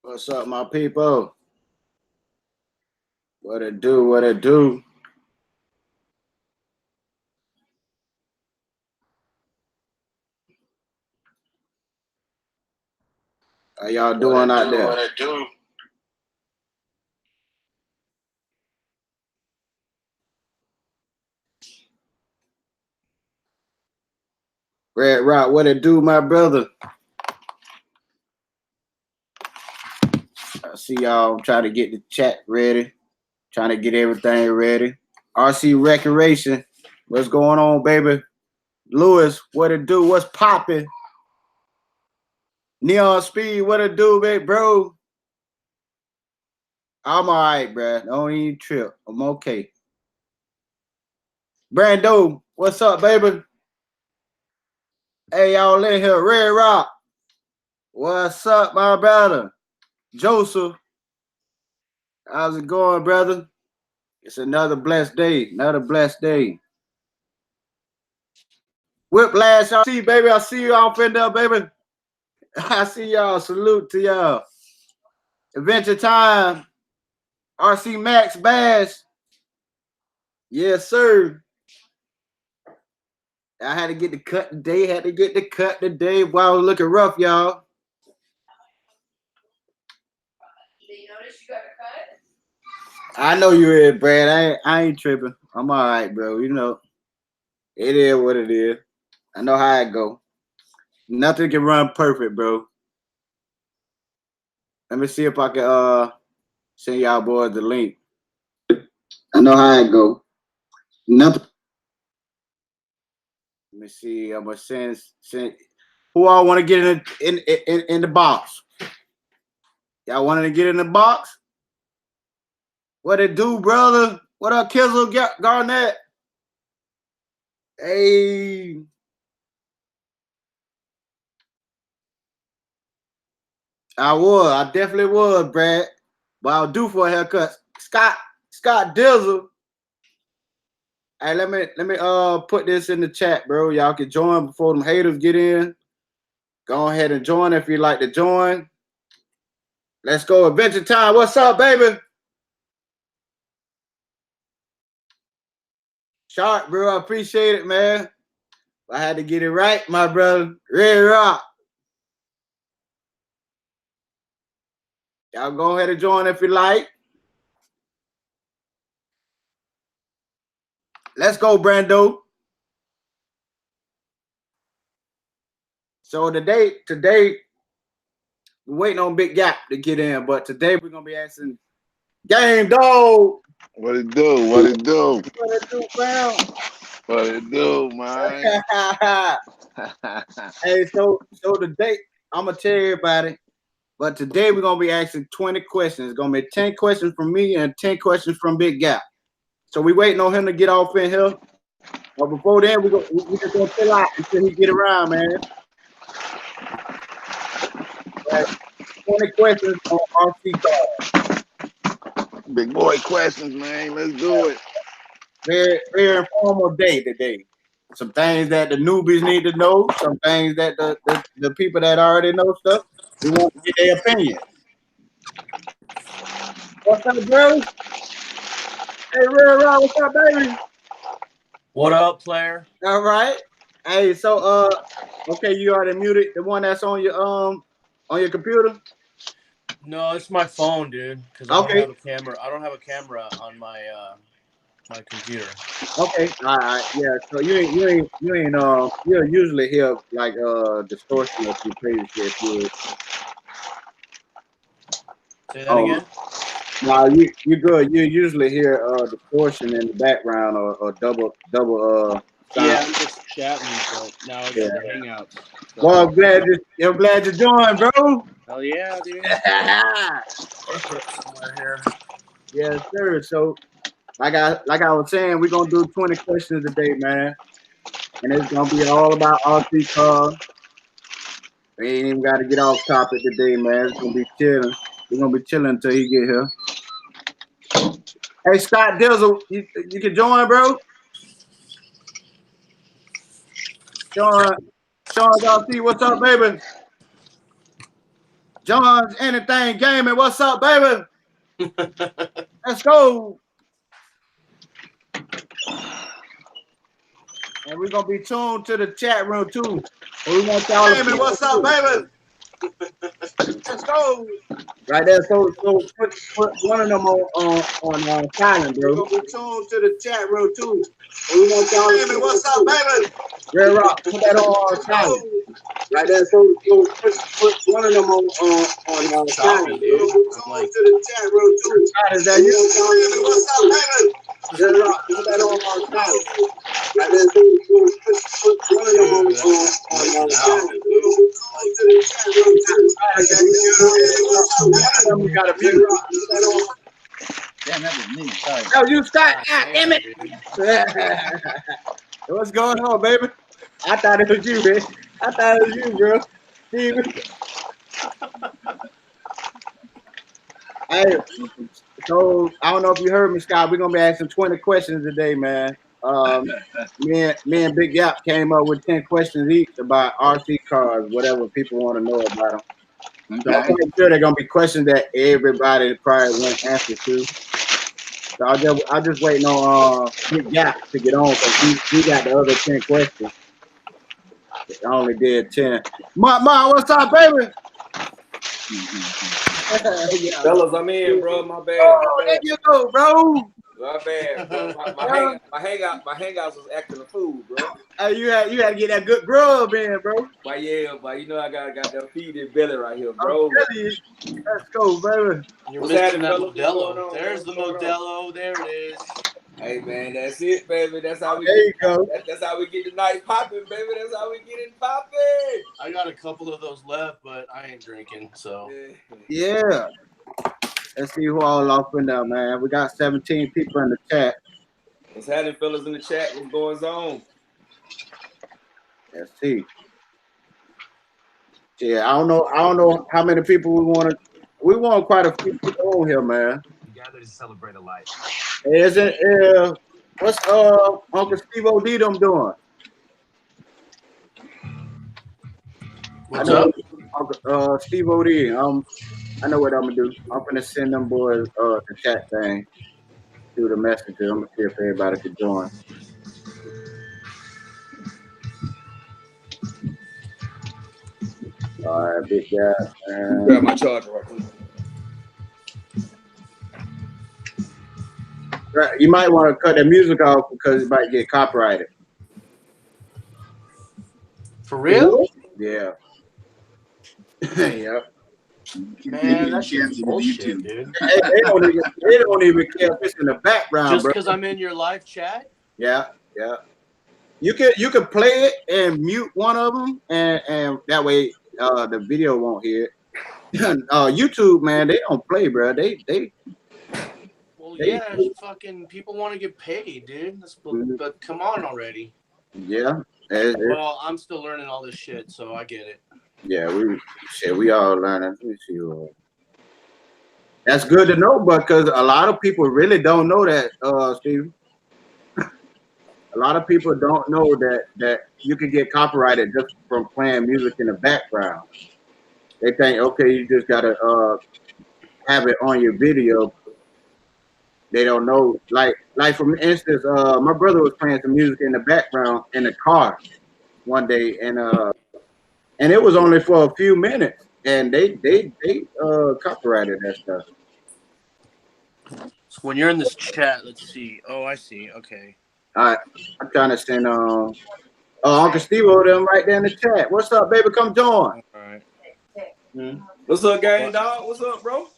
What's up, my people? What it do? What it do? How y'all What doing it out do? there? What it do? Red Rock, what it do, my brother? I see y'all trying to get the chat ready, trying to get everything ready. RC Recreation, what's going on, baby? Lewis, what it do? What's popping? Neon Speed, what it do, baby, bro? I'm all right, bro. Don't even trip. I'm okay. Brando, what's up, baby? Hey, y'all in here. Red Rock, what's up, my brother? Joseph, how's it going, brother? It's another blessed day. Another blessed day. Whiplash, I see, baby. I see you off in there, baby. I see y'all. Salute to y'all. Adventure Time. RC Max Bash. Yes, sir. I had to get the cut today. Had to get the cut today while I was looking rough, y'all. Did you notice you got a cut? I know you is, Brad. I ain't tripping. I'm all right, bro. You know, it is what it is. I know how it go. Nothing can run perfect, bro. Let me see if I can send y'all boys the link. I know how it go. Nothing. Let me see. I'm gonna send. Who all want to get in the box? Y'all wanted to get in the box? What it do, brother? What up, Kizzle Garnett? Hey, I was. I definitely was, Brad. But I'll do for a haircut. Scott Dizzle. Hey, let me put this in the chat, bro. Y'all can join before them haters get in. Go ahead and join if you'd like to join. Let's go. Adventure Time. What's up, baby? Sharp, bro. I appreciate it, man. I had to get it right, my brother. Red Rock. Y'all go ahead and join if you like. Let's go, Brando. So today we're waiting on Big Gap to get in, but today we're gonna be asking Game Dog. What it do? What it do? What it do, fam? What it do, man? Hey, so today I'm gonna tell everybody, but today we're gonna be asking 20 questions. It's gonna be 10 questions from me and 10 questions from Big Gap. So we waiting on him to get off in here. But before then, we just gonna chill out until he get around, man. Right. 20 questions on RC card. Big boy questions, man. Let's do it. Very informal day today. Some things that the newbies need to know, some things that the people that already know stuff, we want to get their opinion. What's up, bro? Hey, Real Raw, what's up, baby? What up, player? All right. Hey, so okay, you already muted the one that's on your computer. No, it's my phone, dude. Because I don't Okay. have a camera. I don't have a camera on my computer. Okay. All right. Yeah. So you'll usually hear like distortion of your previous if you. Say that Oh again. no, you good. You usually hear distortion in the background or double Yeah, sound. I'm just chatting, but now I Yeah. got the Hangouts. Well, So, I'm glad you joined, bro. hell yeah, dude. Somewhere here. Yes, sir. So like I was saying, we're gonna do 20 questions today, man. And it's gonna be all about RC cars. We ain't even gotta get off topic today, man. It's gonna be chilling. We're gonna be chilling until he get here. Hey Scott Dizzle, you can join, bro. Sean RC, what's up, baby? John's Anything Gaming. What's up, baby? Let's go. And we're gonna be tuned to the chat room too. And we want y'all to what's up, baby? Let's go. Right there, so put one of them on silent, bro. We're gonna be tuned to the chat room too. And we want y'all to what's up, baby? Red Rock, put that on silent. Right there, so put one of them on silent, bro. Like, to the chat room too. Is that you? What's up, baby? Red Rock, put that on silent. Right there, so put one of them on silent, bro. To the chat room too. We got a mute. Damn, that was me. Sorry. No, you Scott. God damn it. What's going on, baby? I thought it was you, man. I thought it was you, bro. Steven. Hey, so I don't know if you heard me, Scott. We're gonna be asking 20 questions today, man. Me and Big Yap came up with 10 questions each about RC cars, whatever people want to know about them. So I'm pretty sure they're gonna be questions that everybody probably won't answer to. So I'm just waiting on Big Yap to get on because he got the other 10 questions. I only did 10. Ma, what's up, baby? Fellas, I'm in, bro. My bad. Oh, there you go, bro. My bad, bro. My hangouts was acting a fool, bro. Hey, you had to get that good grub in, bro. But yeah, but you know I got that feed in belly right here, bro. Let's go, baby. You're missing that Modelo. There's the Modelo. There it is. Hey man, that's it, baby. That's how we. There you go. That's how we get the night popping, baby. That's how we get it popping. I got a couple of those left, but I ain't drinking. So yeah. Let's see who all off in there, man. We got 17 people in the chat. What's happening, fellas in the chat? What's going on? Let's see. Yeah, I don't know how many people we want. We want quite a few people on here, man. Together to celebrate a life. What's Uncle Steve O.D. them doing? What's up? Uncle Steve O.D. I know what I'm gonna do. I'm gonna send them boys the chat thing through the messenger. I'm gonna see if everybody can join. All right, big guy. Grab my charger right quick. Right, you might want to cut the music off because it might get copyrighted. For real? Yeah. Yep. Man, that's just bullshit, dude. They don't even care if it's in the background, just bro. because I'm in your live chat? Yeah. You can play it and mute one of them, and that way the video won't hear it. YouTube, man, they don't play, bro. They Well, yeah, fucking people want to get paid, dude. But come on already. Yeah. Well, I'm still learning all this shit, so I get it. Yeah, we all learning. Let me see. That's good to know, but because a lot of people really don't know that, Steve. A lot of people don't know that you can get copyrighted just from playing music in the background. They think, okay, you just gotta have it on your video. They don't know, like for instance, my brother was playing some music in the background in the car one day, and it was only for a few minutes, and they copyrighted that stuff. So when you're in this chat, let's see. Oh, I see. Okay. All right, I'm trying to send Uncle Steve over them right there in the chat. What's up, baby? Come join. All right. What's up, gang dog? What's up, bro?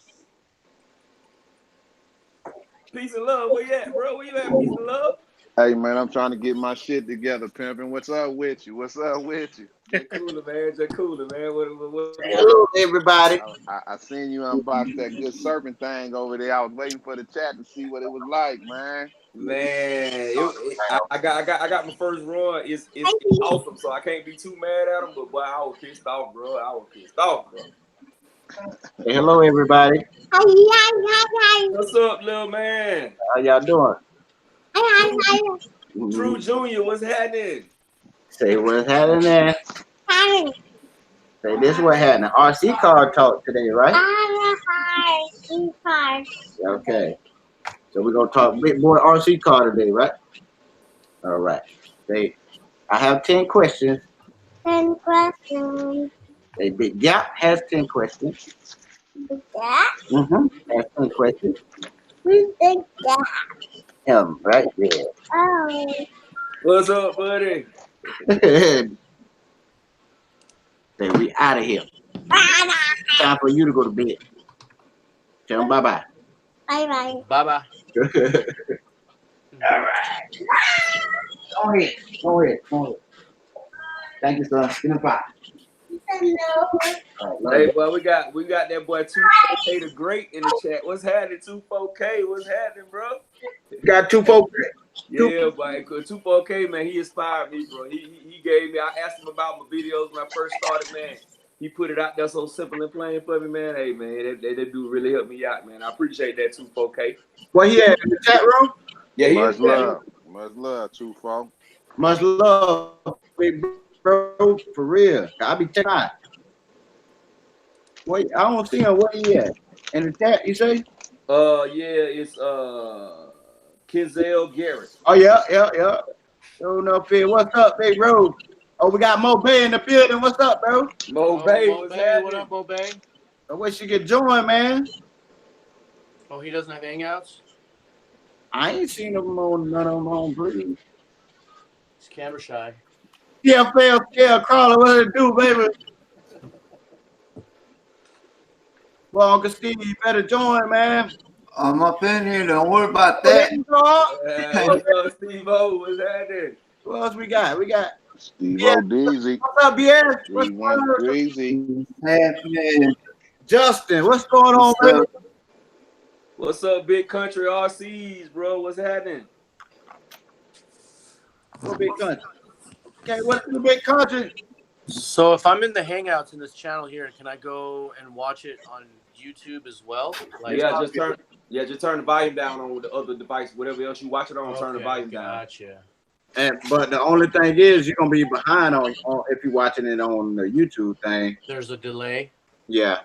Peace and love. Where you at, bro? Where you at? Peace and love. Hey man, I'm trying to get my shit together, pimping. What's up with you? What's up with you? Just cooler, man. Just cooler, man. What? Hello, everybody. I seen you unbox that good serpent thing over there. I was waiting for the chat to see what it was like, man. Man, I got my first run. It's awesome, so I can't be too mad at them. But boy, I was pissed off, bro. Hey, hello, everybody. What's up, little man? How y'all doing? True Junior, what's happening? Say what's happening there. Say this what happened. RC car talk today, right? RC car. Okay. So we're gonna talk big boy RC car today, right? All right. Say, I have 10 questions. 10 questions. Say Big Gap has 10 questions. Yeah. Has 10 questions. We think that. Him right there. Oh. What's up, buddy? Say we out of here. Time for you to go to bed. Tell him bye-bye. Bye-bye. Bye-bye. All right. Go ahead. Go ahead. Go ahead. Thank you, son. Get him bye. Hey, boy, we got that boy 24K the Great in the chat. What's happening, 24K? What's happening, bro? Got 2 folks. Yeah, boy, 24K, man, he inspired me, bro. He gave me. I asked him about my videos when I first started, man. He put it out there so simple and plain for me, man. Hey, man, they do really help me out, man. I appreciate that, 24K. What he had in the chat room? Yeah, he Much is love. Much love, 24. Much love, big bro, for real. I be checking out. Wait, I don't see him. What he at? In the chat, you say? Yeah, it's Kizell Garrett. Oh, yeah. Showing up here. What's up, big bro? Oh, we got Mo Bay in the building. What's up, bro? Mo Bay, Mo what's Bay, happening? what up, Mo Bay? I wish you could join, man. Oh, he doesn't have hangouts? I ain't seen him on none of them on Breeze. He's camera shy. Yeah, fail, scale crawler. What it do, baby? Well, Uncle Steve, you better join, man. I'm up in here. Don't worry about There that. you go. What's up, Steve-O? What's happening? Who else we got? We got Steve Yeah. O'Deezy. what's up, BS? What's going on? Breezy. Happening. Justin, what's going on, What's baby? up? What's up, Big Country RCs, bro? What's happening? What big country? Okay, what's the big country? So if I'm in the hangouts in this channel here, can I go and watch it on YouTube as well? Like, Just turn the volume down on the other device, whatever else you watch it on. Turn the volume down. Gotcha. But the only thing is, you're gonna be behind on if you're watching it on the YouTube thing. There's a delay. Yeah,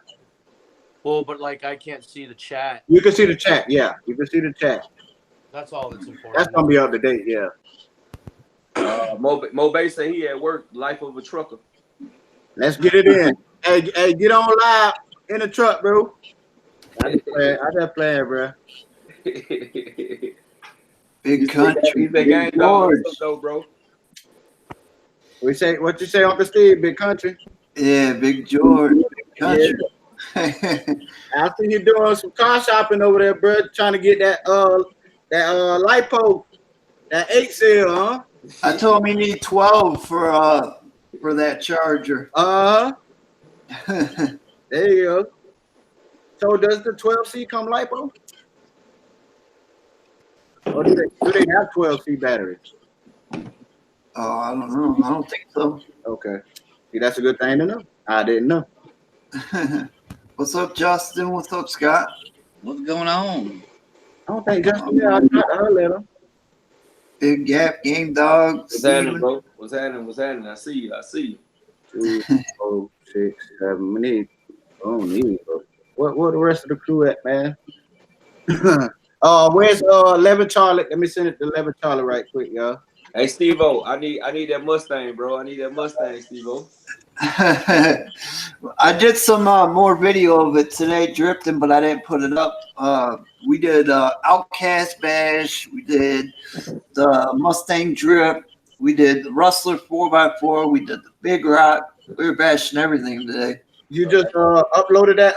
Well, but like I can't see the chat. you can see the chat. Yeah, you can see the chat. That's all that's important. That's gonna be up to date. Yeah. Mo Bay say he at work, life of a trucker. Let's get it in. Hey, get on live in the truck, bro. I just playing, bro. Big country. He's a Big gang dog, George. though, bro. We say what you say, Uncle Steve, big country. Yeah, Big George. Big country. I see you doing some car shopping over there, bro. Trying to get that lipo, that 8 seal, huh? I told him he need 12 for that charger. There you go. So does the 12C come lipo? Or do they have 12C batteries? Oh, I don't know. I don't think so. Okay. See, that's a good thing to know. I didn't know. What's up, Justin? What's up, Scott? What's going on? I don't think Justin, yeah, I got her letter. Big Gap, Game Dog. What's happening, bro? What's happening? I see you. 2, 4, 6, 7. We need. I don't need. Bro. Where the rest of the crew at, man? Where's 11 Charlie? Let me send it to 11 Charlie right quick, y'all. Hey, Steve-O, I need that Mustang, bro. I need that Mustang, Steve-O. I did some more video of it today, drifting, but I didn't put it up. We did Outcast Bash. We did the Mustang Drip. We did the Rustler 4x4. We did the Big Rock. We were bashing everything today. You just uploaded that,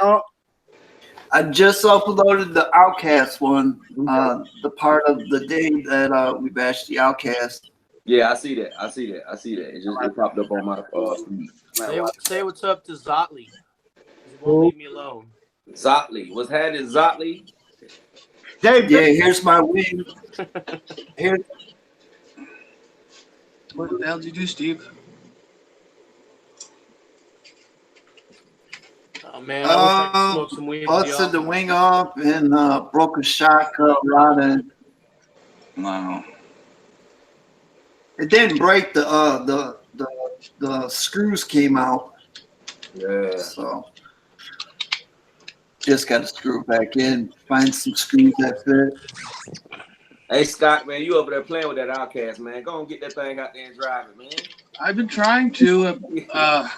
I just uploaded the Outcast one, the part of the day that we bashed the Outcast. Yeah, I see that. It popped up on my feed. Say what's up to Zotley. He won't leave me alone. Zotley. What's happening, Zotley? Dave, Yeah, here's my wing. Here. What the hell did you do, Steve? Oh man, I wish I could smoke some weed. Busted the wing off and broke a shock rod and Wow. it didn't break. The screws came out. Yeah. So just got to screw it back in, find some screws that fit. Hey Scott, man, you over there playing with that Outcast, man. Go on, get that thing out there and drive it, man. I've been trying to. I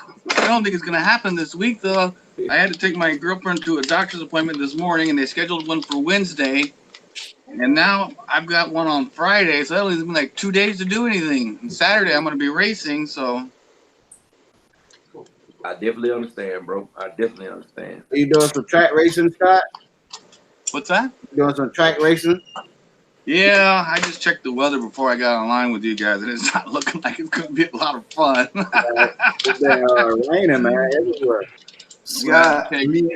don't think it's gonna happen this week though. I had to take my girlfriend to a doctor's appointment this morning, and they scheduled one for Wednesday. And now I've got one on Friday, so that'll only been like 2 days to do anything. And Saturday I'm gonna be racing, so I definitely understand, bro. I definitely understand. Are you doing some track racing, Scott? what's that? You doing some track racing? Yeah, I just checked the weather before I got online with you guys, and it's not looking like it's gonna be a lot of fun. It's been raining, man, everywhere. Scott, Okay. me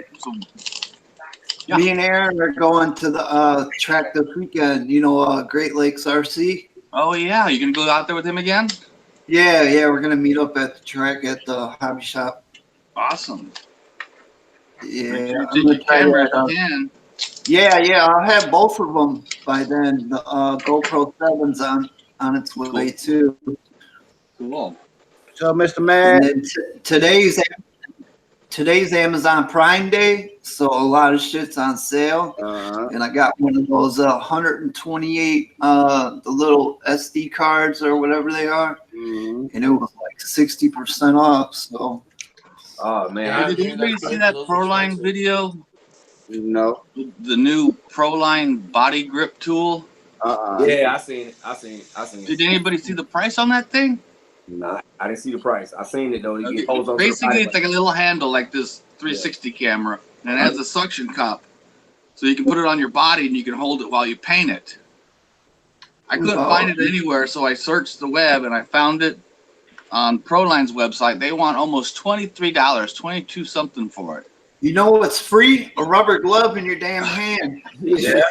Yeah. and Aaron are going to the track this weekend. You know, Great Lakes RC. Oh yeah, you gonna go out there with him again? Yeah, we're gonna meet up at the track at the hobby shop. Awesome. Yeah, Make sure you I'm take gonna your try camera that, if you can. yeah, I'll have both of them by then. The GoPro 7's on its way too. Cool. So, Mr. And Man, then today's Amazon Prime Day, so a lot of shit's on sale. And I got one of those 128 the little SD cards or whatever they are, and it was like 60% off. So Oh man, Yeah, Did anybody that's see good. that Those are Proline expensive. video? no. The new Proline body grip tool. yeah, I seen it. Did anybody see the price on that thing? Nah, I didn't see the price. I seen it though. Okay, It holds on to the basically, body it's like a little handle like this 360 camera, and it has a suction cup, so you can put it on your body and you can hold it while you paint it. I couldn't find it anywhere, so I searched the web and I found it on Proline's website. They want almost $23, 22 something for it. you know what's free? A rubber glove in your damn hand. Yeah.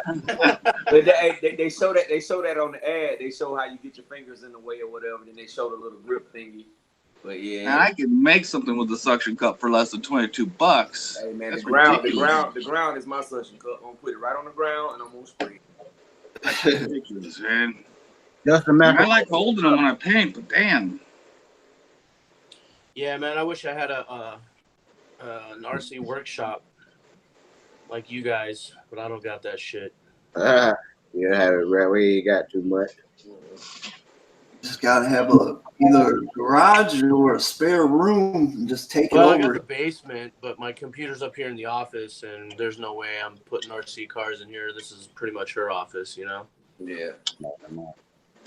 But they show that on the ad. They show how you get your fingers in the way or whatever. Then they show the little grip thingy. But yeah. And I can make something with the suction cup for less than $22. Hey man, That's the ground is my suction cup. I'm gonna put it right on the ground and I'm gonna spray it. ridiculous, man. Just a I matter. like holding them when I paint, but damn. Yeah, man, I wish I had an RC workshop like you guys, but I don't got that shit. You have it right. We ain't got too much. Just gotta have either a garage or a spare room and just take Well, I it got over. the basement, but my computer's up here in the office, and there's no way I'm putting RC cars in here. This is pretty much her office, you know? Yeah.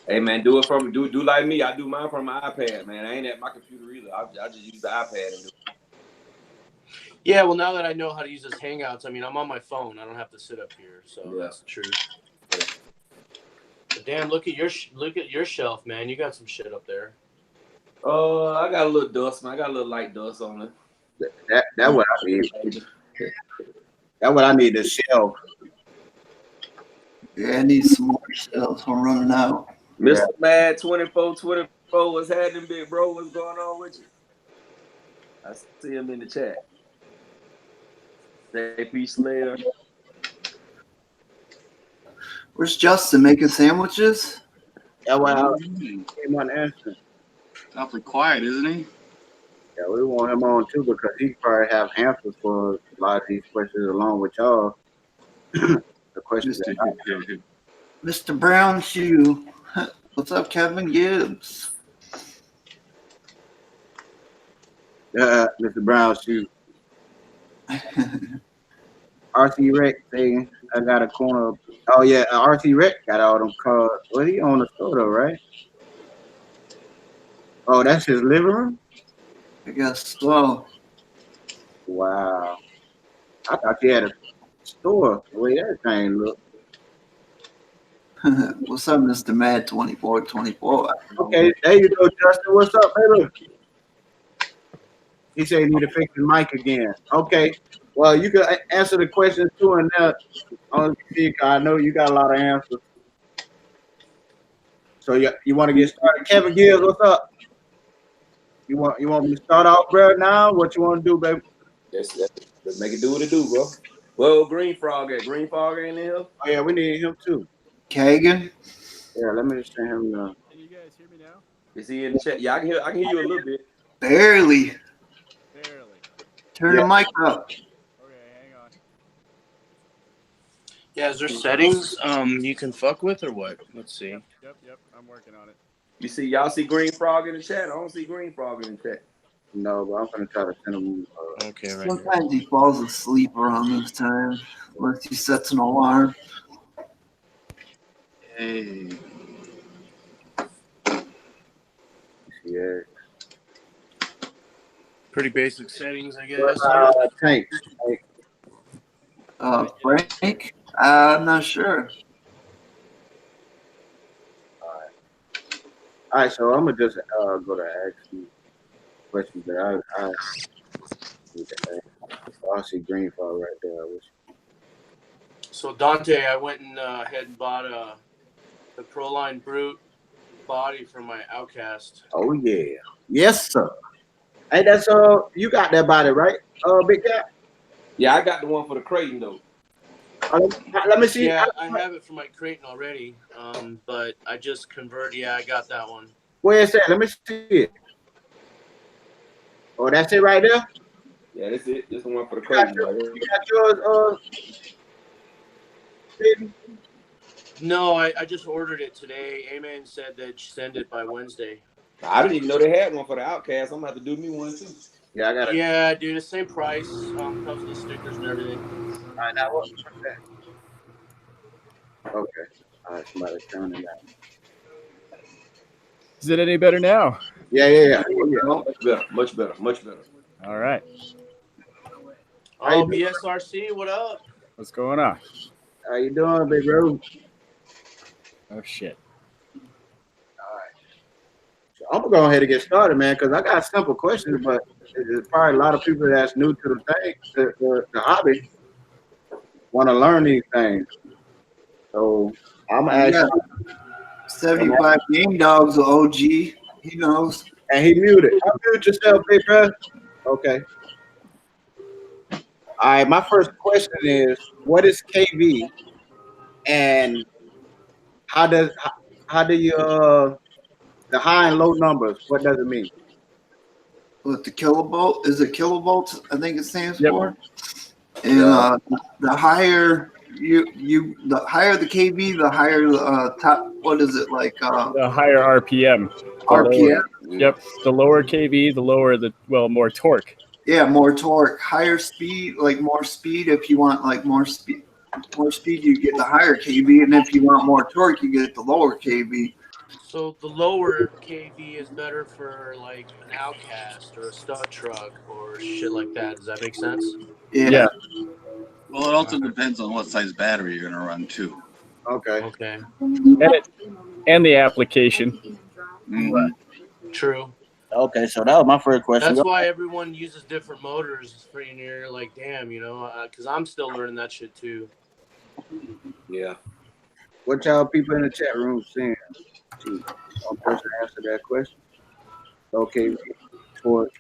Hey man, do it from do like me. I do mine from my iPad, man. I ain't at my computer either. I just use the iPad and do it. Yeah, well, now that I know how to use this Hangouts, I mean, I'm on my phone. I don't have to sit up here, so Yeah. that's the truth. But damn, look at your shelf, man. You got some shit up there. I got a little dust, man. I got a little light dust on it. That's what I need. That's what I need to shelf. Yeah, I need some more shelves. I'm running out. Mr. Mad 2424, what's happening, big bro? What's going on with you? I see him in the chat. JP Slayer. Where's Justin making sandwiches? That's why I He's came on answer. awfully quiet, isn't he? Yeah, we want him on too because he probably have answers for a lot of these questions along with y'all. The questions that I Mr. Brown Shoe. What's up, Kevin Gibbs? Mr. Brown shoot. RC Rec thing. I got a corner. Oh yeah, RC Rec got all them cars. Well, he on the store though, right? Oh, that's his living room. I guess so. Wow. I thought he had a store. The way that thing look. What's up, Mr. Mad 2424? Okay, there you go, Justin. What's up, baby? He said he need to fix the mic again. Okay. Well, you can answer the questions too, and I know you got a lot of answers. So you want to get started? Kevin Gibbs, what's up? You want me to start off, bro? Now, what you want to do, baby? Let's make it do what it do, bro. Well, Green Frog at Green Frog ain't in here. Oh yeah, we need him too. Kagan? Yeah, let me just send him. Can you guys hear me now? Is he in the chat? Yeah, I can hear you a little bit. Barely. Barely. Turn the mic up. Okay, hang on. Yeah, is there settings you can fuck with or what? Let's see. Yep, I'm working on it. You see, y'all see Green Frog in the chat? I don't see Green Frog in the chat. No, but I'm gonna try to send him. Okay, right here. Sometimes he falls asleep around this time, unless he sets an alarm. Hey. Yeah. Pretty basic settings, I guess. Tank. Frank? I'm not sure. All right, so I'm gonna just go to ask you questions that I need to ask. I see Green Fog right there. So Dante, I went and ahead and bought the Proline Brute body for my Outcast. Oh yeah, yes sir. Hey, that's you got that body right? Big Cat. Yeah, I got the one for the Creighton though. Let me see. Yeah, I have it for my Creighton already, but I just converted. Yeah, I got that one. Where is that? Let me see it. Oh, that's it right there. Yeah, that's it. This the one for the You Creighton. got yours, Steven? No, I just ordered it today. Amen said that she'd send it by Wednesday. I didn't even know they had one for the Outcast. I'm gonna have to do me one too. Yeah, I got it. Yeah, dude, the same price. Comes with the stickers and everything. All right, now what's that? Okay. All right, somebody's turning it out. Is it any better now? Yeah. Much better. All right. Oh, BSRC, what up? What's going on? How you doing, big bro? Oh, shit. So I'm gonna go ahead and get started, man, because I got simple questions, but there's probably a lot of people that's new to the thing, the hobby, want to learn these things. So I'm gonna ask you. 75 Game Dogs are OG. He knows. And he muted. Unmute yourself, big bro. Okay. All right, my first question is, what is KV, and how do you the high and low numbers? What does it mean? What the kilovolt is it kilovolts? I think it stands Yep. for. And the higher the higher the KV, the higher the top. What is it like? The higher RPM. RPM. Yep. The lower KV, the lower more torque. Yeah, more torque, higher speed, like more speed. If you want like more speed, you get the higher KV, and if you want more torque, you get the lower KV. So the lower KV is better for like an Outcast or a stud truck or shit like that. Does that make sense? Yeah. Well, it also depends on what size battery you're gonna run too. Okay. Okay. And the application. Mhm. True. Okay, so that was my first question. That's why everyone uses different motors. For you're like, damn, because I'm still learning that shit too. Yeah. What y'all people in the chat room saying? One person answer that question. Okay, torque,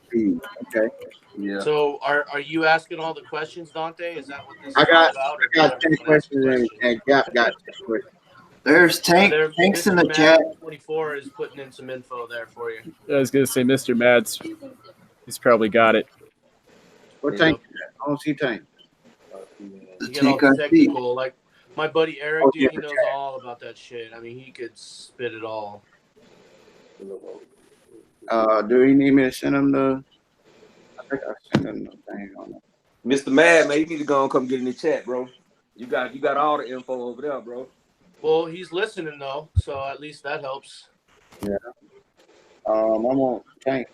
speed. Okay. Yeah. So are you asking all the questions, Dante? Is that what this I is got all about? I got 10 questions and Gap got 10 questions. There's Tanks in the chat. 24 is putting in some info there for you. I was going to say Mr. Mads. He's probably got it. What tank is that? I don't see tank. You get all the technical, like my buddy Eric, Oh, dude, yeah, he knows all about that shit. I mean, he could spit it all. Do you need me to send him the? I think I sent him the thing on it. Mr. Mad, man, you need to go and come get in the chat, bro. You got all the info over there, bro. Well, he's listening though, so at least that helps. Yeah. I'm on tank.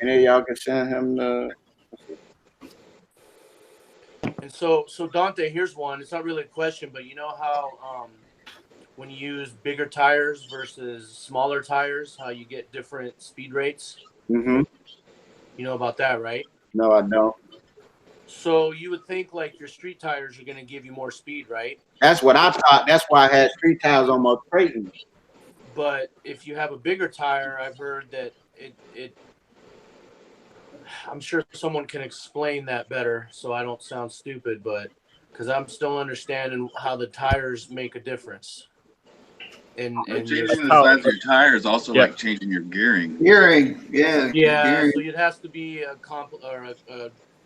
Any of y'all can send him the. And so Dante, here's one. It's not really a question, but you know how when you use bigger tires versus smaller tires, how you get different speed rates? Mm-hmm. You know about that, right? No, I don't. So you would think like your street tires are going to give you more speed, right? That's what I thought. That's why I had street tires on my Creighton. But if you have a bigger tire, I've heard that it I'm sure someone can explain that better so I don't sound stupid, but because I'm still understanding how the tires make a difference. and Changing your the size of your tire is also Yeah. like changing your gearing. Gearing, yeah. yeah. Gearing. So it has to be it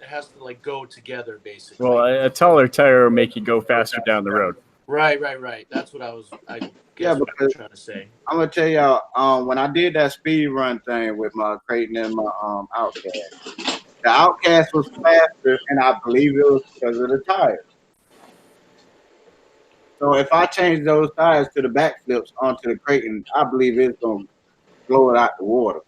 has to like go together basically. Well, a taller tire will make you go faster down the road. Right. That's what I guess what I'm trying to say. I'm gonna tell y'all, when I did that speed run thing with my Creighton and my Outcast, the Outcast was faster, and I believe it was because of the tires. So if I change those tires to the backflips onto the Creighton, I believe it's gonna blow it out the water.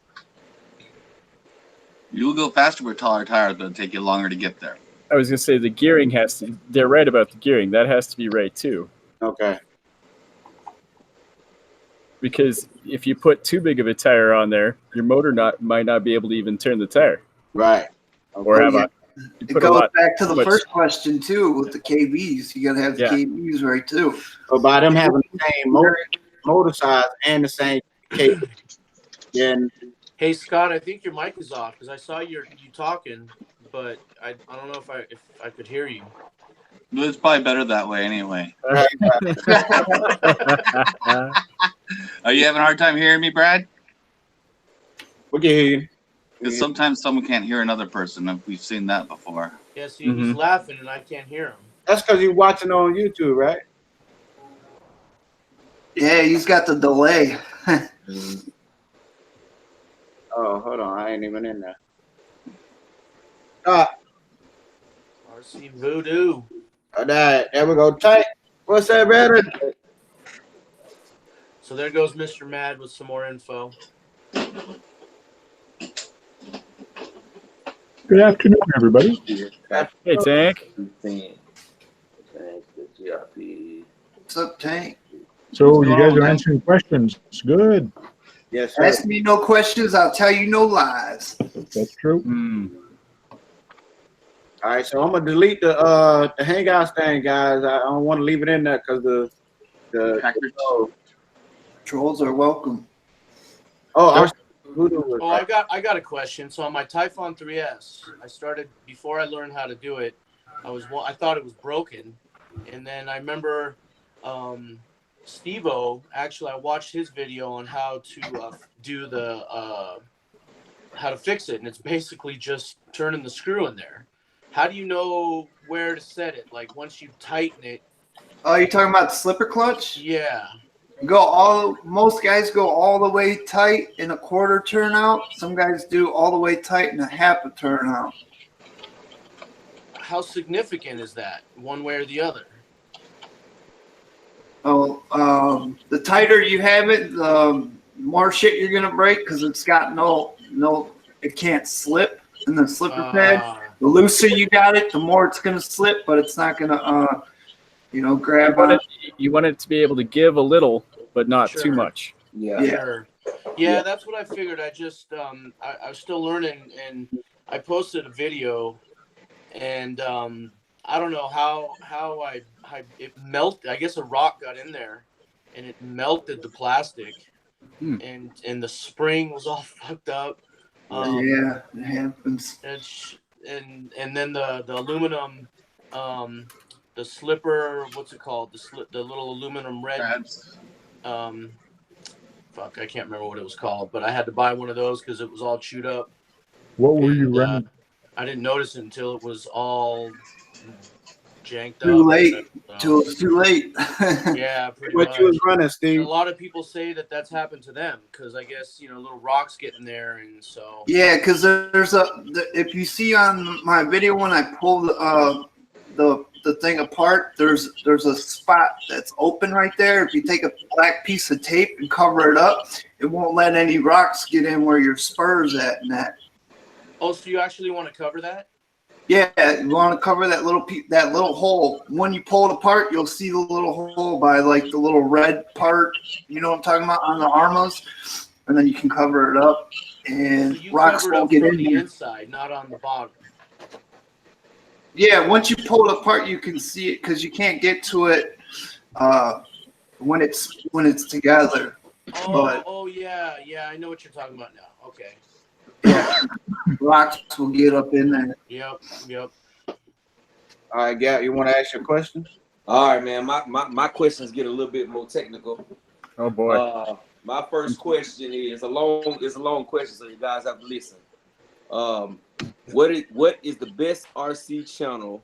You'll go faster with taller tires, but it'll take you longer to get there. I was gonna say the gearing has to. They're right about the gearing. That has to be right too. Okay. Because if you put too big of a tire on there, your motor might not be able to even turn the tire. Right. Or have Yeah. you It put a goes lot. back to the much- first question too with the KVs. You gotta have the Yeah. KVs right too. So by them having the same motor size and the same case, then Hey Scott, I think your mic is off because I saw you talking, but I don't know if I could hear you. But it's probably better that way anyway. Are you having a hard time hearing me, Brad? we can hear you. Because sometimes someone can't hear another person. We've seen that before. Yeah, see, he's laughing and I can't hear him. That's because you're watching on YouTube, right? Yeah, he's got the delay. Oh, hold on, I ain't even in there. RC Voodoo. All right, there we go. Tight. What's that, brother? So there goes Mr. Mad with some more info. Good afternoon, everybody. Hey, Tank. What's up, Tank? So you guys are answering questions. It's good. Yes, sir. Ask me no questions, I'll tell you no lies. That's true. All right, so I'm gonna delete the Hangouts thing, guys. I don't want to leave it in there because the Trolls are welcome. I got a question. So on my Typhon 3S, I started before I learned how to do it. I thought it was broken, and then I remember Steve-O. Actually, I watched his video on how to do the how to fix it, and it's basically just turning the screw in there. How do you know where to set it? Like once you tighten it. Oh, you're talking about the slipper clutch? Yeah. Most guys go all the way tight in a quarter turnout. Some guys do all the way tight in a half a turnout. How significant is that, one way or the other? Oh, the tighter you have it, the more shit you're gonna break because it's got it can't slip in the slipper pad. The looser you got it, the more it's gonna slip, but it's not gonna, grab on it. You want it to be able to give a little, but not too much. Sure. Yeah, that's what I figured. I just I was still learning, and I posted a video, and I don't know how it melted. I guess a rock got in there, and it melted the plastic, and the spring was all fucked up. Yeah, it happens. And then the aluminum, the slipper, what's it called? The little aluminum red. Fuck, I can't remember what it was called, but I had to buy one of those because it was all chewed up. What were you running? I didn't notice it until it was all janked up. Too late. Till it's too late. Yeah, pretty What much. you was running, Steve? A lot of people say that that's happened to them because I guess little rocks get in there, and so. Yeah, because if you see on my video when I pull the thing apart, there's a spot that's open right there. If you take a black piece of tape and cover it up, it won't let any rocks get in where your spur's at and that. Oh, so you actually want to cover that? Yeah, you want to cover that little hole. When you pull it apart, you'll see the little hole by like the little red part. You know what I'm talking about on the Armas, and then you can cover it up, and So you rocks cover it won't up get from in the there. inside, not on the bottom. Yeah, once you pull it apart, you can see it because you can't get to it when it's together. Oh yeah, I know what you're talking about now. Okay. Rocks will get up in there. Yep. All right, you want to ask your question? All right, man. My questions get a little bit more technical. Oh boy. My first question is a long question, so you guys have to listen. What is the best RC channel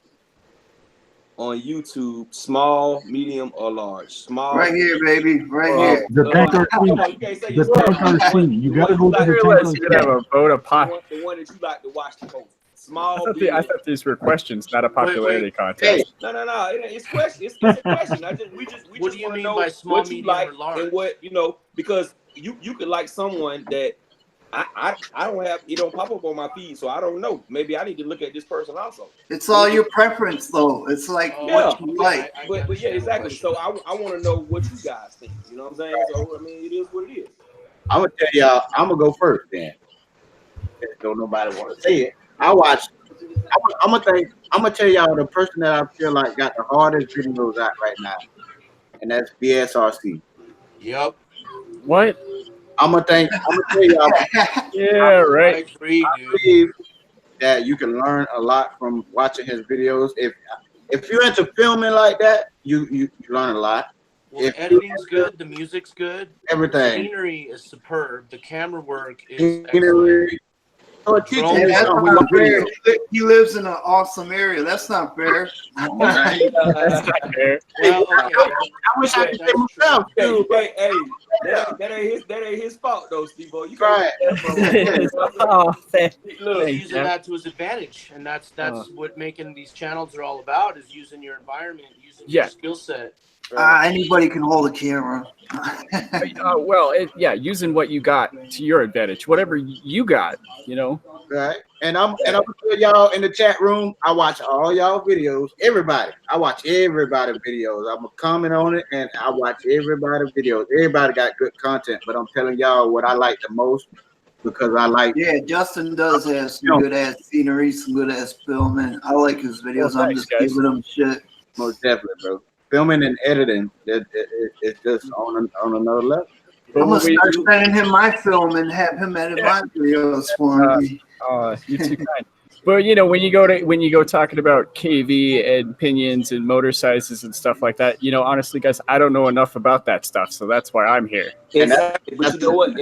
on YouTube? Small, medium, or large? Small. Right here, baby. Right here. The tanker Come on, you seat. can't say The you tanker seat. You gotta go to the tanker You could have seat. a vote of the one that you like to watch the most. Small, I medium. thought these were questions, not a popularity contest. No. It's question. It's a question. We just What do you want to mean know by small, what you medium, like or large? and what because you could like someone that I don't have. It don't pop up on my feed, so I don't know. Maybe I need to look at this person also. It's all your preference, though. It's like what you like. But yeah, exactly. So I want to know what you guys think. You know what I'm saying? So I mean, it is what it is. I'm gonna tell y'all. I'm gonna go first then. Don't nobody want to say it. I'm gonna tell y'all the person that I feel like got the hardest videos out right now, and that's BSRC. Yep. What? I'm gonna tell y'all. Yeah, right. I agree, I dude. believe that you can learn a lot from watching his videos. If you're into filming like that, you learn a lot. Well, the editing's good, the music's good, Everything. the scenery is superb, the camera work is excellent. So it teaches Hey, you that's something. not fair. He lives in an awesome area. That's not fair. Right? That's not fair. Well, okay. I wish I could say myself, too. Hey, that ain't his fault though, Steve-O. You Right. Oh, thanks. He's Thanks, using man. that to his advantage, and that's what making these channels are all about, is using your environment, using your skill set. Anybody can hold a camera. Well, using what you got to your advantage, whatever you got, Right. And I'm gonna tell y'all in the chat room, I watch all y'all videos. Everybody. I watch everybody's videos. I'm gonna comment on it and I watch everybody's videos. Everybody got good content, but I'm telling y'all what I like the most because I like. Yeah, Justin does have some good ass scenery, some good ass filming. I like his videos. Well, I'm thanks, just giving him shit. Most definitely, bro. Filming and editing, it's just on another level. I'm gonna start sending him my film and have him edit my videos for me. You're too kind. But when you go talking about KV and pinions and motor sizes and stuff like that, honestly, guys, I don't know enough about that stuff, so that's why I'm here. Exactly. But you know what?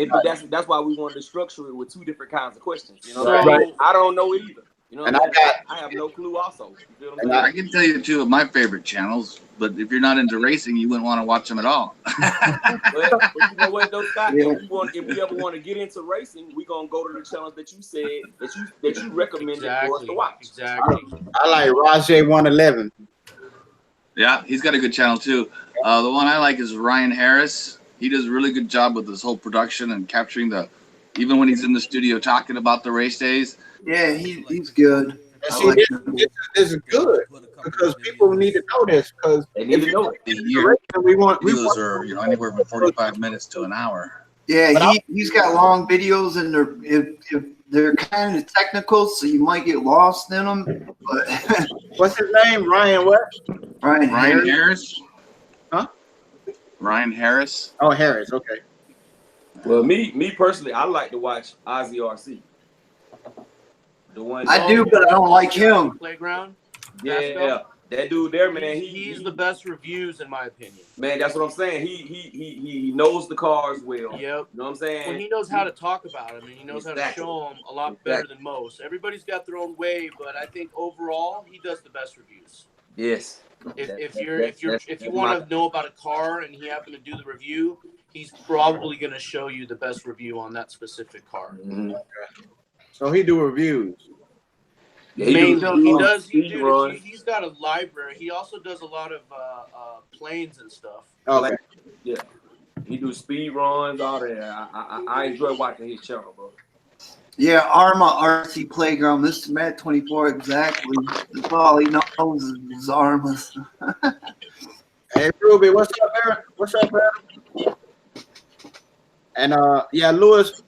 That's why we wanted to structure it with two different kinds of questions. You know, Right. I don't know it either. You know, And I have no clue. Also, you feel what I'm saying? I can tell you two of my favorite channels, but if you're not into racing, you wouldn't want to watch them at all. But you know what, though, Scott? If we ever want to get into racing, we're gonna go to the channels that you said that you recommended for us to watch. Exactly. I like Rajay 111. Yeah, he's got a good channel too. The one I like is Ryan Harris. He does a really good job with this whole production and capturing even when he's in the studio talking about the race days. Yeah, he's good. And see, this is good because people need to know this because They need to know it. The year we want videos are anywhere from 45 minutes to an hour. Yeah, he's got long videos and they're kind of technical, so you might get lost in them. But what's his name? Ryan what? Ryan Harris? Huh? Ryan Harris. Oh, Harris. Okay. Well, me personally, I like to watch Ozzy RC. The one I do, but I don't like him. Playground. Yeah, that dude there, man. He's the best reviews in my opinion. Man, that's what I'm saying. He knows the cars well. Yep. You know what I'm saying? Well, he knows how to talk about them, and he knows how to show them a lot better than most. Everybody's got their own way, but I think overall he does the best reviews. Yes. If you want to know about a car and he happened to do the review, he's probably going to show you the best review on that specific car. Mm-hmm. So he do reviews. Yeah, he's got a library. He also does a lot of planes and stuff. Okay. Yeah. He do speed runs, all that. I enjoy watching his channel, bro. Yeah, Arma RC Playground, Mr. Matt 24, exactly. That's all he knows is Armas. Hey Ruby, what's up, Aaron? What's up, Aaron? And yeah, Lewis,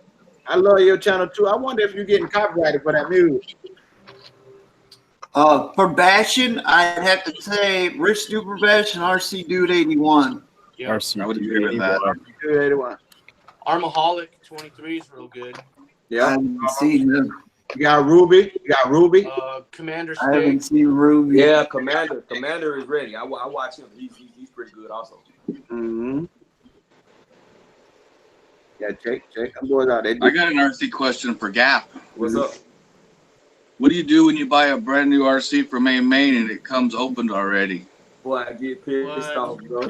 I love your channel too. I wonder if you're getting copyrighted for that music. For bashing, I'd have to say Rich Duper Bash and RC Dude 81. Yeah. RC I would agree with that. Dude 81. Armaholic 23 is real good. Yeah. I haven't seen him. You got Ruby. You got Ruby. Commander I haven't State. seen Ruby. Yeah, Commander is ready. I watch him. He's pretty good also. Mm-hmm. Yeah, check them boys out. They I got an RC question for Gap. What's up? What do you do when you buy a brand new RC from Maine and it comes opened already? Boy, I get pissed What? off, bro.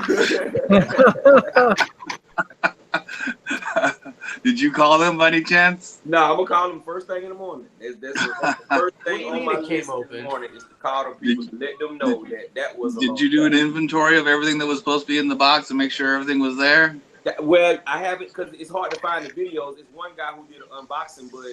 Did you call them by any chance? Nah, I'm gonna call them first thing in the morning. That's the first What do thing you on mean my it came list in open? the morning is to call them people to let them know that was. Did you do an inventory of everything that was supposed to be in the box and make sure everything was there? Well, I haven't because it's hard to find the videos. It's one guy who did an unboxing, but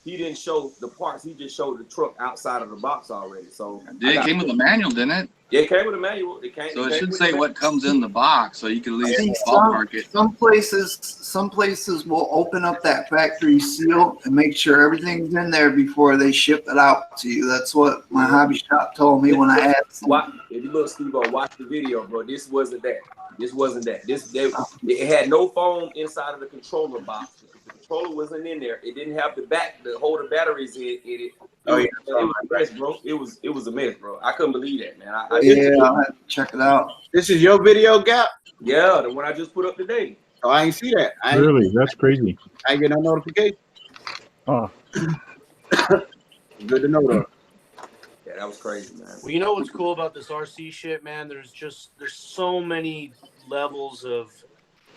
he didn't show the parts. He just showed the truck outside of the box already. So It came with a manual, didn't it? Yeah, it came with a manual. So it should say what comes in the box, so you can at least See, ballpark it. some places will open up that factory seal and make sure everything's in there before they ship it out to you. That's what my hobby shop told me when I asked them. If you look, Steve, watch the video, bro. This wasn't that. It had no foam inside of the controller box. The controller wasn't in there. It didn't have the back to hold the batteries in it. Oh, yeah. It was a mess, bro. It was a mess, bro. I couldn't believe that, man. I'll have to check it out. This is your video, Gap? Yeah, the one I just put up today. Oh, I ain't see that. Really? That's crazy. I ain't get no notification. Oh. Good to know, though. Yeah, that was crazy, man. Well, you know what's cool about this RC shit, man? There's so many levels of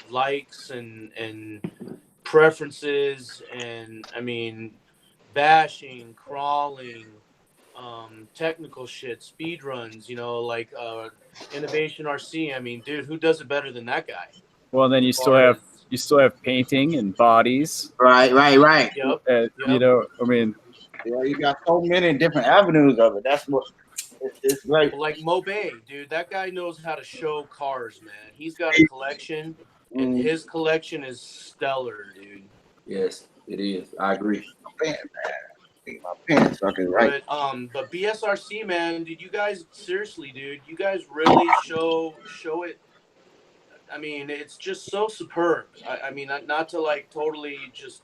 likes and preferences, and I mean, bashing, crawling, technical shit, speed runs. You know, like Innovation RC. I mean, dude, who does it better than that guy? Well, then you still have painting and bodies. Right. Yep. You know, I mean, Yeah, you got so many different avenues of it. That's what it's great. Like Mobay, dude, that guy knows how to show cars, man. He's got a collection, and his collection is stellar, dude. Yes, it is. I agree. Man, my pants fucking right. But BSRC, man, dude, you guys seriously, dude, you guys really show it. I mean, it's just so superb. I mean, not to like totally just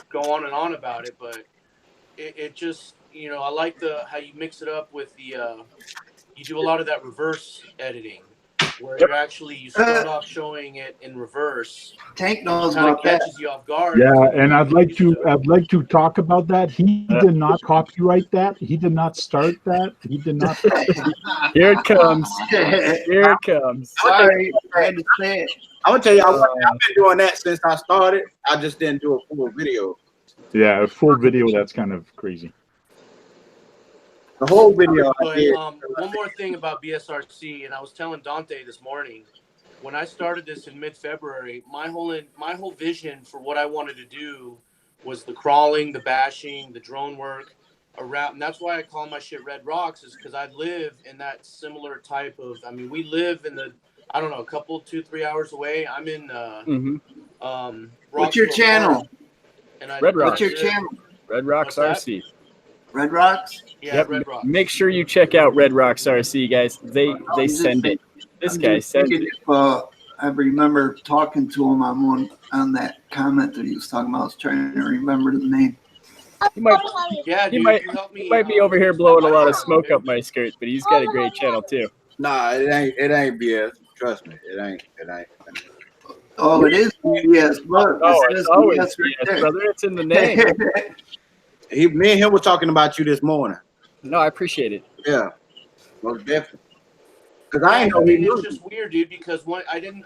go on and on about it, but it just, you know, I like how you mix it up with the you do a lot of that reverse editing where you start off showing it in reverse. Tank knows kind of about that. catches you off guard. Yeah, and I'd like to talk about that. He did not copyright that. He did not start that. He did not. Here it comes. Here it comes. Sorry, I had to say it. I'm gonna tell you, I've been doing that since I started. I just didn't do a full video. Yeah, a full video. That's kind of crazy. The whole video I But did. one more thing about BSRC, and I was telling Dante this morning, when I started this in mid-February, my whole vision for what I wanted to do was the crawling, the bashing, the drone work around, and that's why I call my shit Red Rocks, is because I live in that similar type of. I mean, we live in the, I don't know, a couple 2-3 hours away. I'm in What's your channel? Red Rocks. What's your channel? Red Rocks What's that? RC. Red Rocks? Yeah, Yep. Red Rocks. Make sure you check out Red Rocks RC, guys. They send it. This guy sends it. If, I remember talking to him on that comment that he was talking about. I was trying to remember the name. He might, Yeah, he dude, might, you helped me. he might be over here blowing a lot of smoke up my skirt, but he's got a great channel too. Nah, it ain't BS. Trust me, it ain't. Oh, it is BS. Look, Oh, it it's says always BS right BS, there. brother. It's in the name. Me and him were talking about you this morning. No, I appreciate it. Yeah, most definitely. Because I ain't know I he mean, knew. it's just weird, dude. Because I didn't.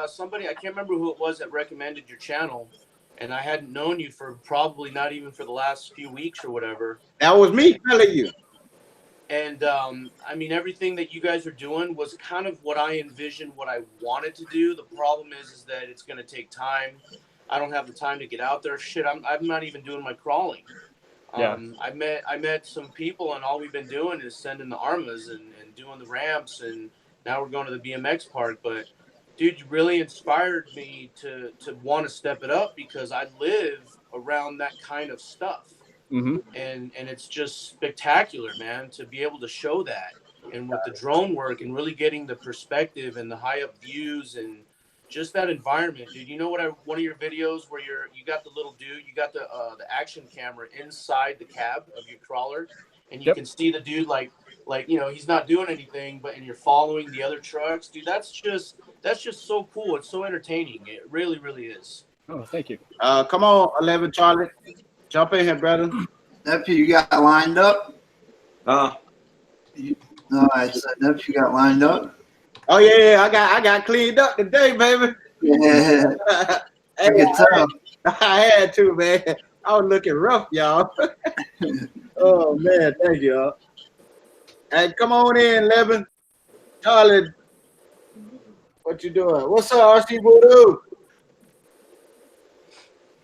Somebody, I can't remember who it was that recommended your channel, and I hadn't known you for probably not even for the last few weeks or whatever. That was me telling you. And I mean, everything that you guys are doing was kind of what I envisioned, what I wanted to do. The problem is that it's going to take time. I don't have the time to get out there. Shit, I'm not even doing my crawling. Yeah. I met some people, and all we've been doing is sending the ARMAs and doing the ramps, and now we're going to the BMX park. But dude, you really inspired me to want to step it up because I live around that kind of stuff. Mm-hmm. And it's just spectacular, man, to be able to show that, and with the drone work and really getting the perspective and the high up views and just that environment, dude. You know what? One of your videos where you got the little dude, you got the action camera inside the cab of your crawler, and you can see the dude like you know, he's not doing anything, and you're following the other trucks, dude. That's just so cool. It's so entertaining. It really, really is. Oh, thank you. Come on, 11 Charlie. Jump in here, brother. Nephew, you got lined up? Huh? No, I said nephew got lined up. Oh yeah, I got cleaned up today, baby. Yeah, I Hey, can tell. I had to, man. I was looking rough, y'all. Oh man, thank you. Y'all. Hey, come on in, 11. Charlie, what you doing? What's up, RC Voodoo?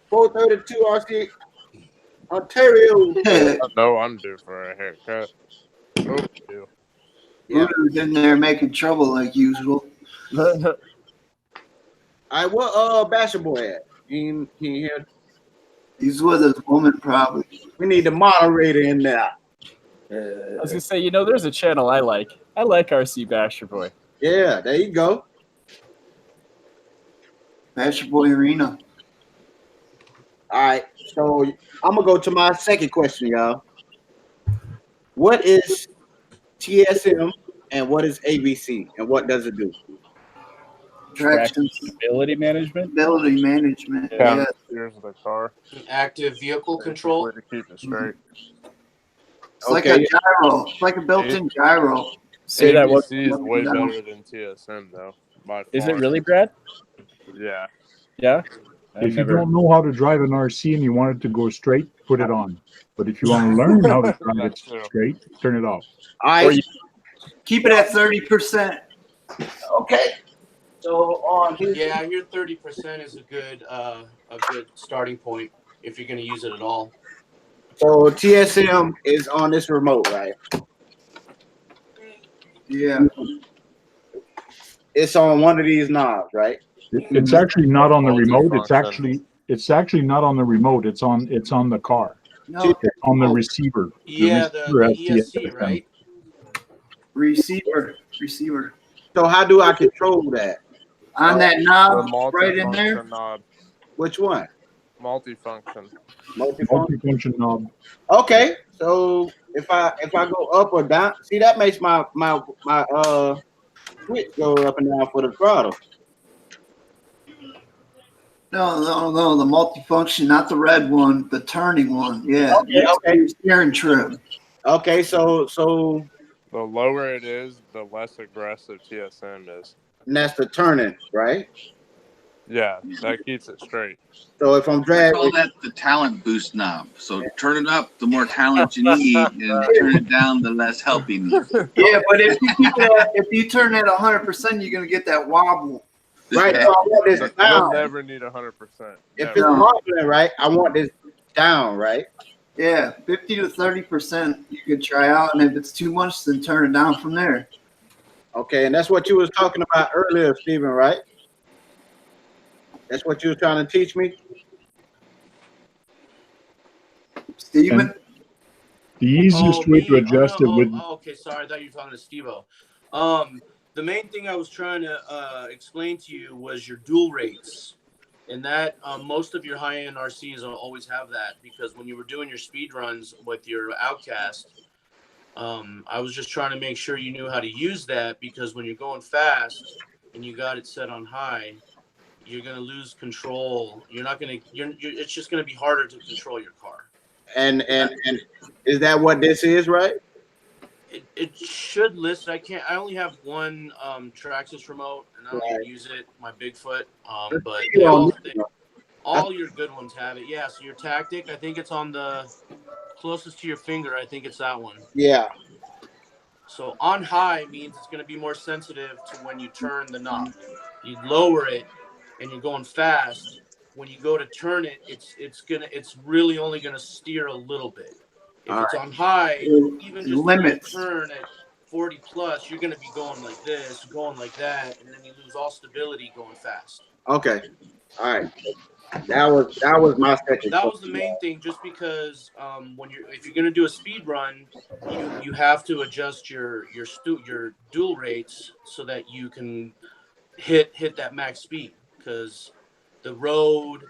432 RC Ontario. I know I'm due for a haircut. Oh, you. Yeah. Voodoo's in there making trouble like usual. All right, what Basher Boy at? He ain't here. He's with his woman probably. We need the moderator in there. I was gonna say, there's a channel I like. I like RC Basher Boy. Yeah, there you go. Basher Boy Arena. All right, so I'm gonna go to my second question, y'all. What is TSM and what is ABC and what does it do? Traction stability management. Stability management. Yeah. Yeah. Here's the car. Active vehicle control. To keep it straight. It's like a gyro. It's like a built-in gyro. Say that was ABC is way better than TSM though. By Is far. it really, Brad? Yeah. Yeah. If you don't know how to drive an RC and you want it to go straight, put it on. But if you want to learn how to drive it straight, turn it off. All right. Keep it at 30%. Okay. So on Yeah, your 30% is a good starting point if you're going to use it at all. So TSM is on this remote, right? Yeah. It's on one of these knobs, right? It's actually not on the remote. It's actually not on the remote. It's on the car. No. It's on the receiver. Yeah, receiver has the ESC, TSM. right? Receiver. So how do I control that? On that The knob, right in there. multifunction knob. Which one? Multifunction. Multifunction knob. Okay. So if I go up or down, see that makes my switch go up and down for the throttle. No, the multifunction, not the red one, the turning one. Yeah. Okay. Steering trim. Okay, so The lower it is, the less aggressive TSM is. and that's the turning, right? Yeah, that keeps it straight. So if I'm I dragging, call that the talent boost knob. So turn it up, the more talent you need, and turn it down, the less help you need. Yeah, but if you turn that 100%, you're gonna get that wobble. right? So I want this You'll down. never need 100%. If Never. it's wobbling, right, I want this down, right? Yeah, 50 to 30% you could try out, and if it's too much, then turn it down from there. Okay, and that's what you was talking about earlier, Stephen, right? That's what you were trying to teach me. Steven? And the easiest way to adjust it would. Okay, sorry, I thought you were talking to Steve-O. The main thing I was trying to explain to you was your dual rates. And that most of your high-end RCs will always have that, because when you were doing your speed runs with your Outcast, I was just trying to make sure you knew how to use that, because when you're going fast and you got it set on high, you're going to lose control. You're not going to it's just going to be harder to control your car. And is that what this is, right? It should list. I only have one Traxxas remote, and I don't even use it. My Bigfoot. But all your good ones have it. Yeah. So your Tactic, I think it's on the closest to your finger. I think it's that one. Yeah. So on high means it's going to be more sensitive to when you turn the knob. You lower it, and you're going fast. When you go to turn it, it's really only going to steer a little bit. If it's on high, even just limits. turn at 40 plus, you're going to be going like this, going like that, and then you lose all stability going fast. Okay. All right. That was my second. That was the main thing, just because if you're going to do a speed run, you have to adjust your dual rates so that you can hit that max speed, because the road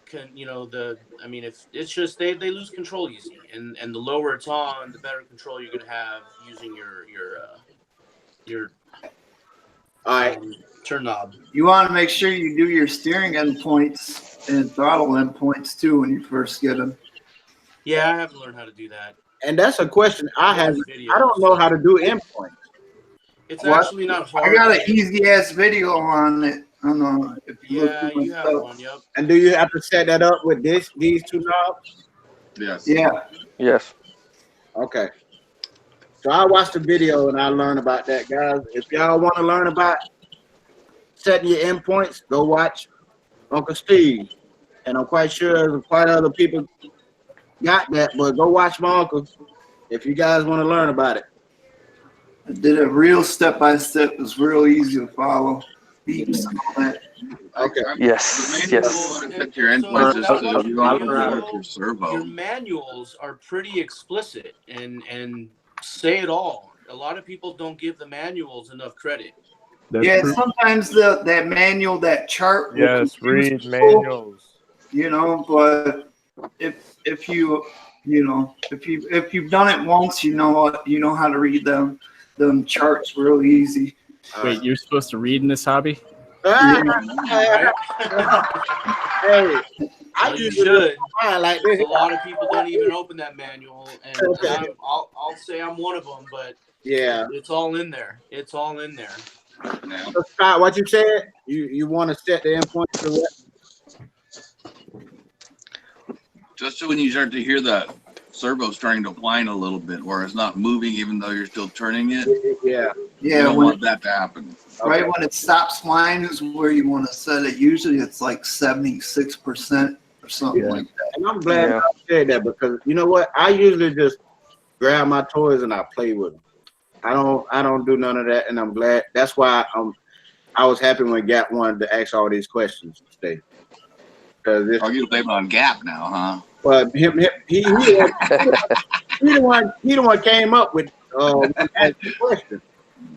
can, if it's just they lose control easy, and the lower it's on, the better control you're going to have using your All right. Turn knob. You want to make sure you do your steering endpoints and throttle endpoints too when you first get them. Yeah, I haven't learned how to do that. And that's a question I have. Videos. I don't know how to do endpoints. It's What? actually not hard. I got an easy ass video on it. I don't know if you Yeah, look through you my have stuff. one. Yep. And do you have to set that up with these two knobs? Yes. Yeah. Yes. Okay. So I watched the video and I learned about that, guys. If y'all want to learn about setting your endpoints, go watch Uncle Steve. And I'm quite sure quite other people got that, but go watch my uncle if you guys want to learn about it. I did a real step by step. It was real easy to follow. Beeps and all that. Okay. Yes. Yes. Your endpoints is that's so what you you don't do. have to your servo. Your manuals are pretty explicit and say it all. A lot of people don't give the manuals enough credit. Yeah, sometimes that manual, that chart. will Yes, confuse read people, manuals. You know, but if you've done it once, you know how to read them charts real easy. Wait, you're supposed to read in this hobby? Hey, I You usually should. like this. A lot of people don't even open that manual, and I'll say I'm one of them. But Yeah. it's all in there. It's all in there. So Scott, what you said? You want to set the endpoint to what? Just so when you start to hear the servo starting to whine a little bit, where it's not moving even though you're still turning it. Yeah. You Yeah, don't when want that to happen. right when it stops flying is where you want to set it. Usually it's like 76% or something like that. And I'm glad I said that because you know what? I usually just grab my toys and I play with them. I don't do none of that, and I'm glad. That's why I was happy when Gap wanted to ask all these questions today. Because you blame it on Gap now, huh? But he the one came up with asking questions.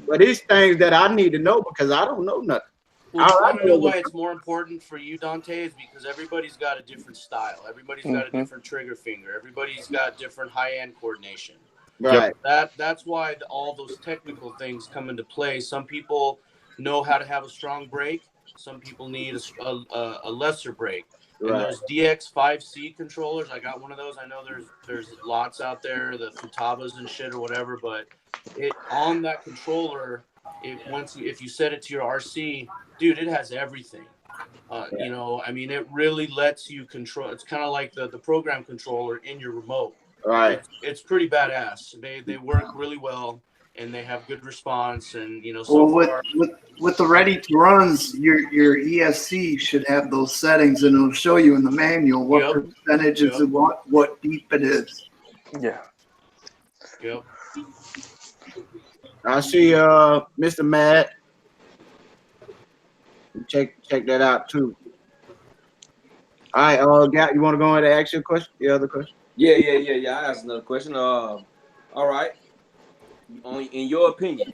But these things that I need to know because I don't know nothing. Well, you want to know why it's more important for you, Dante, is because everybody's got a different style. Everybody's got a different trigger finger. Everybody's got different high-end coordination. Right. That's why all those technical things come into play. Some people know how to have a strong brake. Some people need a lesser brake. And Right. those DX5C controllers, I got one of those. I know there's lots out there, the Futabas and shit or whatever, but it on that controller, if you set it to your RC, dude, it has everything. You know, I mean, it really lets you control. It's kind of like the program controller in your remote. Right. It's pretty badass. They work really well and they have good response. And you know, with the ready to runs, your ESC should have those settings, and it'll show you in the manual what percentage is and what deep it is. Yeah. Yep. I see Mr. Matt. Check that out too. All right, Gap, you want to go ahead and ask your question? The other question? Yeah. I asked another question. All right. In your opinion,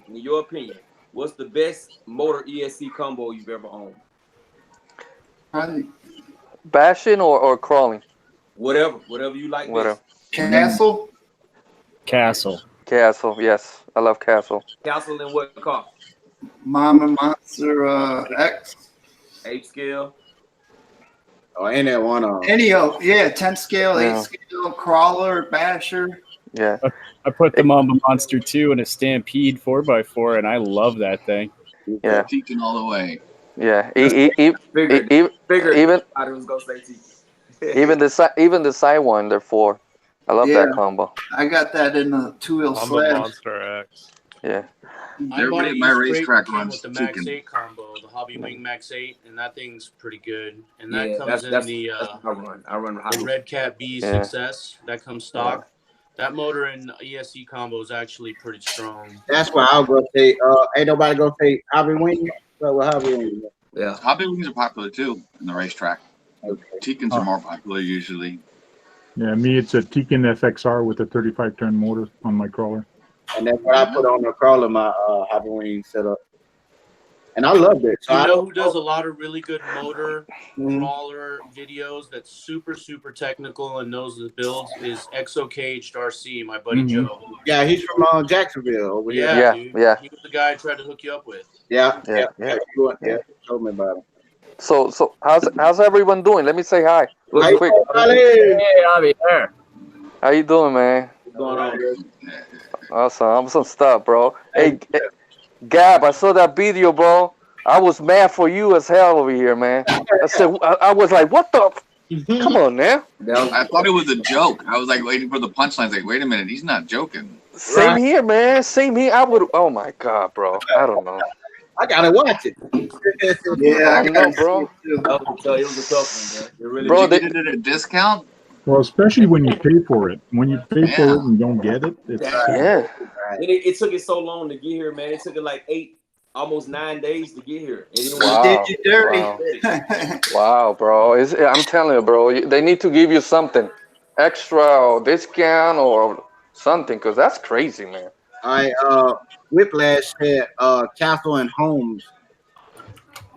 what's the best motor ESC combo you've ever owned? Bashing or crawling? Whatever you like. Whatever. Castle. Castle, yes. I love Castle. Castle in what car? Mama Monster X. 8 scale. Oh, ain't that one of them? Any of, 10 scale, 8 scale, crawler, basher. Yeah. I put the Mamba Monster 2 in a Stampede 4x4, and I love that thing. Yeah. Teaching all the way. Yeah. Figured Even I was gonna say T. even the side one, they're 4. I love that combo. I got that in a 2-wheel I'm a sled. Monster X. Yeah. I bought Everybody a at my used racetrack brake runs with the Max Tucson. 8 combo, the Hobby Wing Max 8, and that thing's pretty good. And that Yeah, comes that's in the I run the Red Cat B Yeah. 6S. That comes stock. That motor in ESC combo is actually pretty strong. That's why I'll go say. Ain't nobody gonna say Hobby Wing. So with Hobby Wing. Yeah. Hobby Wings are popular too in the racetrack. Teakins are more popular usually. Yeah, me, it's a Tekin FXR with a 35-turn motor on my crawler. And that's what I put on the crawler, my Hobby Wing setup. and I loved it. So You I know don't who does a lot of really good motor Mhm. crawler videos that's super, super technical and knows the builds is Exo Caged RC, my buddy Mhm. Joe. Yeah, he's from Jacksonville over here. Yeah, Yeah, dude. yeah. He was the guy I tried to hook you up with. Yeah, Yeah, yeah. yeah. Told me about him. So how's everyone doing? Let me say hi How real you quick. doing, Ollie? Hey, Avi, there. How you doing, man? What's going on? Awesome stuff, bro. Hey, Gab, I saw that video, bro. I was mad for you as hell over here, man. I said, I was like, what the? Come on, now. I thought it was a joke. I was like waiting for the punchlines. Like, wait a minute, he's not joking. Same here, man. Same here. I would. Oh my god, bro. I don't know. I gotta watch it. Yeah, I know, bro. It was a tough one, man. It really Bro, Did you get it at a discount? Well, especially when you pay for it. When you pay for it and you don't get it, it's Yeah. And it took it so long to get here, man. It took it like almost 9 days to get here. And it Wow. Did you dirty? Wow. Wow, bro. I'm telling you, bro. They need to give you something extra or discount or something, because that's crazy, man. Whiplash said Castle and Holmes.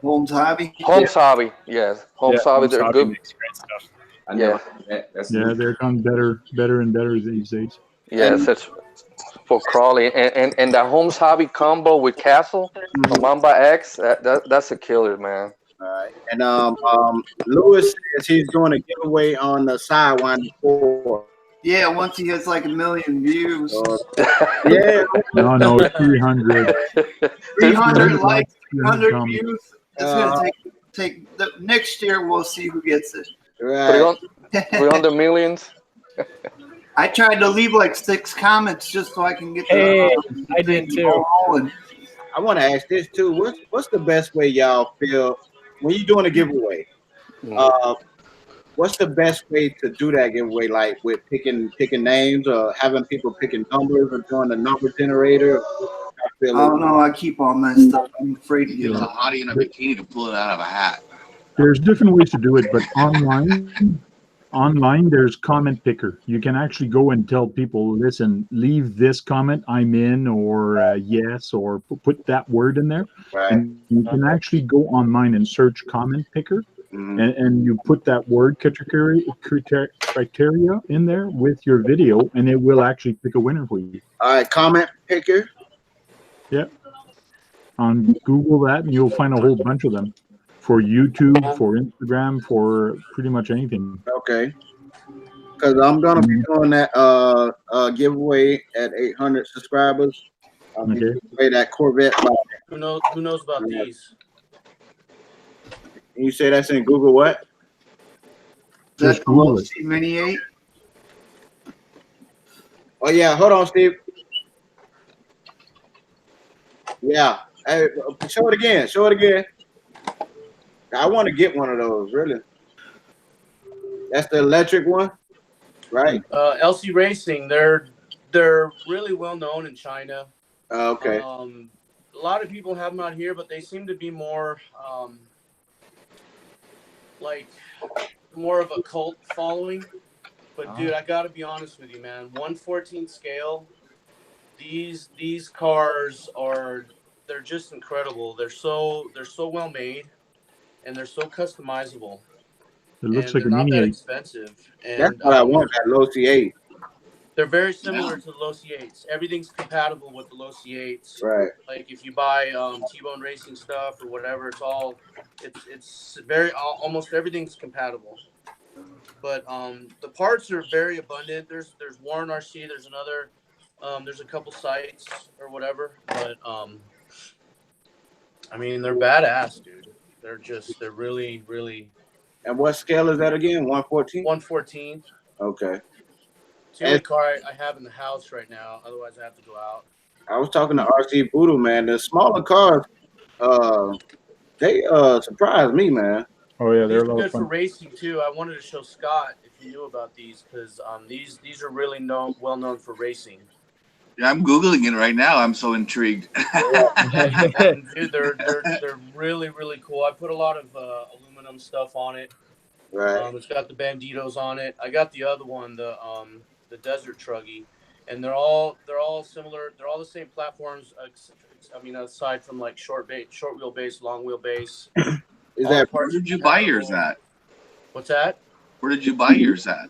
Holmes Hobby. Homes Hobby, yes. Homes Hobby, Homes they're Hobby good. makes great stuff. I Yeah. never heard that. That's yeah, they're done better and better these days. Yes, it's for crawling. And the Homes Hobby combo with Castle, the Mamba X, that's a killer, man. All right. And Lewis says he's doing a giveaway on the Sidewinder 4. Yeah, once he gets like 1 million views. Yeah. No, 300. 300 likes, 300 100 views. It's gonna take the next year. We'll see who gets it. Right. 300 millions. I tried to leave like 6 comments just so I can get. Hey, I did too. I want to ask this too. What's the best way y'all feel when you're doing a giveaway? What's the best way to do that giveaway? Like with picking names, or having people picking numbers, or doing a number generator? I don't know. I keep all my stuff. I'm afraid to Get get a it. hottie in a bikini to pull it out of a hat. There's different ways to do it, but online there's comment picker. You can actually go and tell people, listen, leave this comment, I'm in, or yes, or put that word in there. Right. And you can actually go online and search comment picker, and you put that word criteria in there with your video, and it will actually pick a winner for you. All right, comment picker. Yep. On Google that, and you'll find a whole bunch of them. For YouTube, for Instagram, for pretty much anything. Okay. Because I'm gonna be doing that giveaway at 800 subscribers. I'll be giving away that Corvette. Who knows about these? And you say that's in Google what? That's the Losi Mini 8. Oh yeah, hold on, Steve. Yeah. Hey, show it again. Show it again. I want to get one of those, really. That's the electric one, right? LC Racing, they're really well known in China. Okay. A lot of people have them out here, but they seem to be more like more of a cult following. But dude, I gotta be honest with you, man. 1/14 scale. These cars they're just incredible. They're so well made. And they're so customizable. It looks and like a they're not Mini that 8. expensive. And, That's what I want, that Losi 8. They're very similar to the Losi 8s. Everything's compatible with the Losi 8s. Right. Like if you buy T-Bone Racing stuff or whatever, it's very almost everything's compatible. But the parts are very abundant. There's Warren RC. There's another. There's a couple sites or whatever. But I mean, they're badass, dude. They're really, really. And what scale is that again? 1/14? 1/14. Okay. It's the only car I have in the house right now. Otherwise, I have to go out. I was talking to RC Voodoo, man. The smaller cars, they surprised me, man. Oh yeah, they're These a are lot good of for fun. racing too. I wanted to show Scott if you knew about these because these are really well known for racing. Yeah, I'm Googling it right now. I'm so intrigued. Dude, they're really, really cool. I put a lot of aluminum stuff on it. Right. It's got the Banditos on it. I got the other one, the Desert Truggy. and they're all similar. They're all the same platforms. I mean, aside from like short wheelbase, long wheelbase. Where did you buy yours at? What's that? Where did you buy yours at?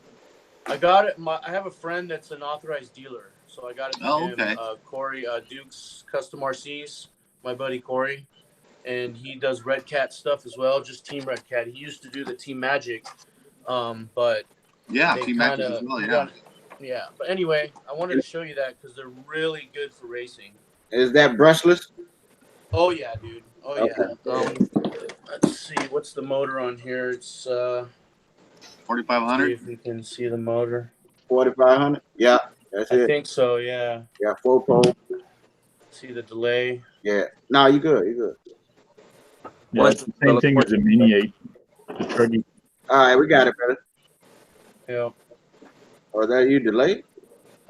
I got it. I have a friend that's an authorized dealer, so I got it from him. Okay. Corey Duke's Custom RCs, my buddy Corey, and he does Red Cat stuff as well. Just Team Red Cat. He used to do the Team Magic, but yeah, Team Magic as well. Yeah. Yeah, but anyway, I wanted to show you that because they're really good for racing. Is that brushless? Oh yeah, dude. Oh Okay. yeah. Let's see. What's the motor on here? It's 4500. See if we can see the motor. 4500. Yeah, that's it. I think so. Yeah. Yeah, 4-pole. See the delay. Yeah. No, you good. You good. Yeah, it's the same thing as a Mini 8. The Truggy. All right, we got it, brother. Yeah. Oh, is that you delayed?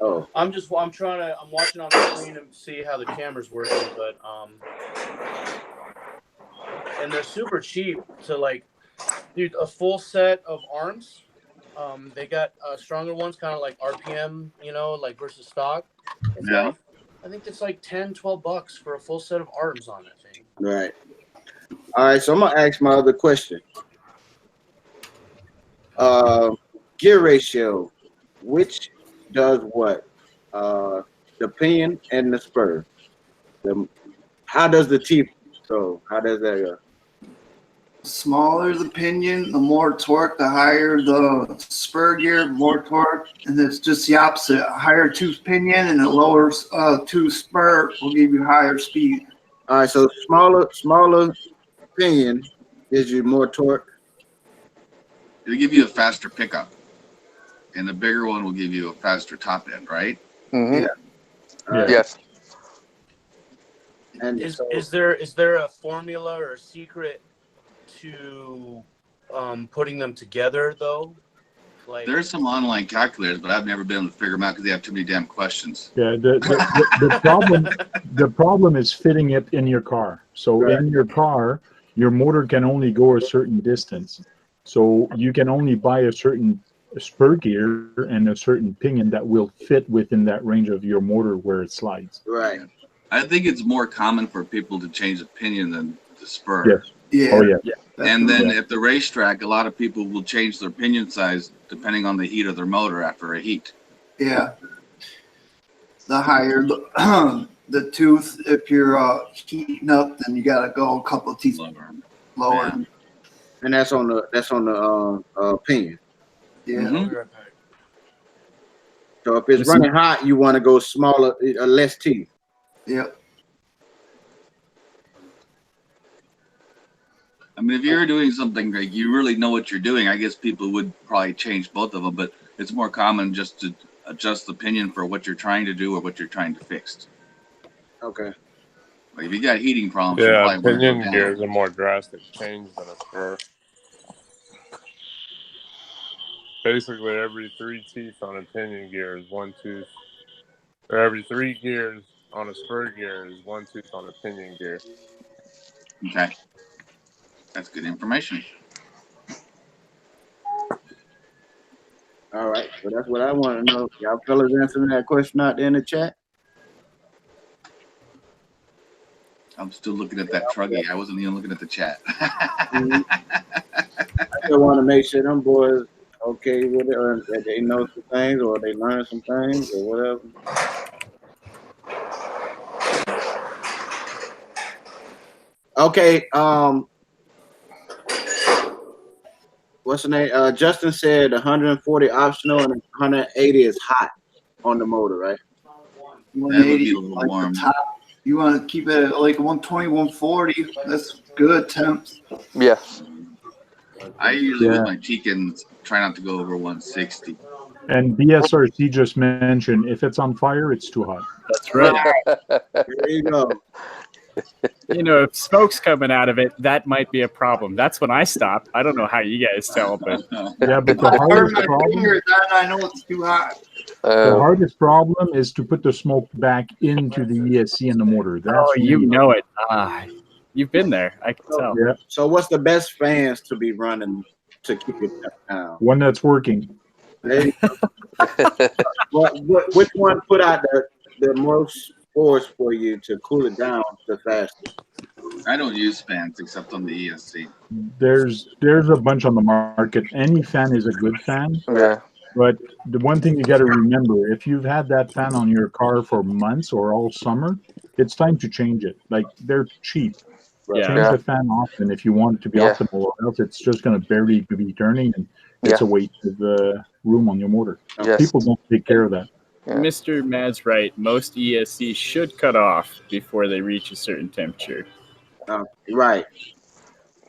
Oh. I'm watching on the screen to see how the camera's working, but and they're super cheap to like, dude, a full set of arms. They got stronger ones, kind of like RPM, like versus stock. Yeah. I think it's like $10-12 for a full set of arms on that thing. Right. All right, so I'm gonna ask my other question. Gear ratio, which does what? The pinion and the spur. How does the teeth? So how does that go? Smaller the pinion, the more torque, the higher the spur gear, more torque, and it's just the opposite. A higher tooth pinion and a lower tooth spur will give you higher speed. All right, so smaller pinion gives you more torque. It'll give you a faster pickup, and the bigger one will give you a faster top end, right? Mm-hmm. Yeah. Yes. And is there a formula or a secret to putting them together though? Like, There's some online calculators, but I've never been able to figure them out because they have too many damn questions. Yeah, the problem is fitting it in your car. So in your car, your motor can only go a certain distance. So you can only buy a certain spur gear and a certain pinion that will fit within that range of your motor where it slides. Right. I think it's more common for people to change the pinion than the spur. Yes. Yeah. Oh, yeah. And then at the racetrack, a lot of people will change their pinion size depending on the heat of their motor after a heat. Yeah. The higher the tooth, if you're heating up, then you gotta go a couple of teeth lower. Yeah. And that's on the pinion. Yeah. Mhm. So if it's running hot, you want to go smaller, less teeth. Yep. I mean, if you're doing something like you really know what you're doing, I guess people would probably change both of them, but it's more common just to adjust the pinion for what you're trying to do or what you're trying to fix. Okay. Like if you got heating problems, you Yeah, probably wanna go pinion down. gear is a more drastic change than a spur. Basically, every 3 teeth on a pinion gear is 1 tooth, or every 3 gears on a spur gear is 1 tooth on a pinion gear. Okay. That's good information. All right. So that's what I want to know. Y'all fellas answering that question out there in the chat? I'm still looking at that truggy. I wasn't even looking at the chat. I just want to make sure them boys okay with it, or that they know some things, or they learn some things, or whatever. Okay. What's the name? Justin said 140 optional and 180 is hot on the motor, right? 180, like the top. You want to keep it at like 120, 140. That's good temps. Yes. I usually with my Tikins try not to go over 160. And BSRC just mentioned if it's on fire, it's too hot. That's right. There you go. You know, if smoke's coming out of it, that might be a problem. That's when I stop. I don't know how you guys tell, but Yeah, but the I burn hardest my problem, finger, then I know it's too hot. the hardest problem is to put the smoke back into the ESC and the motor. That's oh, you really know it. You've been there. I can tell. Yeah. So what's the best fans to be running to keep it down? One that's working. Hey, which one put out the most force for you to cool it down the fastest? I don't use fans except on the ESC. There's a bunch on the market. Any fan is a good fan. Yeah. But the one thing you got to remember, if you've had that fan on your car for months or all summer, it's time to change it. Like, they're cheap. Yeah. Change the fan often if you want it to be optimal, or else it's just going to barely be turning, and it's a waste of room on your motor. People don't take care of that. Mr. Mad's right. Most ESCs should cut off before they reach a certain temperature. Right.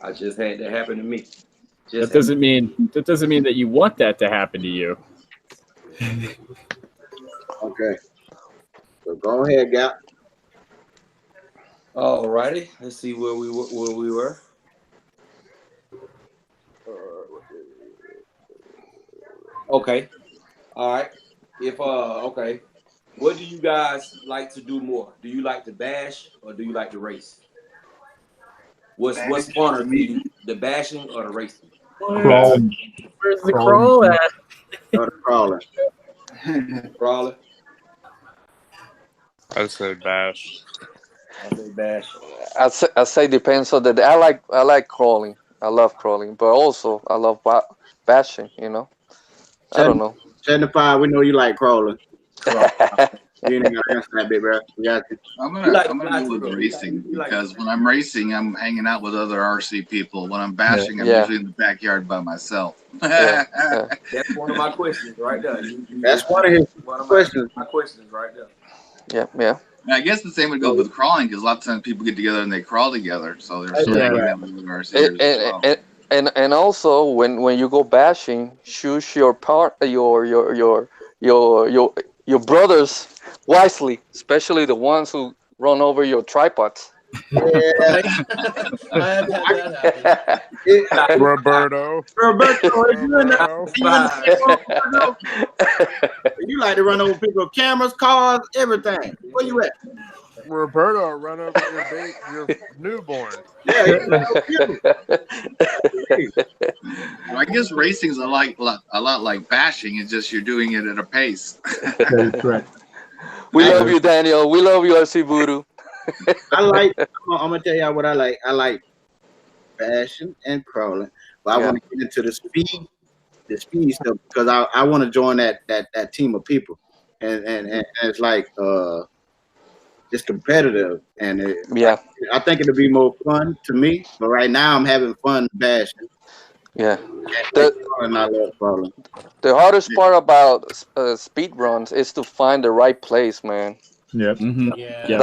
I just had that happen to me. That doesn't mean that you want that to happen to you. Okay. So go ahead, Gap. Alrighty, let's see where we were. Okay. All right. Okay. What do you guys like to do more? Do you like to bash or do you like to race? What's funner for you, the bashing or the racing? Crawling. Where's the crawl at? Crawling. Crawling. I say bash. I say bash. I say depends on the day. I like crawling. I love crawling, but also I love bashing. You know. I don't know. 75. We know you like crawling. You ain't gotta answer that, big bro. We got you. I'm gonna go with racing because when I'm racing, I'm hanging out with other RC people. When I'm bashing, I'm usually in the backyard by myself. That's one of my questions right there. That's one of his questions. My questions right there. Yeah. And I guess the same would go with crawling because a lot of times people get together and they crawl together, so they're still hanging out with RCers as well. And also when you go bashing, choose your your brothers wisely, especially the ones who run over your tripods. I have had that happen. Roberto, you like to run over people's cameras, cars, everything. Where you at? Roberto, run over your newborn. Yeah. Well, I guess racing's a lot like bashing. It's just you're doing it at a pace. That is correct. We love you, Daniel. We love you, RC Voodoo. I'm gonna tell y'all what I like. I like bashing and crawling, but I want to get into the speed stuff because I want to join that team of people, and it's like it's competitive, and I think it'll be more fun to me. But right now, I'm having fun bashing. Yeah. And I love crawling. The hardest part about speed runs is to find the right place, man. Yep. Mm-hmm. Yeah.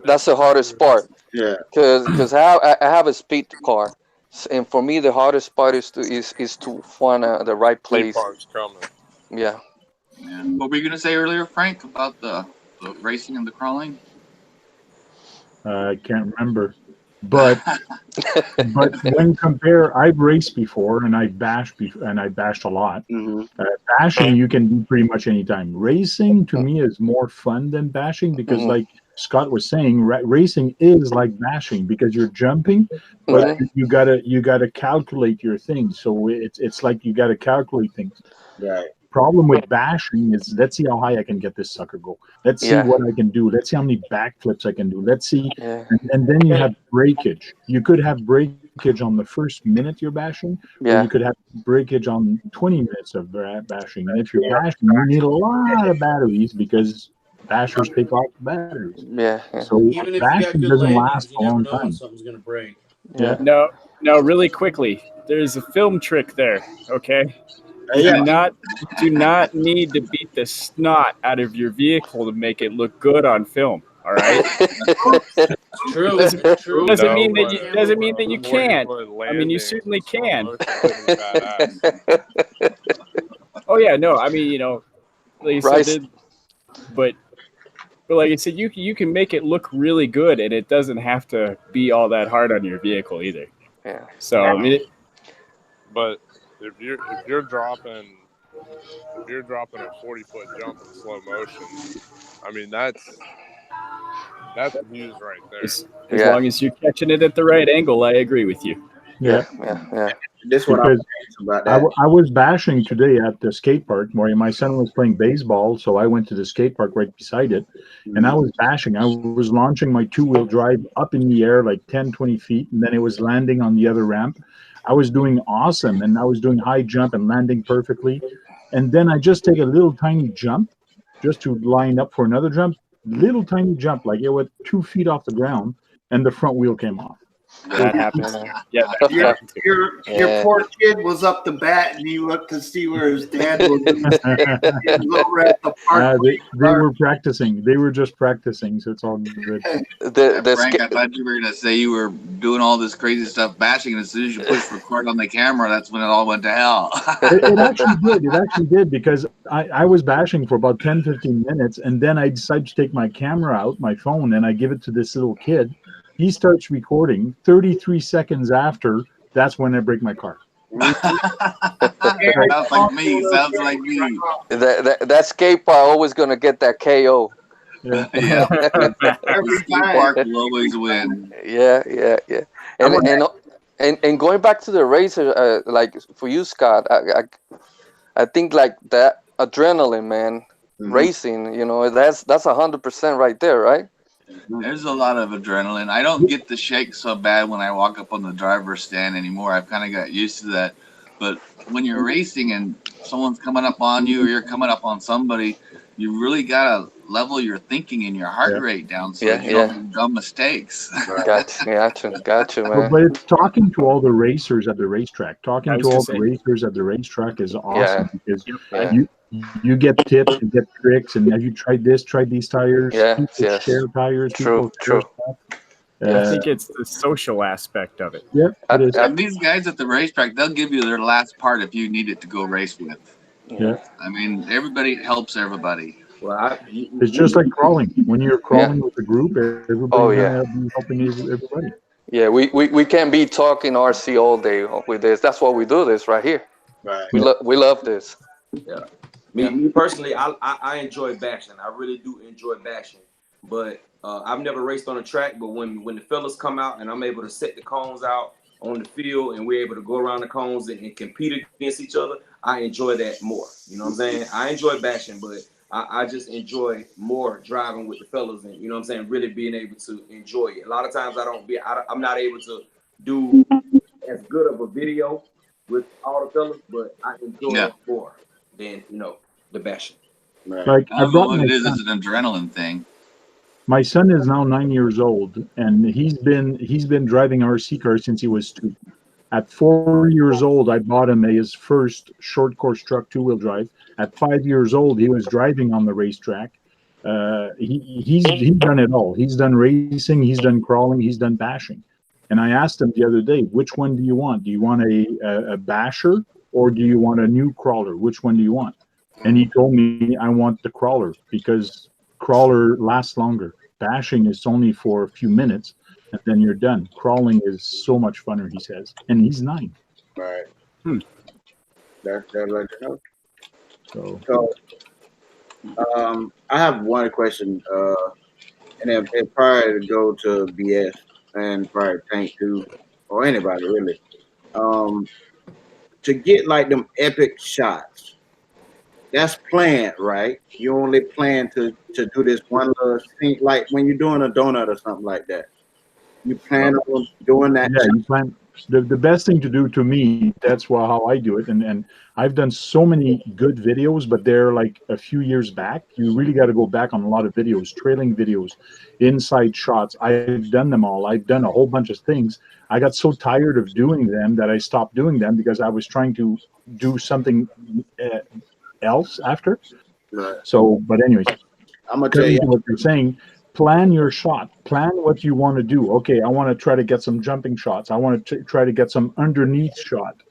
That's the hardest part. Yeah. Because I have a speed car, and for me the hardest part is to find the right place. Yeah. What were you gonna say earlier, Frank, about the racing and the crawling? I can't remember. But when compare, I've raced before and I bashed a lot. Mm-hmm. Bashing you can do pretty much anytime. Racing to me is more fun than bashing because, like Scott was saying, racing is like bashing because you're jumping, but you gotta calculate your things. So it's like you gotta calculate things. Right. Problem with bashing is let's see how high I can get this sucker go. Let's see what I can do. Let's see how many backflips I can do. Let's see, and then you have breakage. You could have breakage on the first minute you're bashing, or you could have breakage on 20 minutes of bashing. And if you're bashing, you need a lot of batteries because bashers take off the batteries. Yeah. So Even if you got bashing good doesn't landings, last you a never long know time. when something's gonna break. Yeah. No, really quickly. There's a film trick there, okay? Do not need to beat the snot out of your vehicle to make it look good on film. All right. True. Doesn't mean that you can. I mean, you certainly can. Oh yeah, no. I mean, like I said, but like I said, you can make it look really good, and it doesn't have to be all that hard on your vehicle either. Yeah. So I mean. But if you're dropping a 40-foot jump in slow motion, I mean that's views right there. As long as you're catching it at the right angle, I agree with you. Yeah. This is what I'm Because about that. I was bashing today at the skate park where my son was playing baseball, so I went to the skate park right beside it, and I was bashing. I was launching my two-wheel drive up in the air like 10, 20 feet, and then it was landing on the other ramp. I was doing awesome, and I was doing high jump and landing perfectly. And then I just take a little tiny jump just to line up for another jump, little tiny jump, like it was 2 feet off the ground, and the front wheel came off. That happened. Yeah, that Your, happened too. your poor kid was up the bat and he looked to see where his dad was. He was over at the park. They were practicing. They were just practicing, so it's all good. Frank, I thought you were gonna say you were doing all this crazy stuff, bashing, and as soon as you push record on the camera, that's when it all went to hell. It actually did. It actually did because I was bashing for about 10, 15 minutes, and then I decided to take my camera out, my phone, and I give it to this little kid. He starts recording. 33 seconds after, that's when I break my car. Sounds like me. Sounds like me. That skate park always gonna get that KO. Yeah. Skate park will always win. Yeah. And going back to the racer, like for you, Scott, I think like that adrenaline, man, racing. You know, that's 100% right there, right? There's a lot of adrenaline. I don't get the shake so bad when I walk up on the driver's stand anymore. I've kind of got used to that. But when you're racing and someone's coming up on you or you're coming up on somebody, you really got to level your thinking and your heart rate down so you don't make dumb mistakes. Gotcha, man. But it's talking to all the racers at the racetrack. Talking to all the racers at the racetrack is awesome because you get tips, you get tricks, and have you tried this? Tried these tires? People share tires. True. I think it's the social aspect of it. Yeah, it is. And these guys at the racetrack, they'll give you their last part if you need it to go race with. Yeah. I mean, everybody helps everybody. Well, it's just like crawling. When you're crawling with a group, everybody's be helping everybody. Yeah, we can't be talking RC all day with this. That's why we do this right here. Right. We love this. Yeah. Me personally, I enjoy bashing. I really do enjoy bashing. But I've never raced on a track. But when the fellas come out and I'm able to set the cones out on the field and we're able to go around the cones and compete against each other, I enjoy that more. You know what I'm saying? I enjoy bashing, but I just enjoy more driving with the fellas and, you know what I'm saying, really being able to enjoy it. A lot of times I'm not able to do as good of a video with all the fellas, but I enjoy it more than, the bashing. Like I don't know what it is. It's an adrenaline thing. My son is now 9 years old, and he's been driving RC cars since he was 2. At 4 years old, I bought him his first short course truck, 2-wheel drive. At 5 years old, he was driving on the racetrack. He's done it all. He's done racing, he's done crawling, he's done bashing. And I asked him the other day, which one do you want? Do you want a basher or do you want a new crawler? Which one do you want? And he told me, I want the crawler because crawler lasts longer. Bashing is only for a few minutes and then you're done. Crawling is so much funner, he says. And he's 9. Right. That's like that. So I have one question, and it probably to go to BS and probably Tank too, or anybody really. To get like them epic shots, that's planned, right? You only plan to do this one little thing, like when you're doing a donut or something like that. You plan on doing that. Yeah, you plan. The best thing to do, to me, that's how I do it. And I've done so many good videos, but they're like a few years back. You really got to go back on a lot of videos, trailing videos, inside shots. I've done them all. I've done a whole bunch of things. I got so tired of doing them that I stopped doing them because I was trying to do something else after. Right. So, but anyways, I'm going to tell you what you're saying. Plan your shot. Plan what you want to do. Okay, I want to try to get some jumping shots. I want to try to get some underneath shot.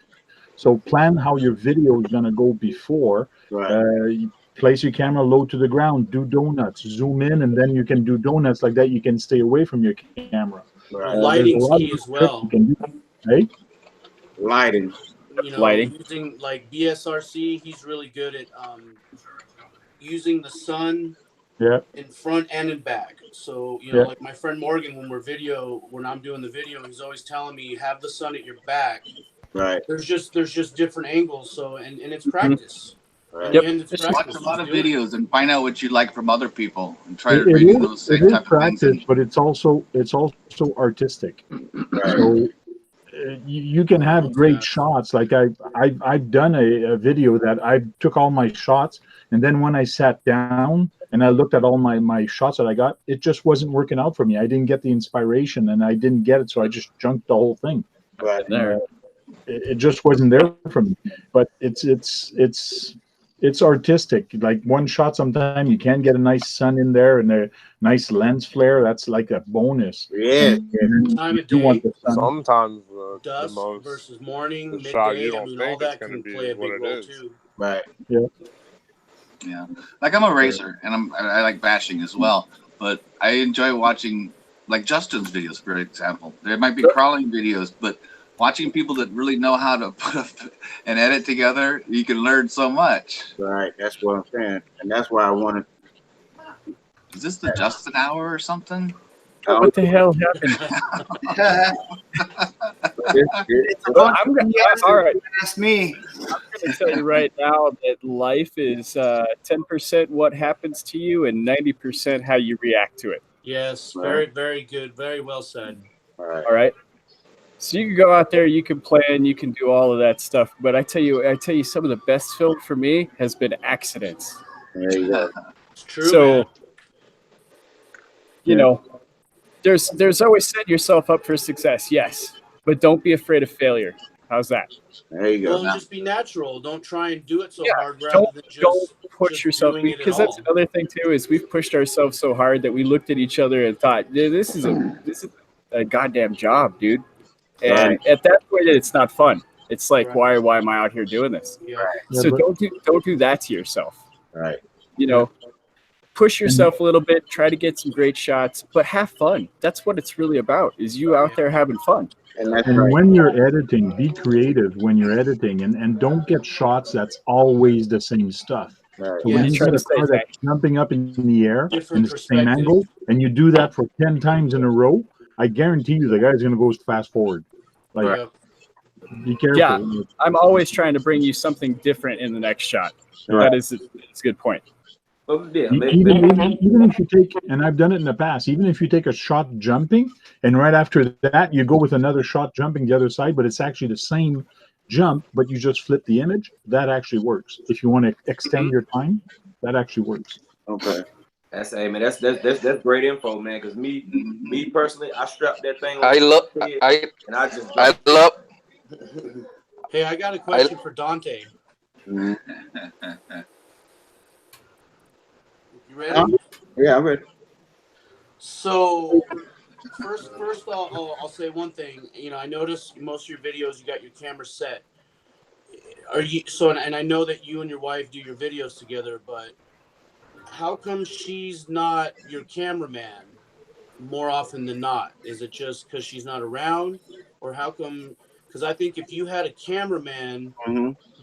So plan how your video is going to go before. Right. Place your camera low to the ground. Do donuts. Zoom in, and then you can do donuts like that. You can stay away from your camera. Right. Lighting's key as well. Hey? Lighting. Using like BSRC, he's really good at using the sun in front and in back. So, like my friend Morgan, when I'm doing the video, he's always telling me, have the sun at your back Right. There's just different angles. So and it's practice. Right. Yep. And it's Watch practice. a lot of Just do it. videos and find out what you like from other people and try to It redo is, those same it is type of things. practice, but it's also artistic. So you can have great shots. Like I've done a video that I took all my shots, and then when I sat down and I looked at all my shots that I got, it just wasn't working out for me. I didn't get the inspiration, and I didn't get it, so I just junked the whole thing. Right. There. It just wasn't there for me. But it's artistic. Like one shot, sometimes you can get a nice sun in there and a nice lens flare. That's like a bonus. Yeah. Time of You want day, the sun. Sometimes the dusk most versus morning, the shot you midday. I don't mean, all think it's that gonna can be play a what big it role is. too. Right. Yeah, like I'm a racer and I like bashing as well, but I enjoy watching like Justin's videos, for example. There might be crawling videos, but watching people that really know how to put and edit together, you can learn so much. Right. That's what I'm saying, and that's why I wanted. Is this the Justin hour or something? What the hell happened? Well, all right. Ask me. I'm going to tell you right now that life is 10% what happens to you and 90% how you react to it. Yes, very, very good. Very well said. All right. All right. So you can go out there, you can plan, you can do all of that stuff. But I tell you, some of the best film for me has been accidents. There you go. It's true. So, man. you know, there's always setting yourself up for success, yes, but don't be afraid of failure. How's that? There you go. Well, just be natural. Don't try and do it so hard. Rather Don't than just push yourself, doing it at because that's all. another thing too. Is we've pushed ourselves so hard that we looked at each other and thought, this is a goddamn job, dude. And Right. at that point, it's not fun. It's like, why am I out here doing this? Yeah. So don't do that to yourself. Right. You know, push yourself a little bit. Try to get some great shots, but have fun. That's what it's really about. Is you out there having fun. And that's And right. when you're editing, be creative when you're editing, and don't get shots that's always the same stuff. Right. So Yeah, when you try get to a stay car that's jumping up in the air Different in the same perspective. angle, and you do that for 10 times in a row, I guarantee you the guy's going to go fast forward. Like, Yeah. be careful. Yeah, I'm always trying to bring you something different in the next shot. Right. That is it's a good point. Well, yeah, Even if you take, and I've done it in the past, even if you take a shot jumping, and right after that you go with another shot jumping the other side, but it's actually the same jump, but you just flip the image, that actually works. If you want to extend your time, that actually works. Okay. That's that's great info, man. Because me personally, I strapped that thing. I love. And I just I love. Hey, I got a question for Dante. You ready? Yeah, I'm ready. So first I'll say one thing. You know, I noticed most of your videos you got your camera set. Are you so? And I know that you and your wife do your videos together, but how come she's not your cameraman more often than not? Is it just because she's not around, or how come? Because I think if you had a cameraman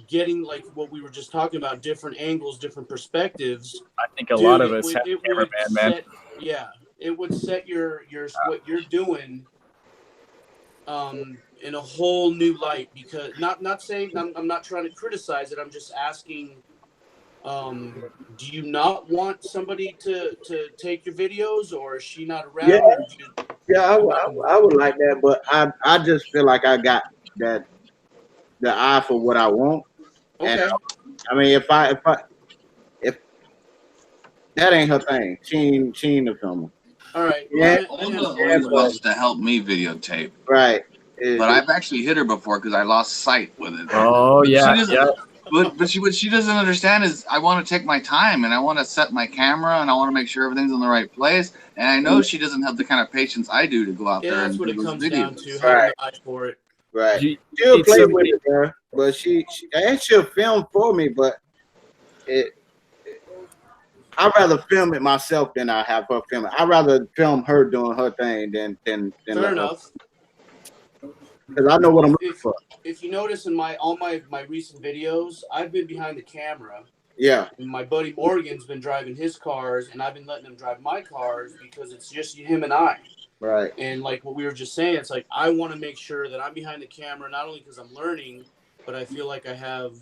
getting like what we were just talking about, different angles, different perspectives. I think a lot of us have a cameraman, man. Yeah, it would set your what you're doing in a whole new light. Because not saying I'm not trying to criticize it. I'm just asking. Do you not want somebody to take your videos, or is she not around? Yeah, or do you... yeah, I would like that, but I just feel like I got the eye for what I want. Okay. And I mean, if that ain't her thing, she ain't the filmer. All right. Yeah, She wants to help me videotape. Right. But I've actually hit her before because I lost sight with it. Oh, But yeah, she doesn't- yeah. But what she doesn't understand is I want to take my time and I want to set my camera and I want to make sure everything's in the right place. And I know she doesn't have the kind of patience I do to go out there Yeah, that's and what do it those comes videos. down to. Having the eye for it. Right. You She'll need play somebody- with it, girl, but she'll film for me, but I'd rather film it myself than I have her film it. I'd rather film her doing her thing than Fair enough. Because I know what I'm looking for. If you notice in all my recent videos, I've been behind the camera. Yeah. And my buddy Morgan's been driving his cars, and I've been letting him drive my cars because it's just him and I. Right. And like what we were just saying, it's like I want to make sure that I'm behind the camera, not only because I'm learning, but I feel like I have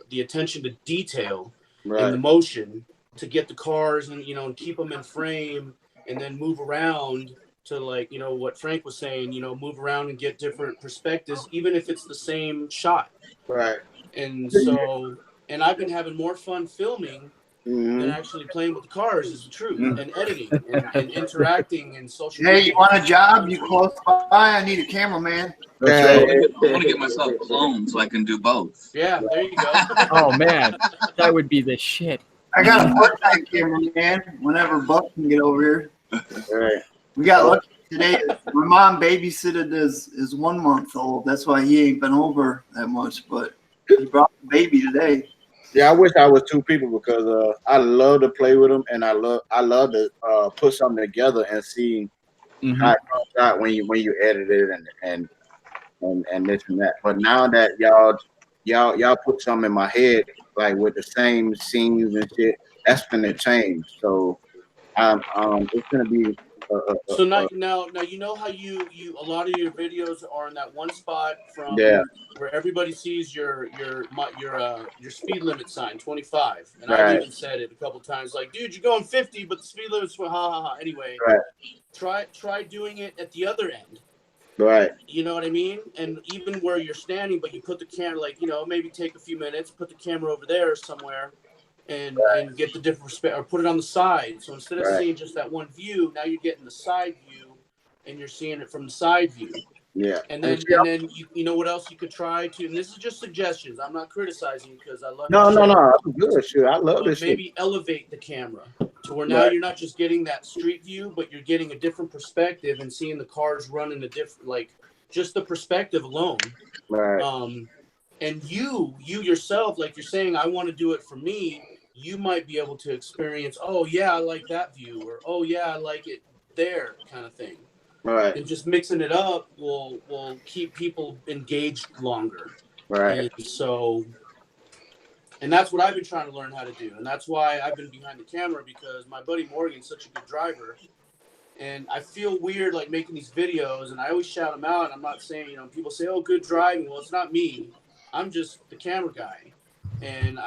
the attention to detail in the motion to get the cars and, you know, and keep them in frame and then move around to, like, you know, what Frank was saying, you know, move around and get different perspectives, even if it's the same shot. Right. And so, and I've been having more fun filming than actually playing with the cars, is the truth, and editing and interacting and social media. Hey, you want a job? You close by? I need a cameraman. I want to get myself cloned so I can do both. Yeah, there you go. Oh man, that would be the shit. I got a part-time cameraman whenever Buck can get over here. Right. We got lucky today. My mom babysitted his 1 month old. That's why he ain't been over that much. But he brought the baby today. Yeah, I wish I was 2 people because I love to play with them and I love to put something together and see how it comes out when you edit it and this and that. But now that y'all put something in my head, like with the same scenes and shit, that's gonna change. So it's gonna be. So now you know how you a lot of your videos are in that one spot from where everybody sees your speed limit sign 25, and I've even said it a couple times, like, dude, you're going 50, but the speed limit's ha ha ha. Anyway, try doing it at the other end. Right. You know what I mean? And even where you're standing, but you put the camera, like, you know, maybe take a few minutes, put the camera over there somewhere, and get the different perspective, or put it on the side. So instead of seeing just that one view, now you're getting the side view, and you're seeing it from the side view. Yeah. And then you know what else you could try to, and this is just suggestions. I'm not criticizing because I love No. Good shit. I love this shit. Maybe elevate the camera to where now you're not just getting that street view, but you're getting a different perspective and seeing the cars run in a different, like, just the perspective alone. Right. And you yourself, like you're saying, I want to do it for me. You might be able to experience, oh yeah, I like that view, or oh yeah, I like it there, kind of thing. Right. And just mixing it up will keep people engaged longer. Right. And so, and that's what I've been trying to learn how to do. And that's why I've been behind the camera, because my buddy Morgan's such a good driver. And I feel weird, like, making these videos, and I always shout them out. And I'm not saying, you know, people say, oh, good driving. Well, it's not me. I'm just the camera guy. And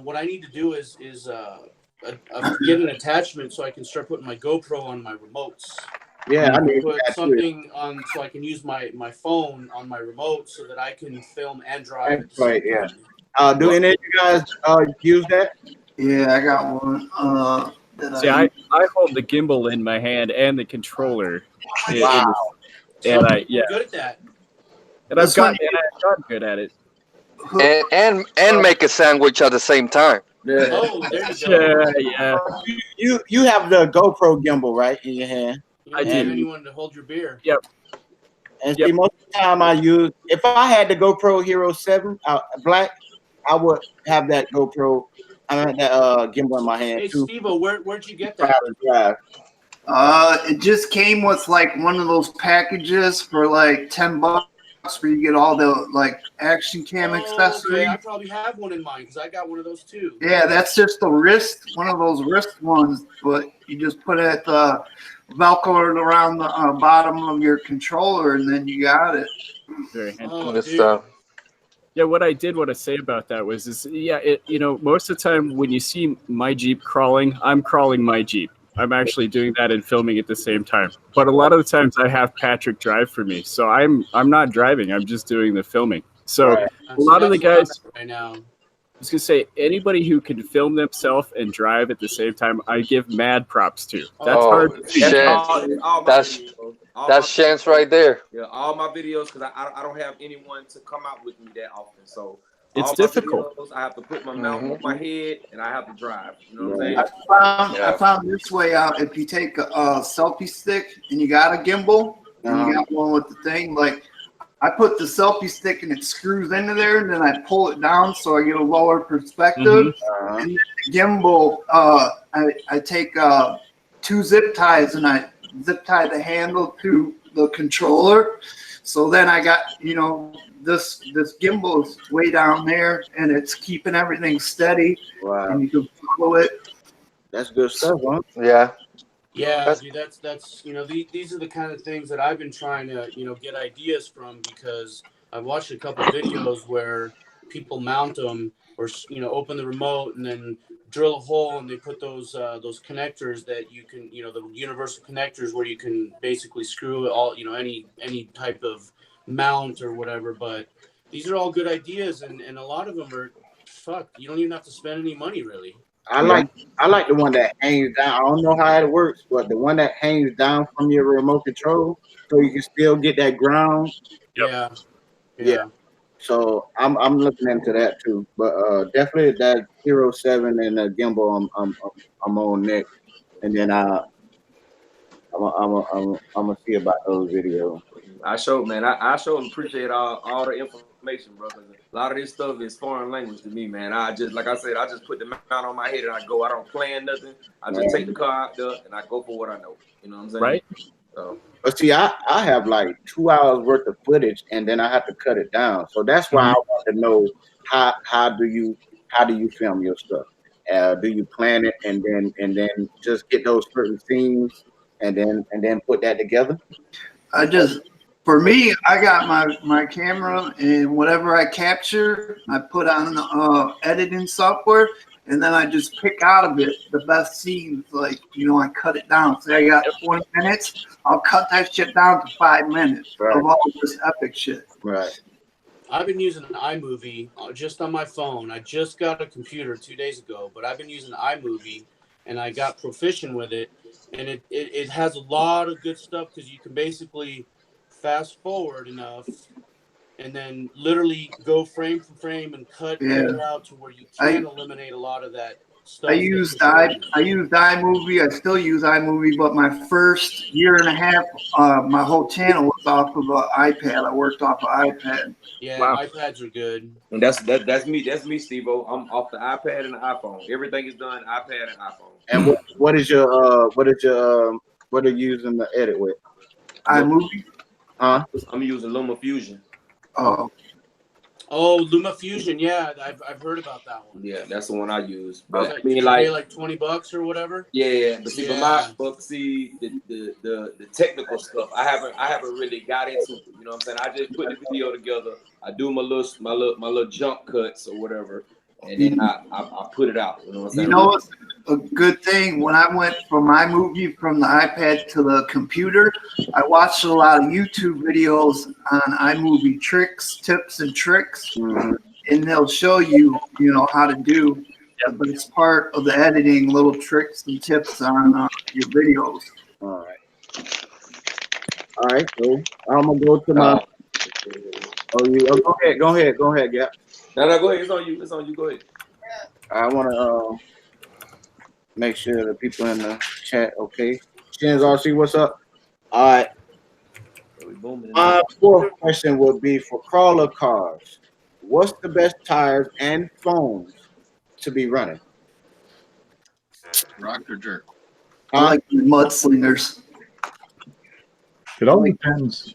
what I need to do is get an attachment so I can start putting my GoPro on my remotes. Yeah, I mean, put something on so I can use my phone on my remote so that I can film and drive. Right. Yeah. Do any of you guys use that? Yeah, I got one. See, I hold the gimbal in my hand and the controller. Wow. And good at that. And I've gotten good at it. And make a sandwich at the same time. Yeah. Oh, there you go. Yeah. You have the GoPro gimbal, right, in your hand? I do. Anyone to hold your beer. Yep. And see, most of the time I use, if I had the GoPro Hero 7 Black, I would have that GoPro, that gimbal in my hand Hey, too. Steve-O, where'd you get that? It just came with like one of those packages for like $10 where you get all the like action cam accessories. Okay. I probably have one in mind because I got one of those too. Yeah, that's just the wrist, one of those wrist ones, but you just put it Velcroed around the bottom of your controller, and then you got it. Very handy. Yeah, what I did want to say about that was, most of the time when you see my Jeep crawling, I'm crawling my Jeep. I'm actually doing that and filming at the same time. But a lot of the times I have Patrick drive for me, so I'm not driving. I'm just doing the filming. So a lot of the guys. Right now. I was gonna say, anybody who can film themselves and drive at the same time, I give mad props to. That's hard. That's chance right there. Yeah, all my videos, because I don't have anyone to come out with me that often, so it's difficult. Videos, I have to put my mount on my head, and I have to drive. You know what I'm saying? I found this way out. If you take a selfie stick and you got a gimbal, and you got one with the thing, like I put the selfie stick and it screws into there, and then I pull it down so I get a lower perspective. And then the gimbal, I take 2 zip ties and I zip tie the handle to the controller. So then I got, this gimbal is way down there and it's keeping everything steady. Wow. And you can follow it. That's good stuff, huh? Yeah. Yeah, dude, that's these are the kind of things that I've been trying to get ideas from, because I've watched a couple videos where people mount them or open the remote and then drill a hole, and they put those connectors that you can the universal connectors where you can basically screw all any type of mount or whatever. But these are all good ideas, and a lot of them are you don't even have to spend any money really. I like the one that hangs down. I don't know how it works, but the one that hangs down from your remote control, so you can still get that ground. Yeah. So I'm looking into that too. But definitely that Hero 7 and the gimbal I'm on next, and then I'm gonna see about those videos. I sure appreciate all the information, bro. 'Cause a lot of this stuff is foreign language to me, man. I just put the mount on my head and I go. I don't plan nothing. I just take the car out there and I go for what I know. You know what I'm saying? Right. So. But see, I have like 2 hours worth of footage, and then I have to cut it down. So that's why I want to know how do you film your stuff? Do you plan it and then just get those certain scenes and then put that together? For me, I got my camera, and whatever I capture, I put on editing software, and then I just pick out of it the best scenes. Like, I cut it down. Say I got 20 minutes, I'll cut that shit down to 5 minutes of all this epic shit. Right. I've been using an iMovie just on my phone. I just got a computer 2 days ago, but I've been using iMovie, and I got proficient with it, and it has a lot of good stuff because you can basically fast forward enough and then literally go frame for frame and cut it out to where you can eliminate a lot of that stuff. I used iMovie. I still use iMovie, but my first year and a half, my whole channel was off of an iPad. I worked off an iPad. Yeah, wow. iPads are good. And that's me. That's me, Steve-O. I'm off the iPad and the iPhone. Everything is done iPad and iPhone. And what are you using to edit with? iMovie. I'm using LumaFusion. Oh, LumaFusion. Yeah, I've heard about that one. Yeah, that's the one I use. But I mean, like $20 or whatever. Yeah, but see, the technical stuff, I haven't really got into it. You know what I'm saying? I just put the video together. I do my little jump cuts or whatever, and then I put it out. You know what I'm saying? What's a good thing? When I went from iMovie from the iPad to the computer, I watched a lot of YouTube videos on iMovie tips and tricks, and they'll show you, how to do. But it's part of the editing, little tricks and tips on your videos. All right. So I'm gonna go to my. Go ahead, Gap. No, go ahead. It's on you. Go ahead. I want to make sure the people in the chat okay. Shins RC, what's up? All right. My fourth question would be for crawler cars. What's the best tires and foams to be running? Rock or jerk? I like mudslingers. It all depends.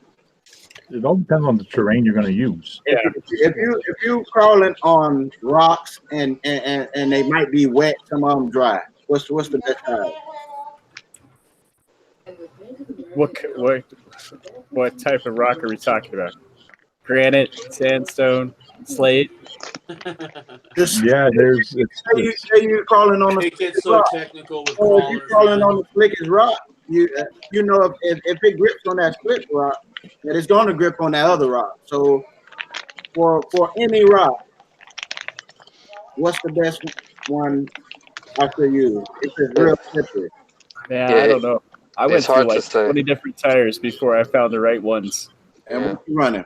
It all depends on the terrain you're going to use. Yeah. If you crawling on rocks and they might be wet, some of them dry. What's the best tire? What type of rock are we talking about? Granite, sandstone, slate. Yeah, there's. Say you're crawling on the. It gets so technical with crawlers. If you're crawling on the slickest rock, you know if it grips on that slick rock, that it's going to grip on that other rock. So for any rock, what's the best one I could use? It's just real slippery. Yeah, I don't know. I went through like 20 different tires before I found the right ones. And what you running?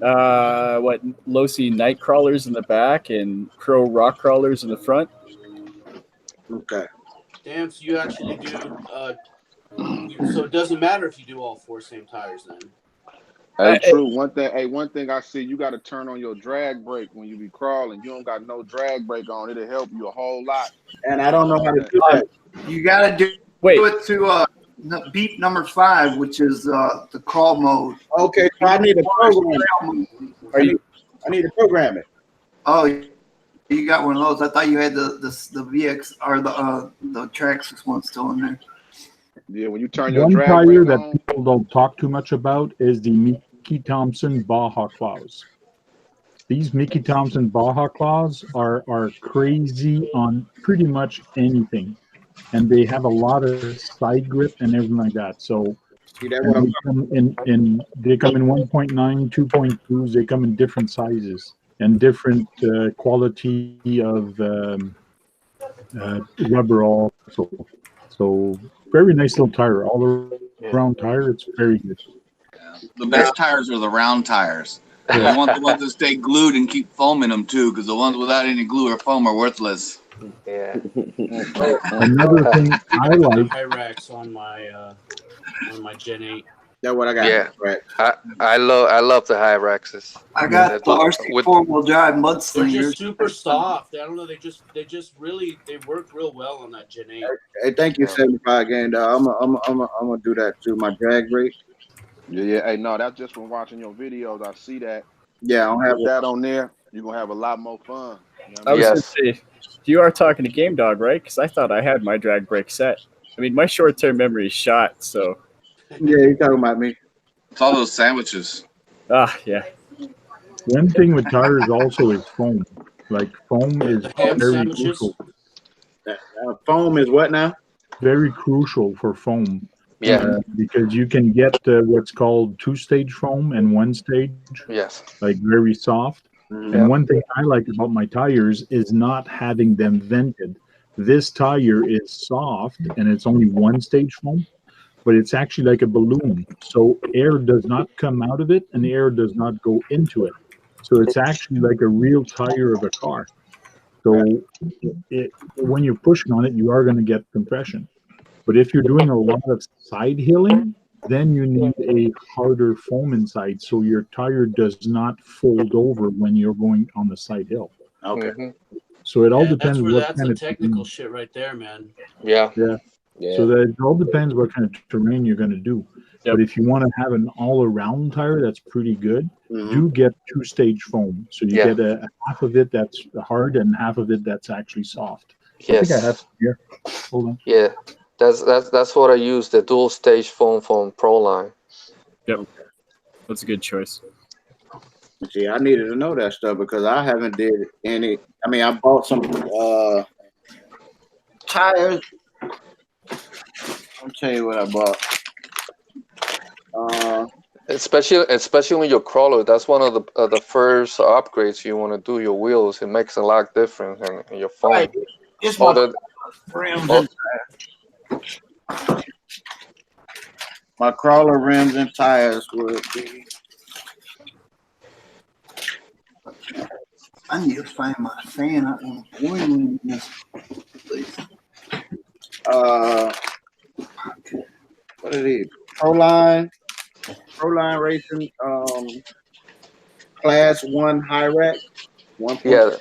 Losi night crawlers in the back and Crow rock crawlers in the front. Okay. Damn, so you actually do. So it doesn't matter if you do all four same tires then. Hey, true. One thing I see, you got to turn on your drag brake when you be crawling. You don't got no drag brake on, it'll help you a whole lot. And I don't know how to do that. You got to do it to beep number 5, which is the crawl mode. Okay, so I need to program it. I need to program it. Oh, you got one of those. I thought you had the VX or the Traxxas one still in there. Yeah, when you turn your One drag tire brake that on. people don't talk too much about is the Mickey Thompson Baja Claws. These Mickey Thompson Baja Claws are crazy on pretty much anything, and they have a lot of side grip and everything like that. So, See that what I'm they come they come in 1.9, 2.2s. They come in different sizes and different quality of rubber also. So very nice little tire, all around tire. It's very good. The best tires are the round tires. Yeah. You want the ones that stay glued and keep foam in them too, because the ones without any glue or foam are worthless. Yeah. Another thing I like. Hyrax on my Gen 8. That's what I got. Yeah. Right. I love the Hyraxes. I got the RC four-wheel drive They're mudslingers. just super soft. I don't know. They just really work real well on that Gen 8. Hey, thank you, 75 game dog. I'm gonna do that too. My drag brake. Yeah. Hey, no, that's just from watching your videos. I see that. Yeah, I don't have Put that on there. You're gonna have a lot more fun. You know what I was Yes. gonna say, you are talking to Game Dog, right? Because I thought I had my drag brake set. I mean, my short-term memory is shot, so. Yeah, you're talking about me. It's all those sandwiches. Ah, yeah. One thing with tires also is foam. Like foam is Ham very sandwiches. crucial. Foam is what now? Very crucial for foam. Yeah. Because you can get what's called two-stage foam and one-stage, Yes. like very soft. And one thing I like about my tires is not having them vented. This tire is soft and it's only one-stage foam, but it's actually like a balloon. So air does not come out of it and air does not go into it. So it's actually like a real tire of a car. So when you're pushing on it, you are going to get compression. But if you're doing a lot of side hilling, then you need a harder foam inside so your tire does not fold over when you're going on the side hill. Okay. So it all depends That's what kind the of technical shit right there, man. Yeah. So that it all depends what kind of terrain you're going to do. But if you want to have an all-around tire that's pretty good, do get two-stage foam. So you get a half of it that's hard and half of it that's actually soft. Yes. I think I have here. Hold on. Yeah. That's what I use, the dual stage foam from Proline. Yep. That's a good choice. See, I needed to know that stuff because I haven't did any. I mean, I bought some tires. I'll tell you what I bought. Especially when you're crawler, that's one of the first upgrades you want to do. Your wheels, it makes a lot difference in your foam. Right. It's All my the- rims all- and my crawler rims and tires would be. I need to find my fan. I want to boil in this place. What are these? Proline Racing, Class 1 Hyrax. Yeah,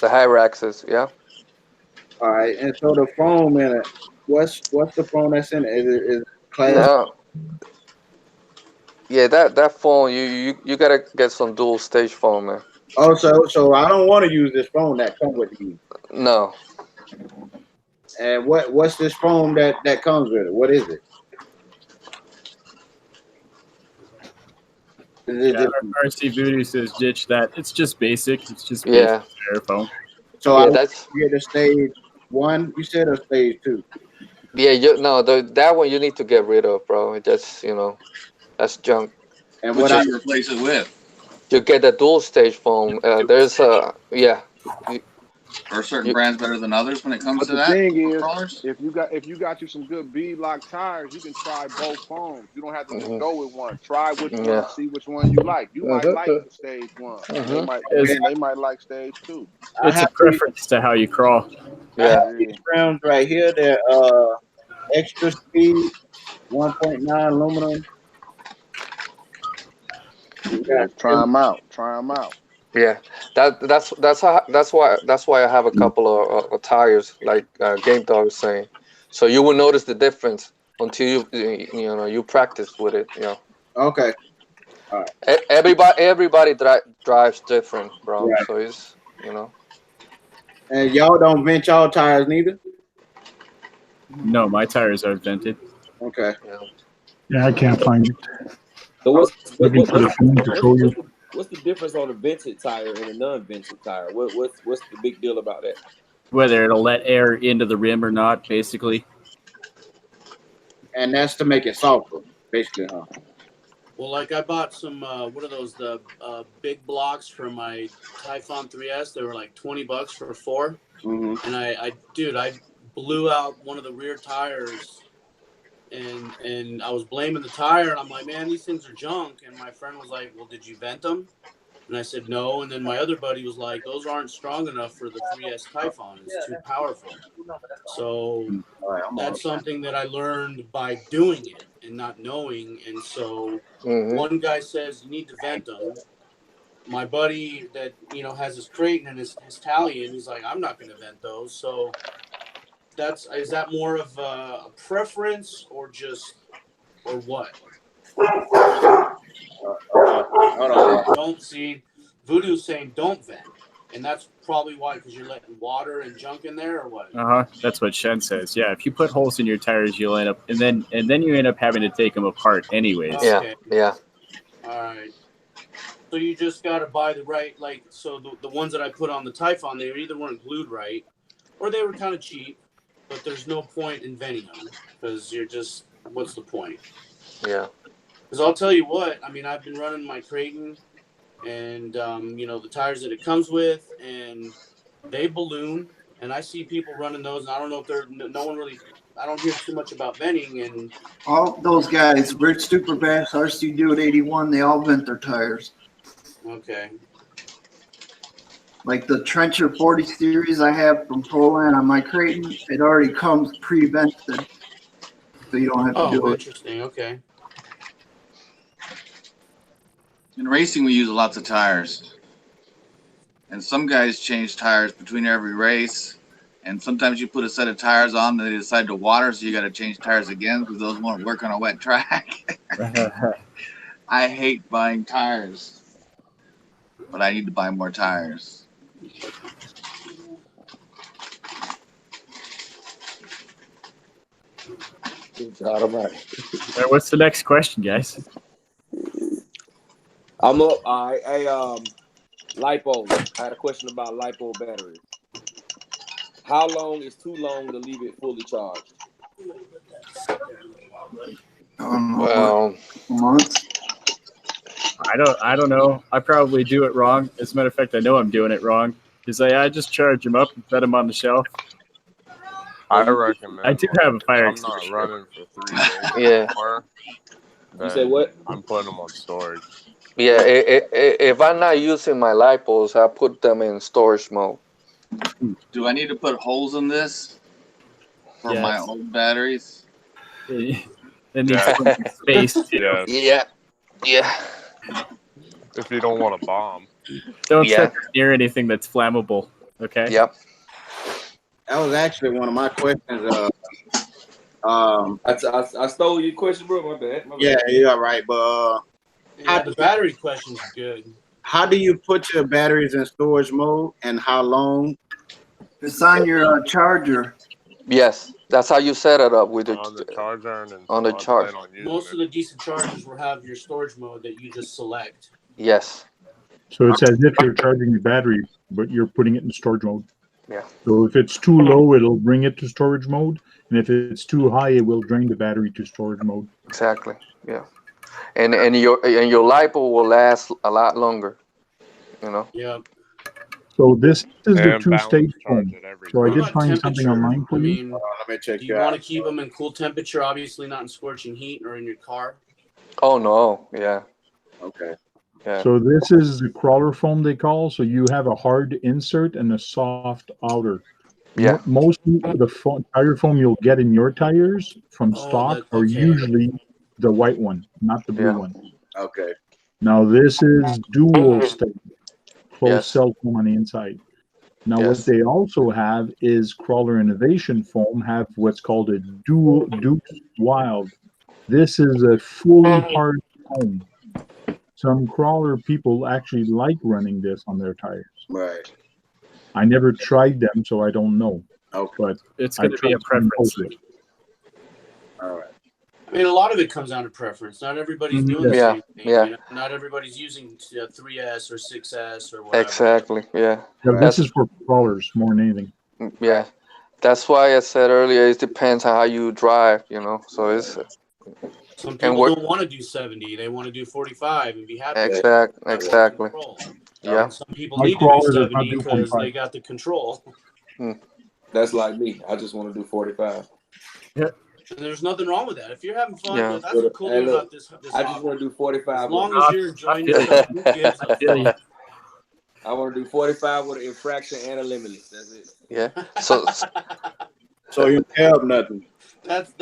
the Hyraxes, yeah. All right, and so the foam in it. What's the foam that's in it? Is Class? No. Yeah, that foam you gotta get some dual stage foam, man. Oh, so I don't want to use this foam that comes with you. No. And what's this foam that comes with it? What is it? RC Voodoo says ditch that. It's just basic. It's just Yeah. basic air foam. So Yeah, I that's get a stage 1. You said a stage 2. yeah. That one you need to get rid of, bro. It just that's junk. And What what you replace it with? You get the dual stage foam. There's Are certain brands better than others when it comes But to the that? thing is, Crawlers? if you got you some good beadlock tires, you can try both foams. You don't have to just go with one. Try which one, see which one you like. You might like the stage 1. They might like stage 2. It's a preference to how you crawl. I have these rims right here. They're extra speed, 1.9 aluminum. Yeah, try them out. Yeah, that's why I have a couple of tires, like Game Dog was saying. So you will notice the difference until you practice with it. Okay. All right. Everybody drives different, bro. Right. So it's And y'all don't vent y'all tires neither? No, my tires are vented. Okay. Yeah, I can't find it. So Looking for the thing to show you. what's the difference on a vented tire and a non-vented tire? What's the big deal about that? Whether it'll let air into the rim or not, basically. And that's to make it softer, basically, huh? Well, like I bought some, what are those, the big blocks for my Typhon 3S. They were like $20 for 4. Mm-hmm. And I blew out one of the rear tires, and I was blaming the tire, and I'm like, man, these things are junk. And my friend was like, well, did you vent them? And I said, no. And then my other buddy was like, those aren't strong enough for the 3S Typhon. It's too powerful. So that's something that I learned by doing it and not knowing. And so one guy says, you need to vent them. My buddy that, you know, has his Creighton and his Italian, he's like, I'm not going to vent those. So is that more of a preference or what? Don't see. Voodoo's saying don't vent, and that's probably why, because you're letting water and junk in there, or what? That's what Shen says. Yeah, if you put holes in your tires, you'll end up, and then you end up having to take them apart anyways. Okay. Yeah. All right. So you just got to buy the right, like, so the ones that I put on the Typhon, they either weren't glued right, or they were kind of cheap. But there's no point in venting them because you're just, what's the point? Yeah. Because I'll tell you what, I mean, I've been running my Creighton and, you know, the tires that it comes with, and they balloon. And I see people running those, and I don't know if I don't hear too much about venting. And all those guys, Rich Superbass, RC Dude 81, they all vent their tires. Okay. Like the Trencher 40 series I have from Poland on my Creighton, it already comes pre-vented, so you don't have to do it. Oh, interesting. Okay. In racing, we use lots of tires. And some guys change tires between every race. And sometimes you put a set of tires on and they decide to water, so you got to change tires again because those won't work on a wet track. I hate buying tires, but I need to buy more tires. What's the next question, guys? I'm up. All right. Hey, LiPo. I had a question about LiPo battery. How long is too long to leave it fully charged? Well, months. I don't know. I probably do it wrong. As a matter of fact, I know I'm doing it wrong because I just charge them up and set them on the shelf. I recommend. I do have a fire I'm extinguisher. not running for 3 days. Yeah. Anymore, You say what? I'm putting them on storage. Yeah, if I'm not using my LiPos, I put them in storage mode. Do I need to put holes in this for my old batteries? It needs space. Yes. Yeah. If you don't want a bomb. Don't set near anything that's flammable. Okay. Yep. That was actually one of my questions. I stole your question, bro. My bad. Yeah, right. But the battery question is good. How do you put your batteries in storage mode, and how long? It's on your charger. Yes, that's how you set it up with on the charger and on the charger. Most of the decent chargers will have your storage mode that you just select. Yes. So it's as if you're charging your battery, but you're putting it in storage mode. Yeah. So if it's too low, it'll bring it to storage mode, and if it's too high, it will drain the battery to storage mode. Exactly. Yeah. And your LiPo will last a lot longer. You know. Yeah. So this is the And two-stage balance phone. charge it So I What did about find something temperature? online for I you. mean, Let me check do you want to keep them in cool temperature? Obviously, not in scorching heat or in your car. Oh no. Yeah. Okay. Yeah. So this is the crawler foam they call. So you have a hard insert and a soft outer. Yeah. Most of the tire foam you'll get in your tires from stock are usually the white one, not the blue one. Okay. Now this is dual state, closed Yes. cell foam on the inside. Now Yes. what they also have is Crawler Innovation foam have what's called a dual Duke Wild. This is a fully hard foam. Some crawler people actually like running this on their tires. Right. I never tried them, so I don't know. Okay. But It's going to be a preference. All right. I mean, a lot of it comes down to preference. Not everybody's doing the Yeah, same thing. yeah. You know? Not everybody's using 3S or 6S or whatever. Exactly. Yeah. Yeah, this is for crawlers more than anything. Yeah. That's why I said earlier, it depends on how you drive, you know. So it's Some people don't want to do 70; they want to do 45 and be happy. exactly. Yeah. And some people My need to do crawler does not 70 do because 45. they got the control. That's like me. I just want to do 45. Yeah. And there's nothing wrong with that. If you're having fun, Yeah. that's the cool Hey, thing look, about this I just hobby. want to do 45. As long as you're enjoying feel yourself, who gives a fuck? I want to do 45 with an infraction and a limitless. That's it. Yeah. So So you have nothing. That's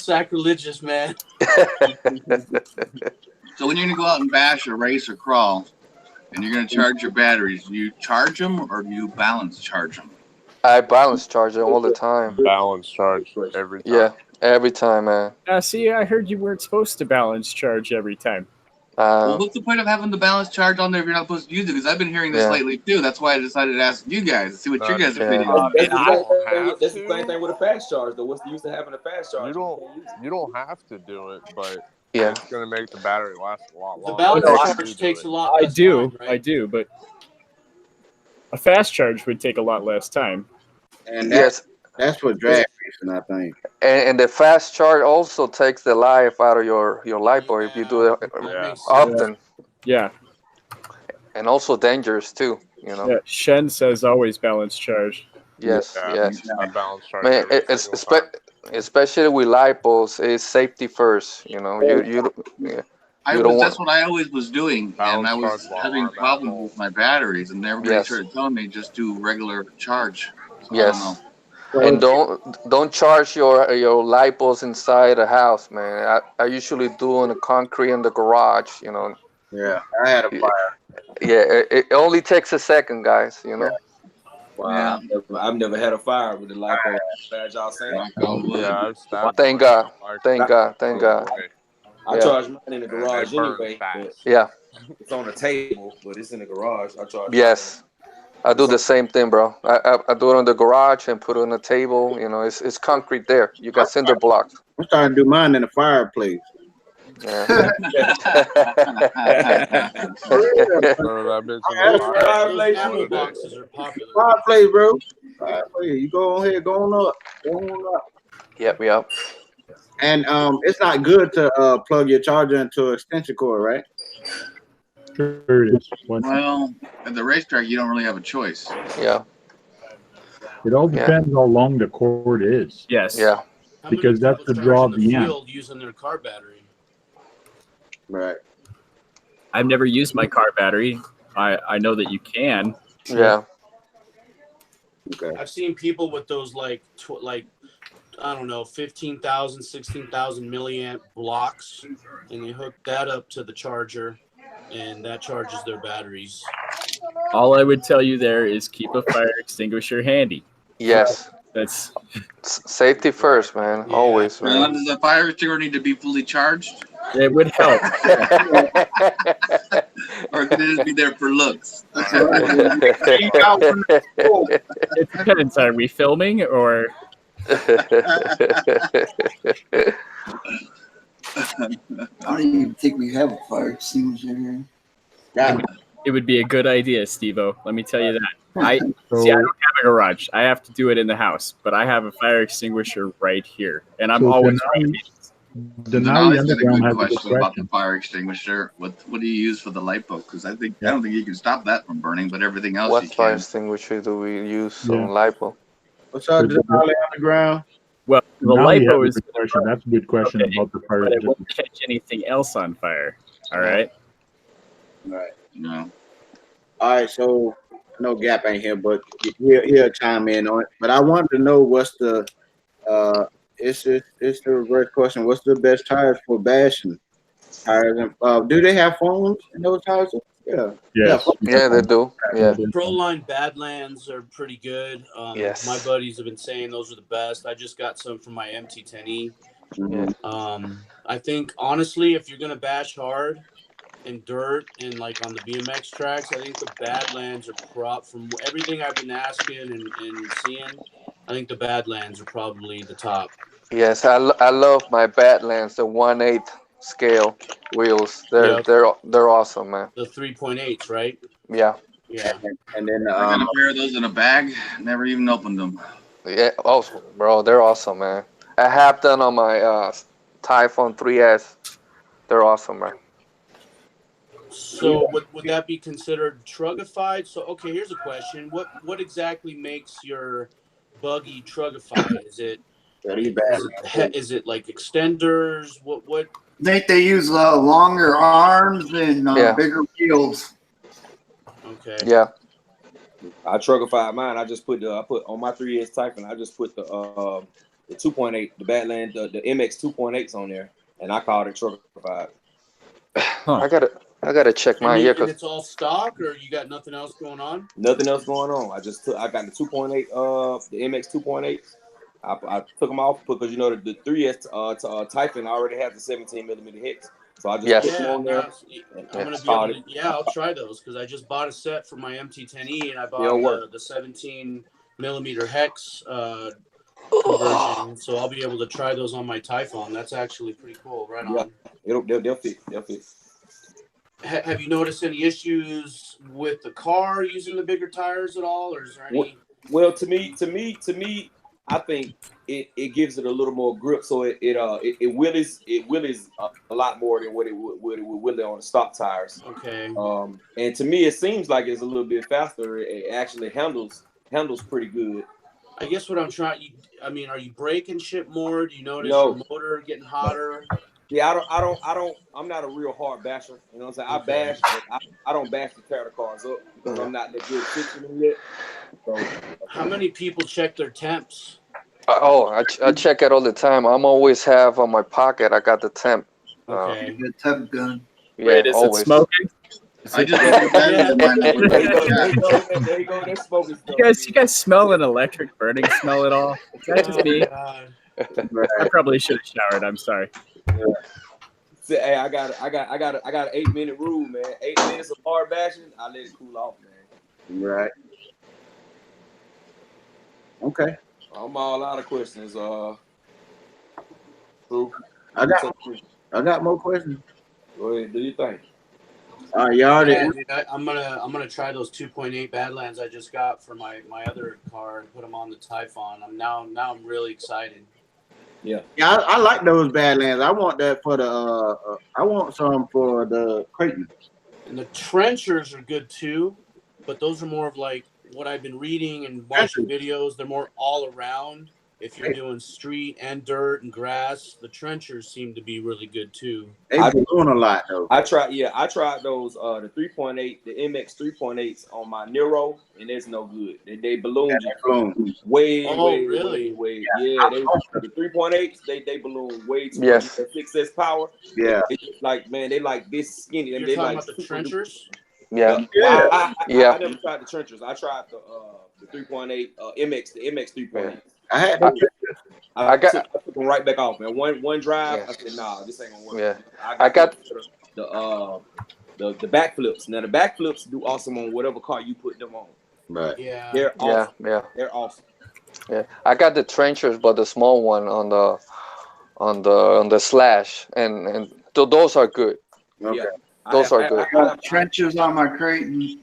sacrilegious, man. So when you're gonna go out and bash or race or crawl, and you're gonna charge your batteries, do you charge them or do you balance charge them? I balance charge it all the time. Balance charge every time. Yeah, every time, man. See, I heard you weren't supposed to balance charge every time. Well, what's the point of having the balance charge on there if you're not supposed to use it? Because I've been hearing this Yeah. lately too. That's why I decided to ask you guys to see what your guys' Yeah. opinion is. That's the same thing with a fast charge, though. What's the use of having a fast charge? You don't have to do it, but Yeah. it's gonna make the battery last a lot The longer. balance charge takes a lot. I less do, time, right? I do, but a fast charge would take a lot less time. And Yes. that's what drag racing, I think. And the fast charge also takes the life out of your LiPo if you do it Yeah. often, Yeah. and also dangerous too. You know. Yeah. Shen says always balance charge. Yes. Yeah, Yes. I balance charge. Man, every it's single time. especially with lipos, it's safety first. You know, That's what I always was doing, and I was Balance charge having while problems with my batteries, and everybody Yes. started telling me just do regular charge. So Yes. I don't know. And don't charge your lipos inside the house, man. I usually do on the concrete in the garage. You know. Yeah, I had a fire. Yeah, it only takes a second, guys. You know. Wow, I've never had a fire with the lipo. Bad y'all saying. Yeah, I've stabbed Thank mine. God. Thank God. Thank God. I Yeah. charge mine in the And garage they burn anyway. But fast. Yeah. it's on the table, but it's in the garage. I charge. Yes. I do the same thing, bro. I do it on the garage and put it on the table. You know, it's concrete there. You got cinder blocks. I'm starting to do mine in the fireplace. Yeah. Throw that bitch in the fire. Those ammo boxes are popular. Fireplace, bro. Fireplace. You go on here, go on up. Go on up. Yep. And it's not good to plug your charger into an extension cord, right? Sure it is. Well, at the racetrack, you don't really have a choice. Yeah. It all depends how long the cord is. Yes. Yeah. How Because many that's the people draw charge of in the amp. field using their car battery. Right. I've never used my car battery. I know that you can. Yeah. Okay. I've seen people with those like I don't know, 15,000, 16,000 milliamp blocks, and they hook that up to the charger, and that charges their batteries. All I would tell you there is keep a fire extinguisher handy. Yes. That's Safety first, man. Yeah. Always, Now, man. does the fire extinguisher need to be fully charged, it would help. or can it just be there for looks? It depends. Are we filming or? I don't even think we have a fire extinguisher here. It would be a good idea, Steve-O. Let me tell you that. I don't So, have a garage. I have to do it in the house, but I have a fire extinguisher right here, and I'm So always Denali- ready. Denali Denali's got a Underground good has a good question about the question. fire extinguisher. What do you use for the lipo? Because I don't think you can stop that from burning, but everything else What you fire can. extinguisher do we use Yeah. on lipo? What's up, Denali Underground? Well, the Denali lipo has is a good question. That's a good question okay, about the fire but it extinguisher. won't catch anything else on fire. All right. Right. No. All right, so no Gap ain't here, but he'll chime in on it. But I wanted to know what's the it's the reverse question. What's the best tires for bashing tires? And, do they have foams in those tires? Yeah. Yes. Yeah, they do. Yeah. Proline Badlands are pretty good. Yes. My buddies have been saying those are the best. I just got some from my MT10E. Mhm. I think honestly, if you're gonna bash hard in dirt and like on the BMX tracks, I think the Badlands are from everything I've been asking and seeing. I think the Badlands are probably the top. Yes, I love my Badlands, the 1/8 scale wheels. They're awesome, man. The 3.8s, right? Yeah. Yeah. And then I got a pair of those in a bag. Never even opened them. Yeah. Oh, bro, they're awesome, man. I have them on my Typhoon 3S. They're awesome, man. So would that be considered trugified? So okay, here's a question: What exactly makes your buggy trugified? Is it like extenders? What? I think they use longer arms and bigger wheels. Okay. Yeah. I trugified mine. I put on my 3S Typhoon. I just put the 2.8, the Badland, the MX 2.8s on there, and I called it trugified. I gotta check mine. Yeah, And it's all stock, or you got nothing else going on? Nothing else going on. I got the 2.8, the MX 2.8. I took them off because the 3S Typhoon already has the 17mm hex. So I just put them on there. I'm gonna be able to, I'll try those because I just bought a set for my MT10E and I bought the 17mm hex conversion. So I'll be able to try those on my Typhoon. That's actually pretty cool. Right on. They'll fit. Have you noticed any issues with the car using the bigger tires at all, or is there any? Well, to me, I think it gives it a little more grip, so it wheelies a lot more than what it would wheelie on the stock tires. Okay. And to me, it seems like it's a little bit faster. It actually handles pretty good. I guess what I'm trying. are you braking shit more? Do you notice your motor getting hotter? Yeah, I'm not a real hard basher. You know what I'm saying? I bash, but I don't bash to tear the cars up because I'm not that good fixing them yet. So, how many people check their temps? I check it all the time. I'm always have on my pocket. I got the temp. Okay. The temp gun. Yeah, wait, is it smoking? I just there you go. They're smoking stuff. You guys smell an electric burning smell at all? Is that just me? I probably should have showered. I'm sorry. Hey, I got an 8-minute rule, man. 8 minutes of hard bashing, I let it cool off, man. Right. Okay. I'm all out of questions. True. I got more questions. Go ahead. Do you think? All right, y'all. I'm gonna try those 2.8 Badlands I just got for my other car and put them on the Typhoon. I'm really excited. Yeah. Yeah, I like those Badlands. I want that for the. I want some for the Creighton. And the trenchers are good too, but those are more of like what I've been reading and watching videos. They're more all around. If you're doing street and dirt and grass, the trenchers seem to be really good too. They balloon a lot though. I tried those the 3.8, the MX 3.8s on my Nero, and it's no good. They balloon way. Yeah, the 3.8s they balloon way too much. The 6S power. Yeah. It's like, man, they like this skinny. You're they talking like about the trenchers? Yeah. I never tried the trenchers. I tried the 3.8 MX, the MX 3.8. I took them right back off, man. One drive, I said, nah, this ain't gonna work. Yeah. I got the backflips. Now the backflips do awesome on whatever car you put them on. Right. Yeah. They're awesome. Yeah. They're awesome. Yeah. I got the trenchers, but the small one on the slash, and those are good. Okay. Yeah. Those are good. I got trenchers on my Creighton.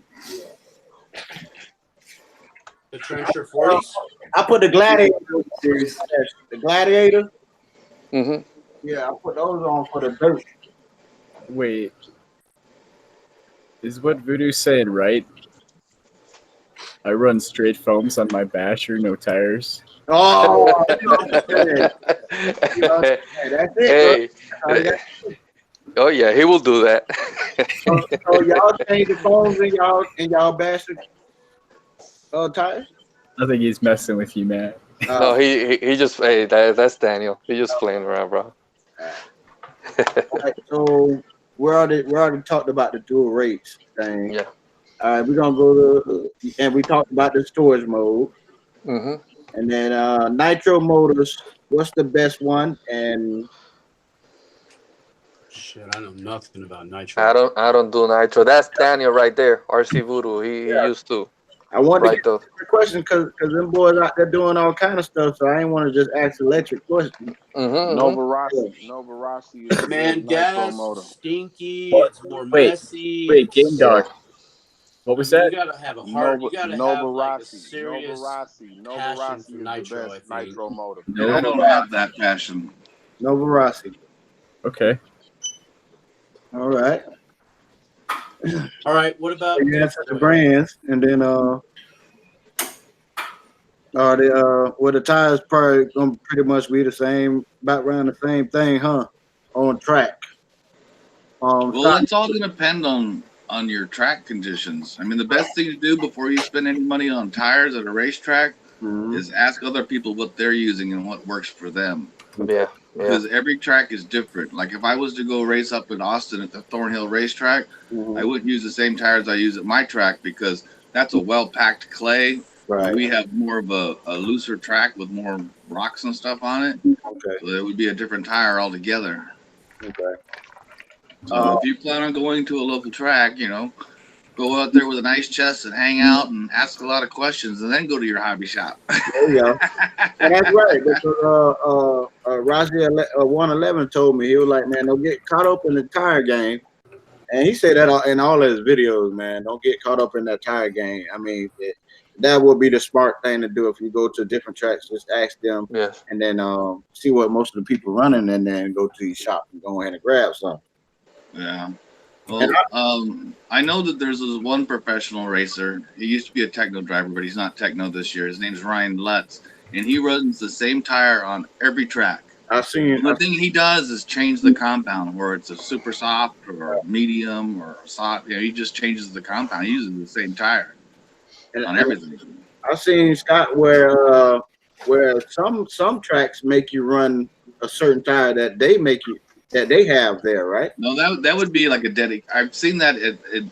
The trencher 40s. I put the Gladiator series. The Gladiator. Mm-hmm. Yeah, I put those on for the dirt. Wait. Is what Voodoo's saying right? I run straight foams on my basher, no tires. Oh, that's it. Hey. Oh yeah, he will do that. So y'all change the foams in y'all basher tires? I think he's messing with you, man. No, he just that's Daniel. He's just playing around, bro. Right, so we already talked about the dual rates thing. Yeah. All right, we're gonna go to and we talked about the storage mode. Mm-hmm. And then nitro motors. What's the best one? And shit, I know nothing about nitro. I don't do nitro. That's Daniel right there. RC Voodoo. He used to. I wanted Right, to though. get a question because them boys out there doing all kind of stuff, so I ain't want to just ask electric questions. Nova Rossi is the Man, best nitro gas motor. is stinky. It's more messy. Wait, Game It's, Dog. What was you that? gotta have a heart. You gotta have like a Nova serious Rossi passion is for the nitro. I best think. nitro motor. And I don't have that passion. Nova Rossi. Okay. All right. All right. What about You answer the brands, and then the tires probably gonna pretty much be the same, about around the same thing, huh? On track. Well, it's all going to depend on your track conditions. I mean, the best thing to do before you spend any money on tires at a racetrack is ask other people what they're using and what works for them. Yeah. Because every track is different. Like if I was to go race up in Austin at the Thornhill racetrack, I wouldn't use the same tires I use at my track because that's a well-packed clay. Right. We have more of a looser track with more rocks and stuff on it. Okay. So it would be a different tire altogether. Okay. So if you plan on going to a local track, go out there with a nice chest and hang out and ask a lot of questions and then go to your hobby shop. There you go. And that's right. Because Raji 111 told me, he was like, man, don't get caught up in the tire game. And he said that in all his videos, man. Don't get caught up in that tire game. I mean, that would be the smart thing to do if you go to different tracks. Just ask them, and then see what most of the people running, and then go to your shop and go ahead and grab some. Yeah. Well, I know that there's this one professional racer. He used to be a techno driver, but he's not techno this year. His name's Ryan Lutz, and he runs the same tire on every track. I've seen. The thing he does is change the compound, where it's a super soft or a medium or a soft. He just changes the compound. He uses the same tire on everything. I've seen, Scott, where some tracks make you run a certain tire that they have there, right? No, that would be like a dedicated. I've seen that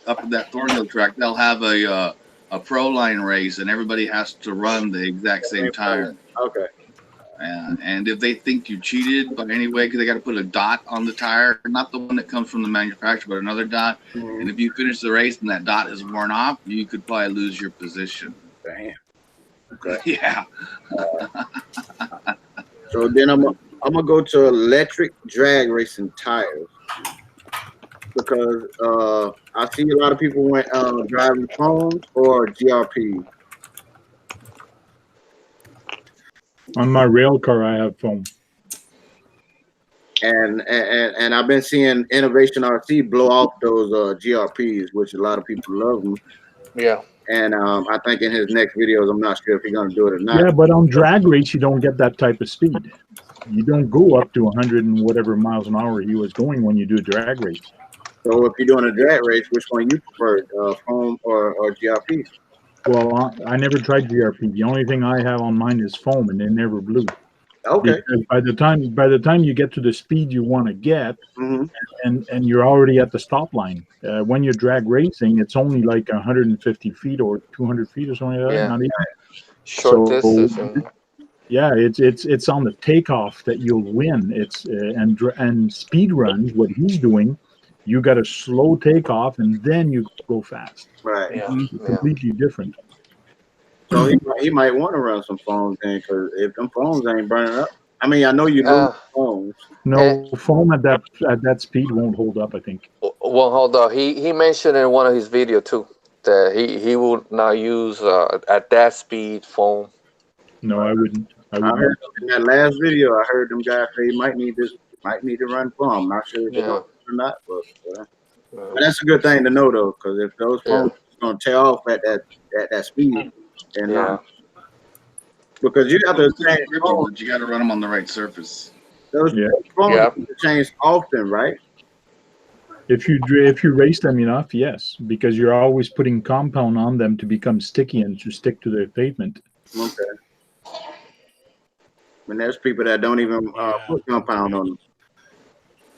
up at that Thornhill track. They'll have a pro line race, and everybody has to run the exact same tire. Okay. And if they think you cheated by any way, because they got to put a dot on the tire, not the one that comes from the manufacturer, but another dot. And if you finish the race and that dot is worn off, you could probably lose your position. Damn. Okay. Yeah. So then I'm gonna go to electric drag racing tires because I see a lot of people went driving foams or GRP. On my rail car, I have foam. And I've been seeing Innovation RC blow off those GRPs, which a lot of people love them. Yeah. And I think in his next videos, I'm not sure if he's going to do it or not. Yeah, but on drag race, you don't get that type of speed. You don't go up to 100 and whatever miles an hour he was going when you do a drag race. So if you're doing a drag race, which one you prefer, foam or GRP? Well, I never tried GRP. The only thing I have on mine is foam, and they never blew. Okay. Because by the time you get to the speed you want to get, and you're already at the stop line. When you're drag racing, it's only like 150 feet or 200 feet or something like that. Yeah. Not even. Short distance. Yeah, it's on the takeoff that you'll win. It's and speed runs. What he's doing, you got a slow takeoff and then you go fast. Right. Yeah. It's completely different. So he might want to run some foams then, because if them foams ain't burning up, I mean, I know you lose foams. No, foam at that speed won't hold up, I think. Well, hold on. He mentioned in one of his videos too that he would not use at that speed foam. No, I wouldn't. I heard in that last video, I heard them guys say he might need to run foam. Not sure if or not, but that's a good thing to know though, because if those foams are gonna tear off at that speed, and because you have to change foams, you got to run them on the right surface. Those foams change often, right? If you race them enough, yes, because you're always putting compound on them to become sticky and to stick to the pavement. Okay. And there's people that don't even put compound on them.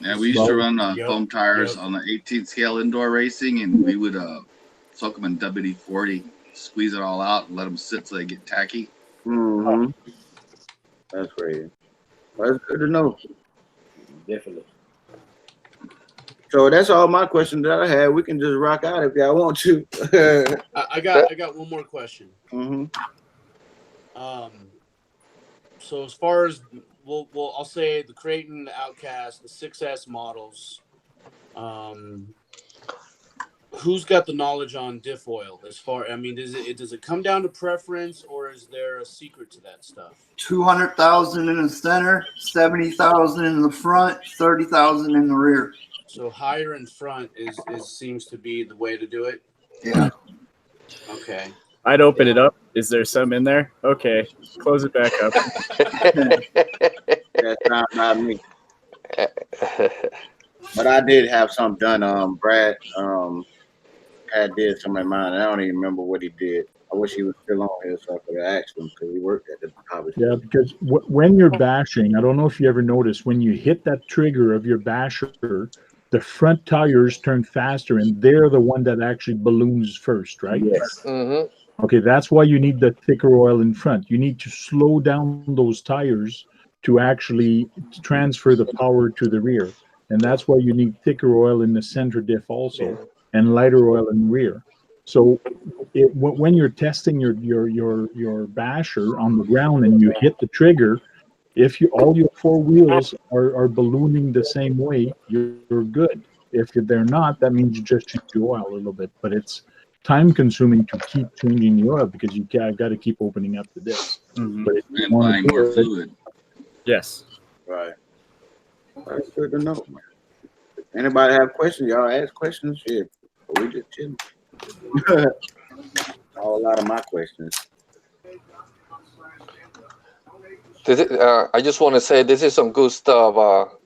Yeah, we used to run foam tires on the 18th scale indoor racing, and we would soak them in WD-40, squeeze it all out, and let them sit so they get tacky. Mm-hmm. That's great. That's good to know. Definitely. So that's all my questions that I had. We can just rock out if y'all want to. I got one more question. Mm-hmm. So as far as I'll say the Creighton, the Outcast, the 6S models. Who's got the knowledge on diff oil? Does it come down to preference, or is there a secret to that stuff? 200,000 in the center, 70,000 in the front, 30,000 in the rear. So higher in front seems to be the way to do it. Yeah. Okay. I'd open it up. Is there some in there? Okay. Close it back up. That's not me. But I did have some done. Brad had did some in mine. I don't even remember what he did. I wish he was still on here so I could have asked him because he worked at the hobby. Yeah, because when you're bashing, I don't know if you ever noticed, when you hit that trigger of your basher, the front tires turn faster, and they're the one that actually balloons first, right? Yes. Mm-hmm. Okay, that's why you need the thicker oil in front. You need to slow down those tires to actually transfer the power to the rear. And that's why you need thicker oil in the center diff also, and lighter oil in the rear. So when you're testing your basher on the ground and you hit the trigger, if all your four wheels are ballooning the same way, you're good. If they're not, that means you just change the oil a little bit. But it's time consuming to keep changing the oil because you got to keep opening up the disc. Mm-hmm. But if you And want buying to more do it, fluid. Yes. Right. That's good to know. If anybody have questions, y'all ask questions. Shit, we just chilling. A lot of my questions. I just want to say this is some good stuff,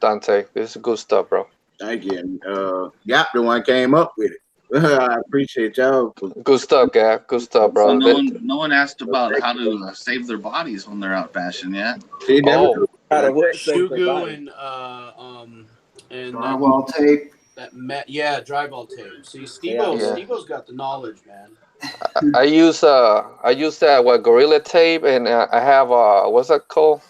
Dante. This is good stuff, bro. Thank you. Yap, the one came up with it. I appreciate y'all. Good stuff, Gab. Good stuff, bro. So no one asked about how to save their bodies when they're out bashing yet. See, Shugu and drywall tape. Drywall tape. See, Steve-O's got the knowledge, man. I use that Gorilla Tape, and I have what's that called?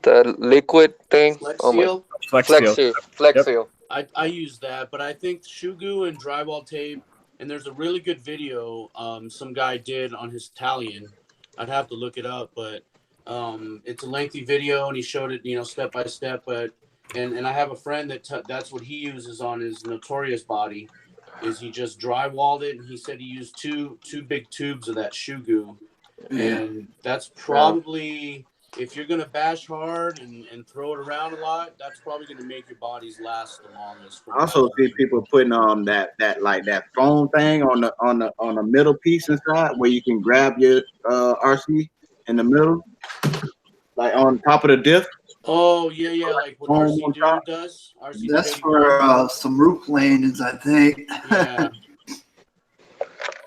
The liquid thing. Flex Seal. Flex Seal. I use that, but I think Shugu and Drywall Tape, and there's a really good video some guy did on his Italian. I'd have to look it up, but it's a lengthy video, and he showed it, step by step. But and I have a friend that's what he uses on his Notorious body. Is he just drywalled it, and he said he used two big tubes of that Shugu, and that's probably, if you're gonna bash hard and throw it around a lot, that's probably gonna make your bodies last the longest. I also see people putting on that phone thing on the middle piece inside where you can grab your RC in the middle, like on top of the diff. Oh yeah, like what RC Dude does. That's for some roof landings, I think. Yeah.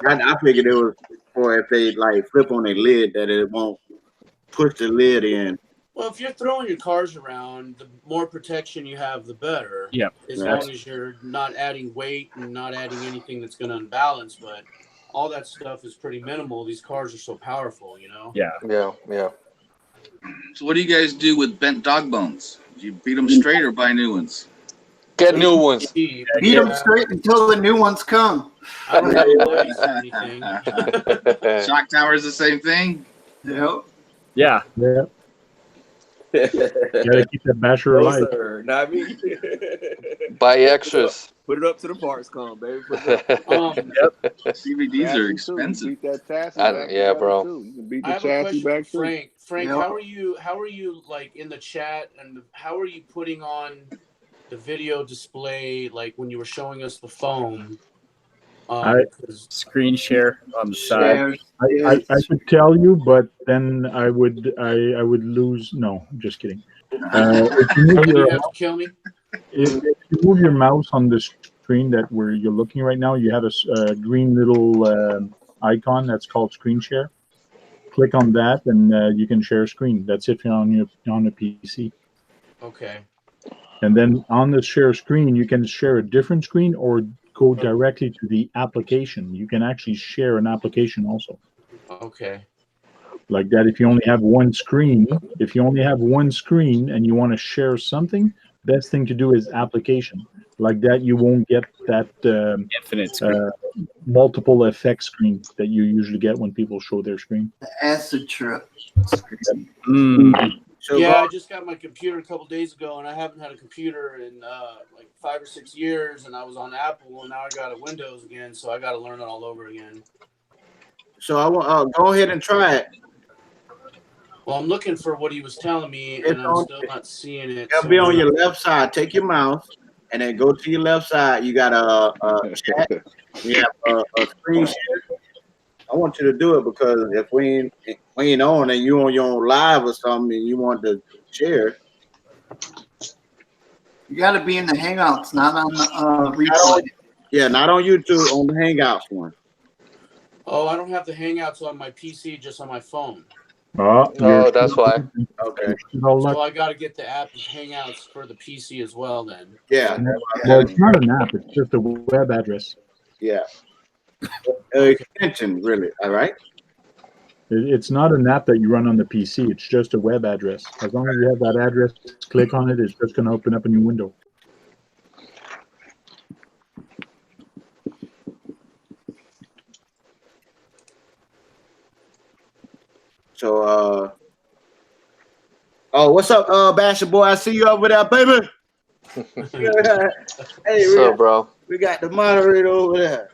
I figured it was for if they flip on their lid that it won't push the lid in. Well, if you're throwing your cars around, the more protection you have, the better. Yeah. As long as you're not adding weight and not adding anything that's going to unbalance, but all that stuff is pretty minimal. These cars are so powerful, Yeah. So what do you guys do with bent dog bones? Do you beat them straight or buy new ones? Get new ones. Beat them straight until the new ones come. I don't really buy anything. Shock tower is the same thing? Yep. Yeah. Gotta keep that basher alive. Sir, not me. Buy extras. Put it up to the parts come, baby. CVDs are expensive. Beat that chassis Yeah, bro. You can beat I the have a chassis question back for too. Frank, how are you like in the chat, and how are you putting on the video display like when you were showing us the foam? Screen share on the side. I could tell you, but then I would lose. No, I'm just kidding. If you move You have to kill me. If you move your mouse on the screen where you're looking right now, you have a green little icon that's called Screen Share. Click on that, and you can share screen. That's if you're on a PC. Okay. And then on the share screen, you can share a different screen or go directly to the application. You can actually share an application also. Okay. Like that, if you only have one screen, and you want to share something, best thing to do is application. Like that, you won't get that infinite screen. Multiple effect screen that you usually get when people show their screen. The acid trip. So yeah, I just got my computer a couple days ago, and I haven't had a computer in like 5 or 6 years. And I was on Apple, and now I got a Windows again, so I got to learn it all over again. So I want go ahead and try it. Well, I'm looking for what he was telling me, and I'm still not seeing it. It'll be on your left side. Take your mouse and then go to your left side. You got a chat. You have a screen share. I want you to do it because if we ain't on and you on your own live or something and you want to share, you got to be in the Hangouts, not on the replay. Yeah, not on YouTube, on the Hangouts one. Oh, I don't have the Hangouts on my PC, just on my phone. Oh, that's why. Okay. So I got to get the app of Hangouts for the PC as well then. Yeah. Well, it's not an app. It's just a web address. Yeah. Extension, really. All right. It's not an app that you run on the PC. It's just a web address. As long as you have that address, click on it. It's just going to open up a new window. So, oh, what's up, Basher boy? I see you over there, baby. Hey, What's up, bro? We got the moderator over there.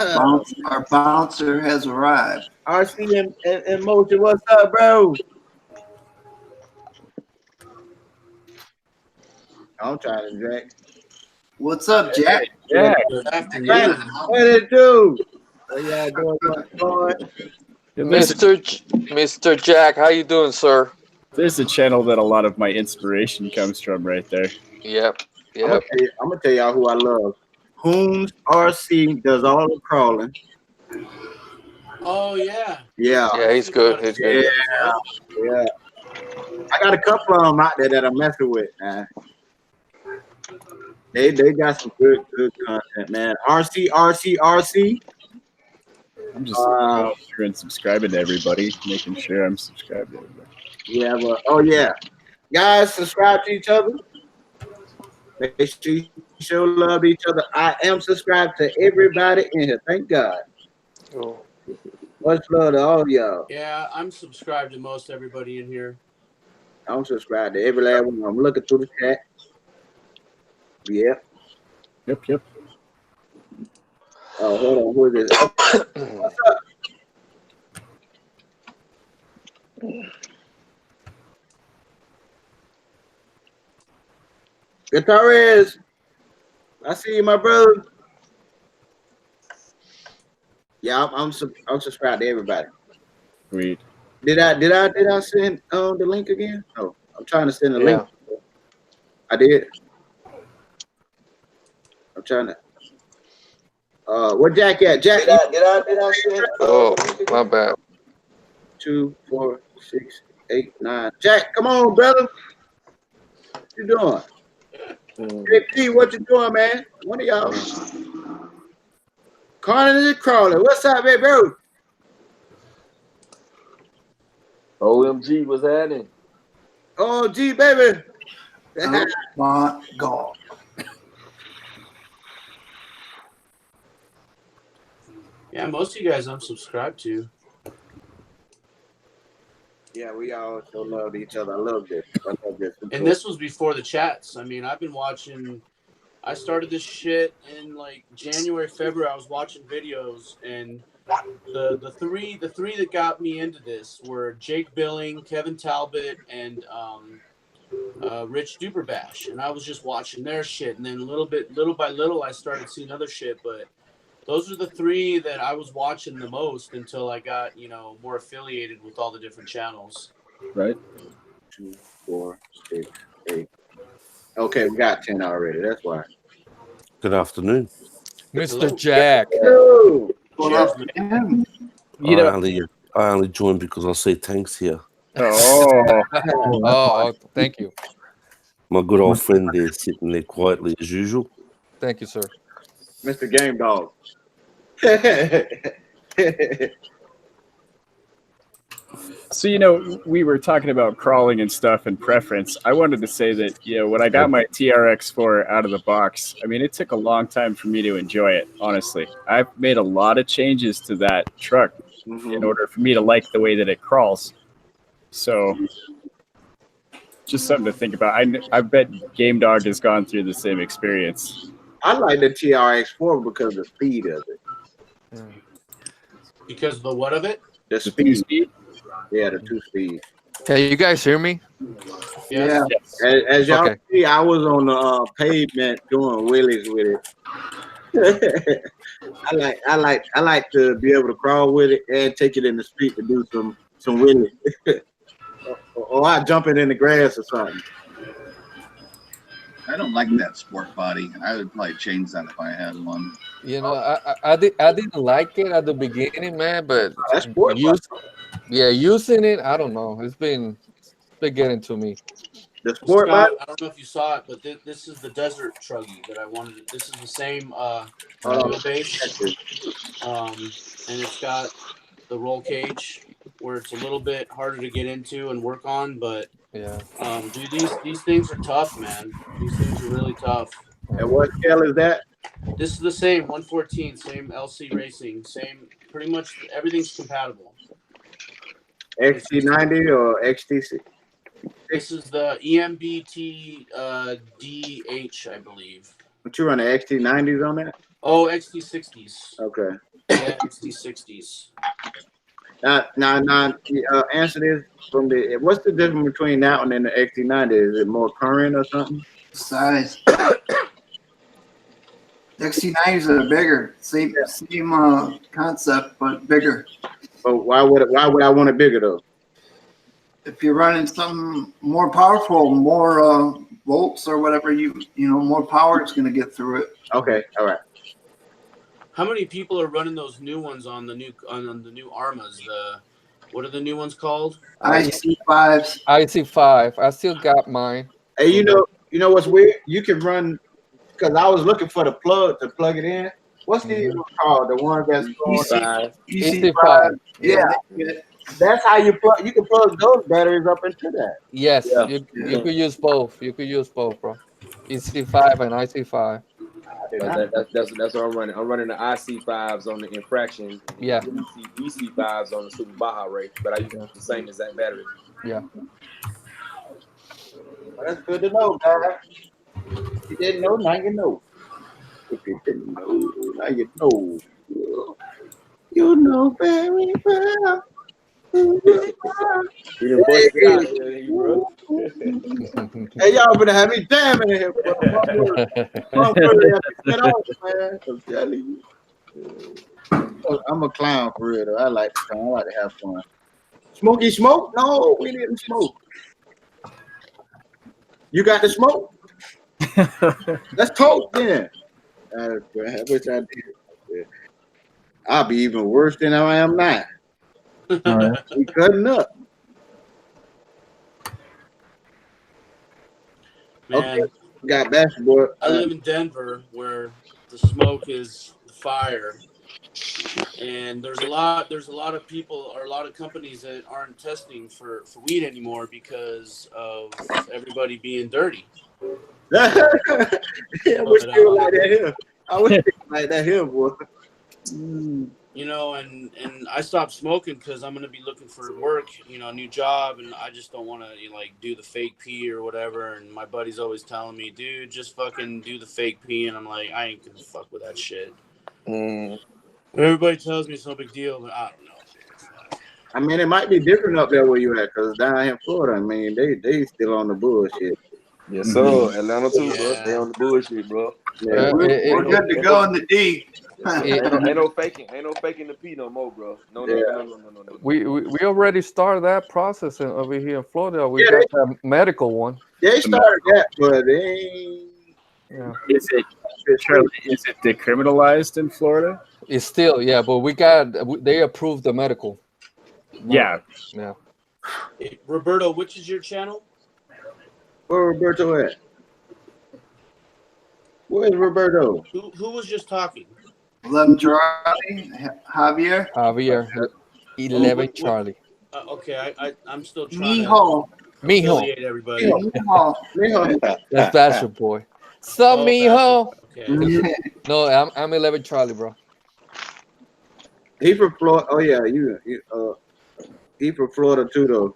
Our bouncer has arrived. RC in motion. What's up, bro? I'm trying to Jack. What's up, Jack? Yeah. Good afternoon. What it do? Yeah, going. Mr. Jack, how you doing, sir? There's a channel that a lot of my inspiration comes from right there. Yep. I'm gonna tell y'all who I love. Hoons RC does all the crawling. Oh yeah. Yeah. Yeah, he's good. He's good. Yeah. I got a couple of them out there that I'm messing with, man. They got some good content, man. RC. I'm just going through and subscribing to everybody, making sure I'm subscribed to everybody. Yeah, but oh yeah, guys, subscribe to each other. Make sure you show love to each other. I am subscribed to everybody in here. Thank God. Oh. Much love to all of y'all. Yeah, I'm subscribed to most everybody in here. I'm subscribed to every last one. I'm looking through the chat. Yep. Yep. Oh, hold on. Who is this? What's up? Guitarist. I see you, my brother. Yeah, I'm subscribed to everybody. Sweet. Did I send the link again? Oh, I'm trying to send the link. I did. I'm trying to. Where Jack at? Jack, did I send? Oh, my bad. 2, 4, 6, 8, 9. Jack, come on, brother. What you doing? JP, what you doing, man? One of y'all. Carnage is crawling. What's up, baby, bro? OMG, what's happening? Oh, G, baby. Oh my God. Yeah, most of you guys I'm subscribed to. Yeah, we all show love to each other. I love this. And this was before the chats. I mean, I've been watching. I started this shit in like January, February. I was watching videos, and the three that got me into this were Jake Billing, Kevin Talbot, and Rich Duperbash. And I was just watching their shit, and then little by little, I started seeing other shit. But those are the three that I was watching the most until I got, more affiliated with all the different channels. Right. 2, 4, 6, 8. Okay, we got 10 already. That's why. Good afternoon, Mr. Jack. Hello. I only joined because I say thanks here. Oh, thank you. My good old friend there sitting there quietly as usual. Thank you, sir. Mr. Game Dog. So, you know, we were talking about crawling and stuff and preference. I wanted to say that, you know, when I got my TRX4 out of the box, I mean, it took a long time for me to enjoy it, honestly. I've made a lot of changes to that truck in order for me to like the way that it crawls. So, just something to think about. I bet Game Dog has gone through the same experience. I like the TRX4 because of the speed of it. Because of the what of it? The speed. Yeah, the 2-speed. Can you guys hear me? Yeah. As y'all see, I was on the pavement doing wheelies with it. I like to be able to crawl with it and take it in the street to do some wheelies. or I jump it in the grass or something. I don't like that sport body. I would probably change that if I had one. You know, I didn't like it at the beginning, man, but using it, I don't know. It's been getting to me. The sport Scott, body? I don't know if you saw it, but this is the desert truggy that I wanted. This is the same base, and it's got the roll cage where it's a little bit harder to get into and work on, but dude, these things are tough, man. These things are really tough. And what scale is that? This is the same 114, same LC Racing, same. Pretty much everything's compatible. XT90 or XTC? This is the EMBT DH, I believe. What you run the XT90s on that? Oh, XT60s. Okay. Yeah, XT60s. Now, answer this from the. What's the difference between that one and the XT90? Is it more current or something? Size. XT90s are bigger. Same concept, but bigger. But why would I want it bigger though? If you're running something more powerful, more volts or whatever, you know, more power is going to get through it. Okay, all right. How many people are running those new ones on the new Armas? What are the new ones called? IC5s. IC5. I still got mine. Hey, you know what's weird? You can run, because I was looking for the plug to plug it in. What's the called? The one that's EC5. Yeah. That's how you plug. You can plug those batteries up into that. Yes, you could use both. You could use both, bro. EC5 and IC5. That's what I'm running. I'm running the IC5s on the infraction. Yeah. EC5s on the Super Baja race, but I use the same exact battery. Yeah. Well, that's good to know, guys. If you didn't know, now you know. If you didn't know, now you know. You know very well. Hey, y'all gonna have me jamming in here, bro. I'm a clown for real, though. I like to clown. I like to have fun. Smokey smoke? No, we didn't smoke. You got the smoke? Let's talk then. I wish I did. I'll be even worse than I am now. All right. We cutting up. Man, okay. We got basketball. I live in Denver, where the smoke is fire, and there's a lot of people or a lot of companies that aren't testing for weed anymore because of everybody being dirty. Yeah, I wish they were like that here. I wish they were like that here, boy. You know, and I stopped smoking because I'm gonna be looking for work, you know, a new job, and I just don't want to like do the fake pee or whatever. And my buddy's always telling me, dude, just fucking do the fake pee, and I'm like, I ain't gonna fuck with that shit. Everybody tells me it's no big deal, but I don't know. I mean, it might be different up there where you at, because down here in Florida, I mean, they still on the bullshit. Yes, sir. Atlanta too, bro. They on the bullshit, bro. Yeah. We're good to go in the D. Ain't no faking the P no more, bro. No. We already started that process over here in Florida. We got that medical one. They started that, but they ain't. Yeah. Is it decriminalized in Florida? It's still, but they approved the medical. Yeah. Hey, Roberto, which is your channel? Where Roberto at? Where's Roberto? Who was just talking? 11 Charlie, Javier. 11 Charlie. Okay, I'm still trying Mijo. to affiliate everybody. Mijo. That's Bastard Boy. Sup, Oh, mijo? Okay. No, I'm 11 Charlie, bro. He from Florida. Oh yeah, he from Florida too, though.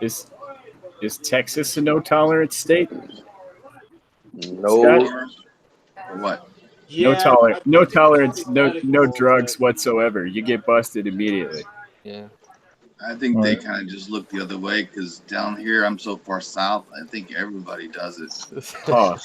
Is Texas a no tolerance state? No. What? No tolerance, no drugs whatsoever. You get busted immediately. Yeah. I think they kind of just look the other way because down here I'm so far south. I think everybody does it. Oh.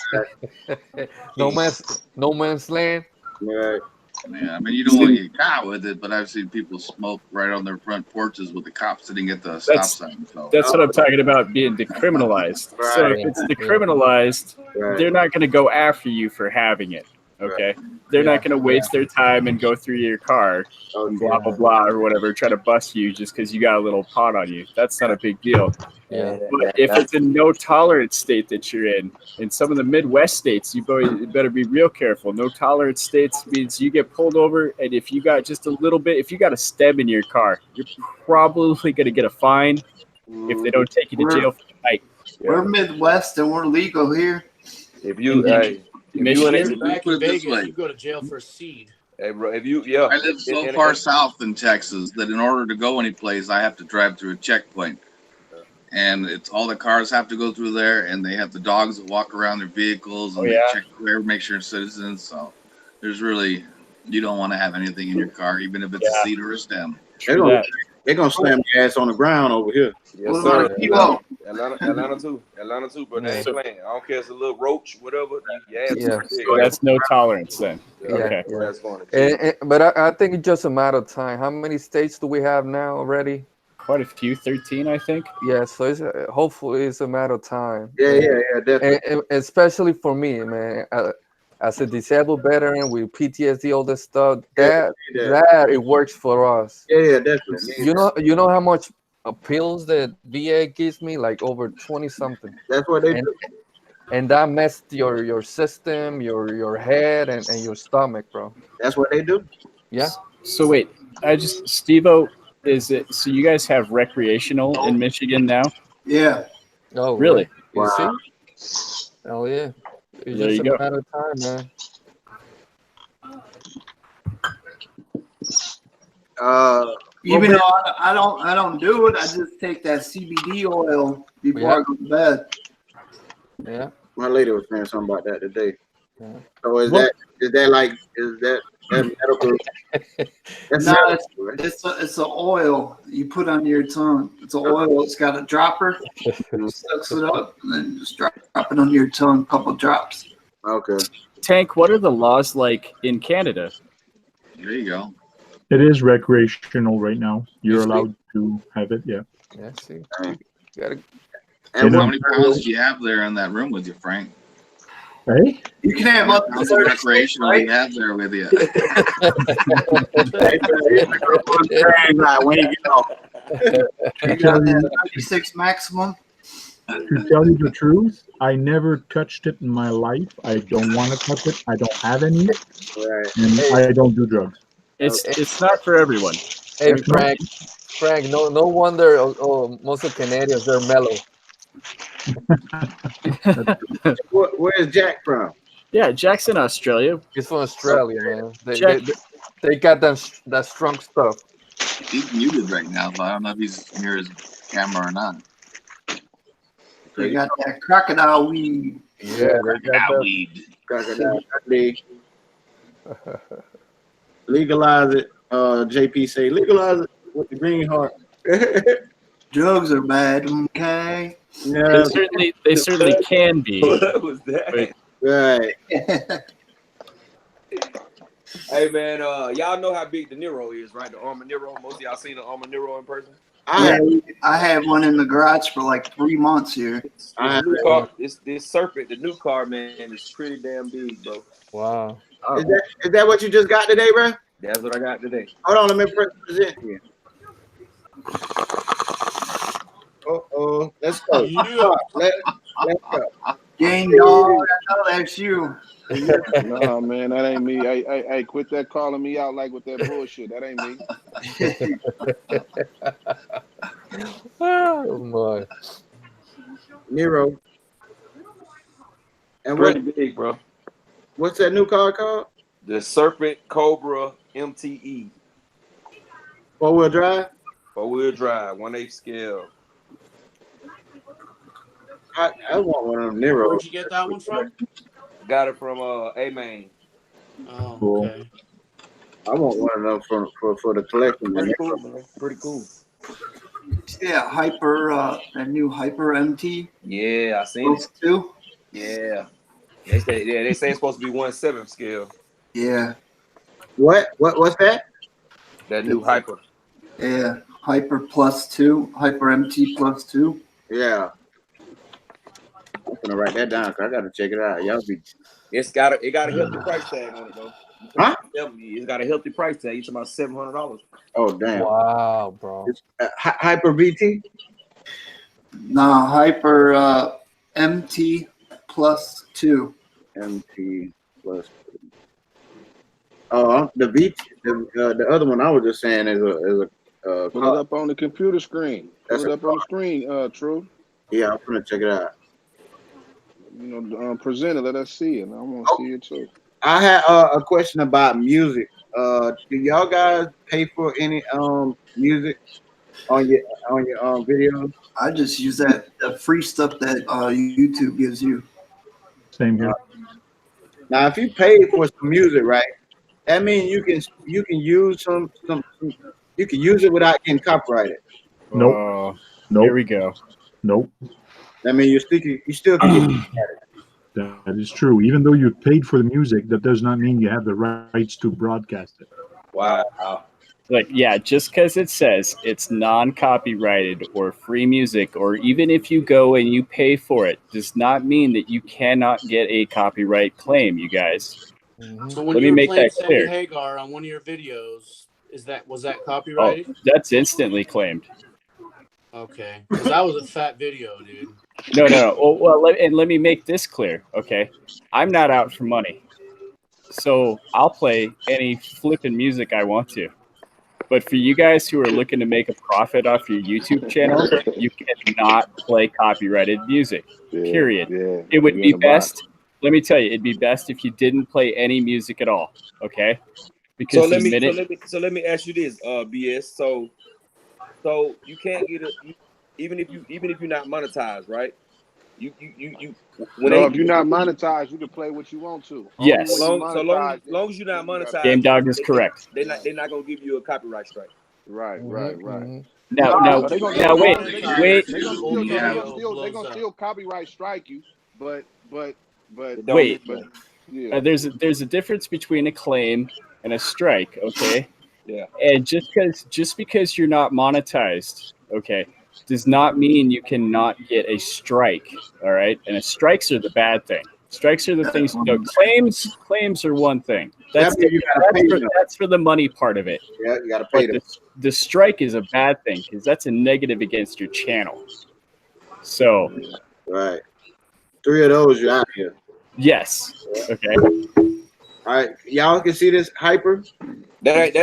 no man's land. Right. Yeah, I mean you don't want to get caught with it, but I've seen people smoke right on their front porches with the cops sitting at the stop sign. So That's what I'm talking about being decriminalized. Right. So if it's decriminalized, they're not going to go after you for having it. Okay, they're not going to waste their time and go through your car, and blah blah blah or whatever, try to bust you just because you got a little pot on you. That's not a big deal. Yeah. But if it's a no tolerance state that you're in some of the Midwest states, you better be real careful. No tolerance states means you get pulled over, and if you got just a little bit, if you got a stem in your car, you're probably going to get a fine if they don't take you to jail for the night. We're Midwest and we're legal here. If you, hey, Michigan, Back in Vegas, you go to jail for seed. Hey, bro, if you, I live so far south in Texas that in order to go anyplace, I have to drive through a checkpoint. And it's all the cars have to go through there, and they have the dogs that walk around their vehicles and they check where, make sure it's citizens. So there's really, you don't want to have anything in your car, even if it's a seat or a stem. They're gonna slam your ass on the ground over here. Yes, sir. Atlanta too, but they ain't playing. I don't care if it's a little roach, whatever. So that's no tolerance then. Okay. That's going But I think it's just a matter of time. How many states do we have now already? Quite a few, 13, I think. Yeah, so it's hopefully it's a matter of time. Yeah, definitely. And especially for me, man. As a disabled veteran with PTSD, all this stuff, that it works for us. Yeah, definitely. You know how much pills that VA gives me, like over 20 something. That's what they do. And that messed your system, your head, and your stomach, bro. That's what they do. Yeah. So wait, Steve-O, is it so you guys have recreational in Michigan now? Yeah. Oh, really? Wow. See? Oh yeah. It's There just you a go. matter of time, man. Even though I don't do it, I just take that CBD oil before I go to bed. Yeah. My lady was saying something about that today. Yeah. So is that medical? That's No, medical, right? it's an oil you put under your tongue. It's an oil. It's got a dropper. It sucks it up and then just drop it under your tongue, couple drops. Okay. Tank, what are the laws like in Canada? There you go. It is recreational right now. You're allowed to have it. Yeah. Yeah. See. You gotta. And how many pounds do you have there in that room with you, Frank? Hey? You can have up to How's 30 recreational you have there with you? You got that 36 maximum. To tell you the truth, I never touched it in my life. I don't want to touch it. I don't have any. And I don't do drugs. It's not for everyone. Hey, Frank. No wonder. Most of Canadians they're mellow. Where's Jack from? Yeah, Jack's in Australia. He's from Australia, man. Jack- They got that strong stuff. He's muted right now, but I don't know if he's near his camera or not. They got that crocodile weed. Yeah, they got that. Weed. Crocodile weed. Legalize it. JP say legalize it with the green heart. Drugs are bad, okay? Yeah. They certainly can be. What was that? Right. Hey man, y'all know how big De Niro is, right? The Armor Nero. Most of y'all seen the Armor Nero in person. I had one in the garage for like 3 months here. This serpent, the new car, man, is pretty damn big, bro. Wow. Is that what you just got today, bro? That's what I got today. Hold on, let me present here. Let's go. Let's go. Gang dog, I know that's you. No, man, that ain't me. Hey, quit that calling me out like with that bullshit. That ain't me. Oh my. Nero. And Pretty big, bro. what's that new car called? The Serpent Cobra MTE. 4-wheel drive? 4-wheel drive, 1/8 scale. I want one of them Nero. Where'd you get that one from? Got it from A-Main. Oh, Cool. okay. I want one of them for the collection. Pretty cool, man. Pretty cool. Yeah, Hyper, that new Hyper MT. Yeah, I seen it. Too. Yeah. They say it's supposed to be 1/7 scale. Yeah. What's that? That new Hyper. Yeah, Hyper +2, Hyper MT +2. Yeah. I'm gonna write that down because I gotta check it out. Y'all be. It got a healthy price tag on it though. Huh? It's got a healthy price tag. It's about $700. Oh damn! Wow, bro. It's, Hyper VT. Nah, Hyper MT +2. MT +2. Oh, the VT. The other one I was just saying is a. Put it up on the computer screen. Put it up on the screen, True. Yeah, I'm gonna check it out. You know, present it. Let us see it. I want to see it too. I had a question about music. Do y'all guys pay for any music on your videos? I just use the free stuff that YouTube gives you. Same here. Now, if you pay for some music, right, that means you can use some you can use it without getting copyrighted. Nope. Nope. Here we go. Nope. I mean, you still can get That is true. Even though you paid for the music, that does not mean you have the rights to broadcast it. Wow. Like, yeah, just because it says it's non-copyrighted or free music, or even if you go and you pay for it, does not mean that you cannot get a copyright claim, you guys. So when Let you me were make playing that clear. Sammy Hagar on one of your videos, was that copyrighted? Oh, that's instantly claimed. Okay, because that was a fat video, dude. No. Well, let me make this clear, okay? I'm not out for money, so I'll play any flipping music I want to. But for you guys who are looking to make a profit off your YouTube channel, you cannot play copyrighted music. Period. Yeah, it would be best. Let me tell you, it'd be best if you didn't play any music at all. Okay? Because So let me ask you this, BS. So you can't get it even if you're not monetized, right? You if you're not monetized, you can play what you want to. Yes. Long as you're not monetized, Game Dog is correct. They're not gonna give you a copyright strike. Right. Now, They're wait. gonna still copyright strike you, but Wait. Yeah. There's a difference between a claim and a strike, okay? Yeah. And just because you're not monetized, okay, does not mean you cannot get a strike, all right? And strikes are the bad thing. Strikes are the things. No, claims are one thing. That's for the money part of it. Yeah, you gotta pay them. The strike is a bad thing because that's a negative against your channel. So, right, 3 of those you're out here. Yes. Okay. All right, y'all can see this Hyper. That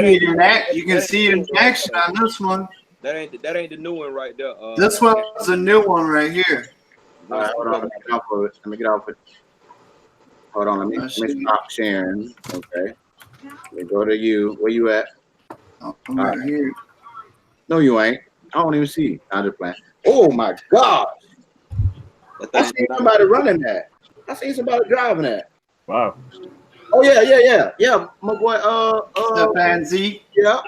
You can see it in action on this one. That ain't the new one right there. This one's a new one right here. All right, hold on. Let me get off of it. Hold on. Let me stop sharing. Okay. Let me go to you. Where you at? I'm right here. No, you ain't. I don't even see you. I'm just playing. Oh my God! I seen somebody running that. I seen somebody driving that. Wow. Oh yeah. My boy. Stefan Z. Yeah.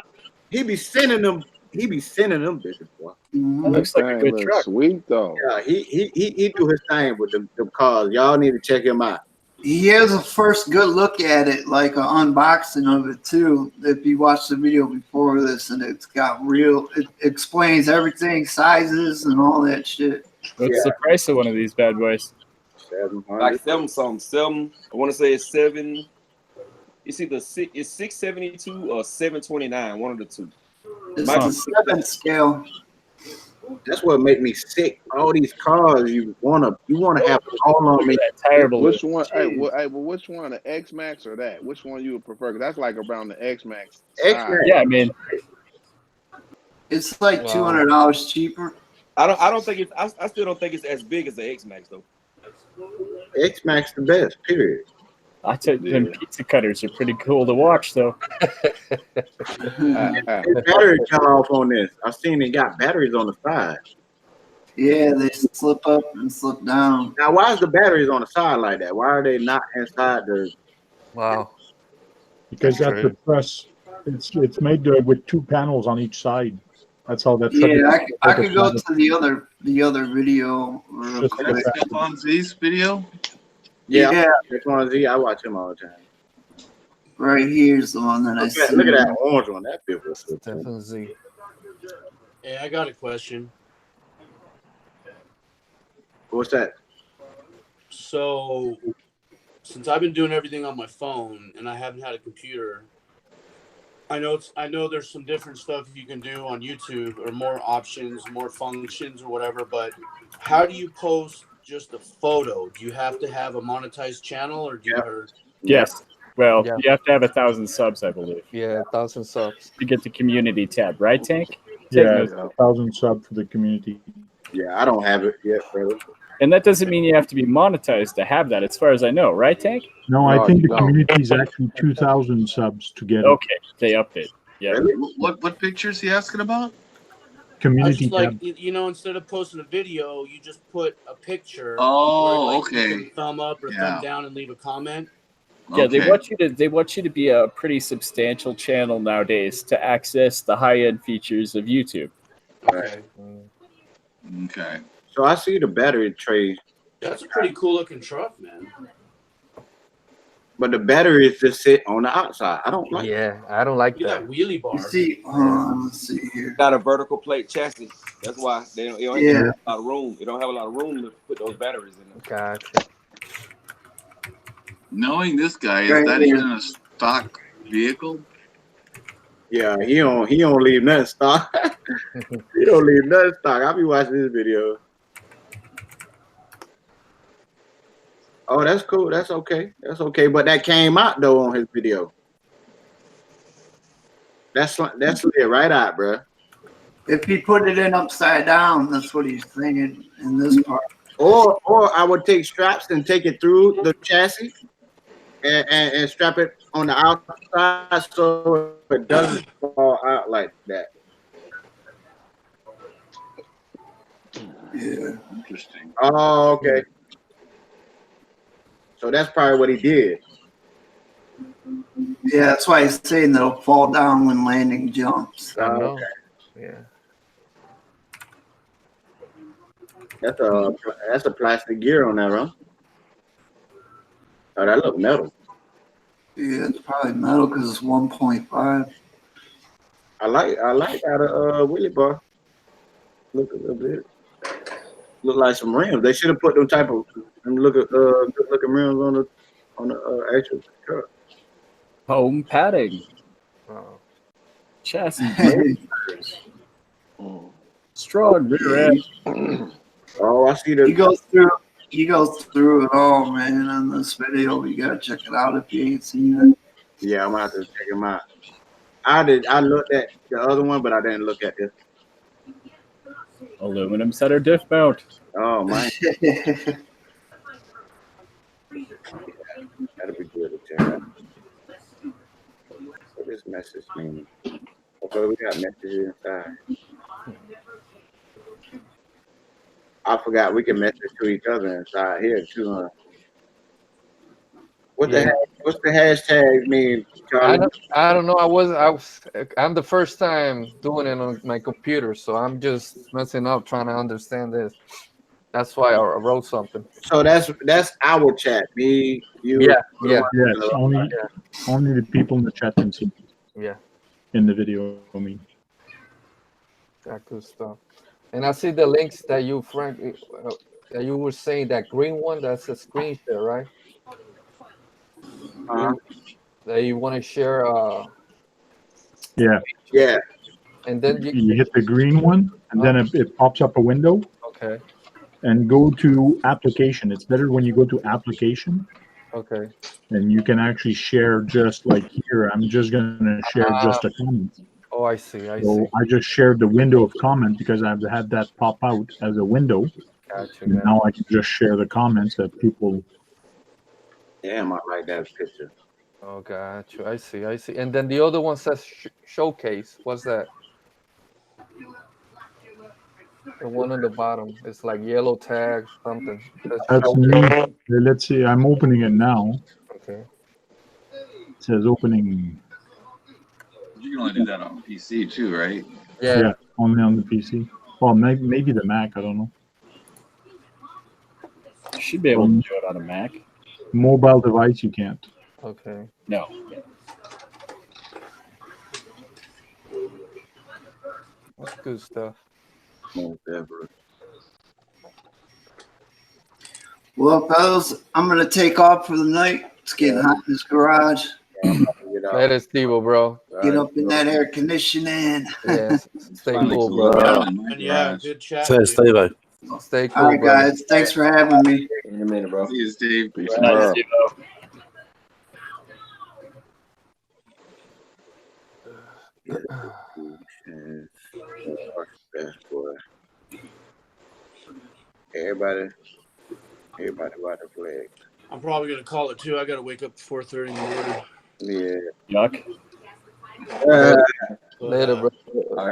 He be sending them bitches, boy. Looks like a good truck. Sweet though. Yeah, he do his thing with them cars. Y'all need to check him out. He has a first good look at it, like an unboxing of it too. If you watch the video before this, and it explains everything, sizes and all that shit. What's the price of one of these bad boys? Like seven something. I want to say it's 7. It's either it's 672 or 729. One of the two. It's a 7 scale. That's what make me sick. All these cars you wanna have all on me. Terrible. Which one? Which one? The X Max or that? Which one you would prefer? 'Cause that's like around the X Max. X-Max. Yeah, I mean, It's like $200 cheaper. I don't think it's. I still don't think it's as big as the X Max though. X Max the best. Period. I tell you, them pizza cutters are pretty cool to watch, though. The battery fell off on this. I've seen it got batteries on the side. Yeah, they slip up and slip down. Now, why is the batteries on the side like that? Why are they not inside the? Wow. Because that's the press. It's made with 2 panels on each side. That's how that's. Yeah, I could go to the other video real quick. Stefan Z's video. Yeah. Stefan Z, I watch him all the time. Right here's the one that I see. Look at that orange one. That feels good. Stefan Z. Hey, I got a question. What's that? So, since I've been doing everything on my phone and I haven't had a computer, I know there's some different stuff you can do on YouTube or more options, more functions or whatever, but how do you post just a photo? Do you have to have a monetized channel or do you Yes. Well, you have to have 1,000 subs, I believe. Yeah, 1,000 subs. To get the community tab, right, Tank? Yeah, 1,000 sub for the community. Yeah, I don't have it yet, brother. And that doesn't mean you have to be monetized to have that, as far as I know, right, Tank? No, I think the community is actually 2,000 subs to get it. Okay, they upped it. Yeah. Really? What pictures he asking about? Community like, instead of posting a video, you just put a picture. Oh, where, okay. You can thumb up or thumb down and leave a comment. Yeah, they want you to be a pretty substantial channel nowadays to access the high-end features of YouTube. Okay. Okay. So I see the battery tray. That's a pretty cool looking truck, man. But the batteries just sit on the outside. I don't like. Yeah, I don't like that. that. Wheelie bar. Let's see here. Got a vertical plate chassis. That's why they don't have a lot of room. They don't have a lot of room to put those batteries in them. Gotcha. Knowing this guy, is that even a stock vehicle? Yeah, he don't leave nothing stock. He don't leave nothing stock. I'll be watching this video. Oh, that's cool. That's okay. That's okay. But that came out though on his video. That's lit right out, bro. If he put it in upside down, that's what he's thinking in this part. Or I would take straps and take it through the chassis and strap it on the outside so it doesn't fall out like that. Yeah. Interesting. Oh, okay. So that's probably what he did. Yeah, that's why he's saying they'll fall down when landing jumps. I know. Okay. Yeah. That's a plastic gear on that, huh? Oh, that look metal. Yeah, it's probably metal because it's 1.5. I like that wheelie bar. Look a little bit. Look like some rims. They should have put them type of good looking rims on the actual truck. Home padding. Oh. Chassis. Strong rear end. Oh, I see the. He goes through it all, man. On this video, you gotta check it out if you ain't seen it. Yeah, I'm gonna have to check him out. I looked at the other one, but I didn't look at this. Aluminum center diff mount. Oh man. That'll be good to check out. What this message mean? Okay, we got messages inside. I forgot we can message to each other inside here too. Huh? What's the hashtag mean, Charlie? I don't know. I'm the first time doing it on my computer, so I'm just messing up trying to understand this. That's why I wrote something. So that's our chat. Me, you. Yeah. Yes, only the people in the chat can see. Yeah. In the video, I mean. That good stuff. And I see the links that you, Frank, that you were saying, that green one, that's a screen share, right? That you want to share. Yeah. Yeah. And then you hit the green one, and then it pops up a window. Okay. And go to application. It's better when you go to application. Okay. And you can actually share just like here. I'm just going to share just a comment. Oh, I see. I So see. I just shared the window of comment because I've had that pop out as a window. Gotcha. And now I can just share the comments that people. Damn, I like that picture. Oh, gotcha. I see. I see. And then the other one says showcase. What's that? The one on the bottom. It's like yellow tag something. That's me. Let's see. I'm opening it now. Okay. It says opening. You can only do that on PC too, right? Yeah, only on the PC. Well, maybe the Mac. I don't know. You should be able to do it on a Mac. Mobile device, you can't. Okay. No. That's good stuff. Well, fellas, I'm gonna take off for the night. It's getting hot in this garage. Later, Steve, bro. Get up in that air conditioning. Yes. Stay cool, bro. Yeah, good chat. Say, Steve. Stay cool, All right, bro. guys. Thanks for having me. In a minute, bro. See you, Steve. Nice, Steve-O. Everybody about to play. I'm probably gonna call it too. I gotta wake up at 4:30 in the morning. Yeah. Yuck. Later, bro.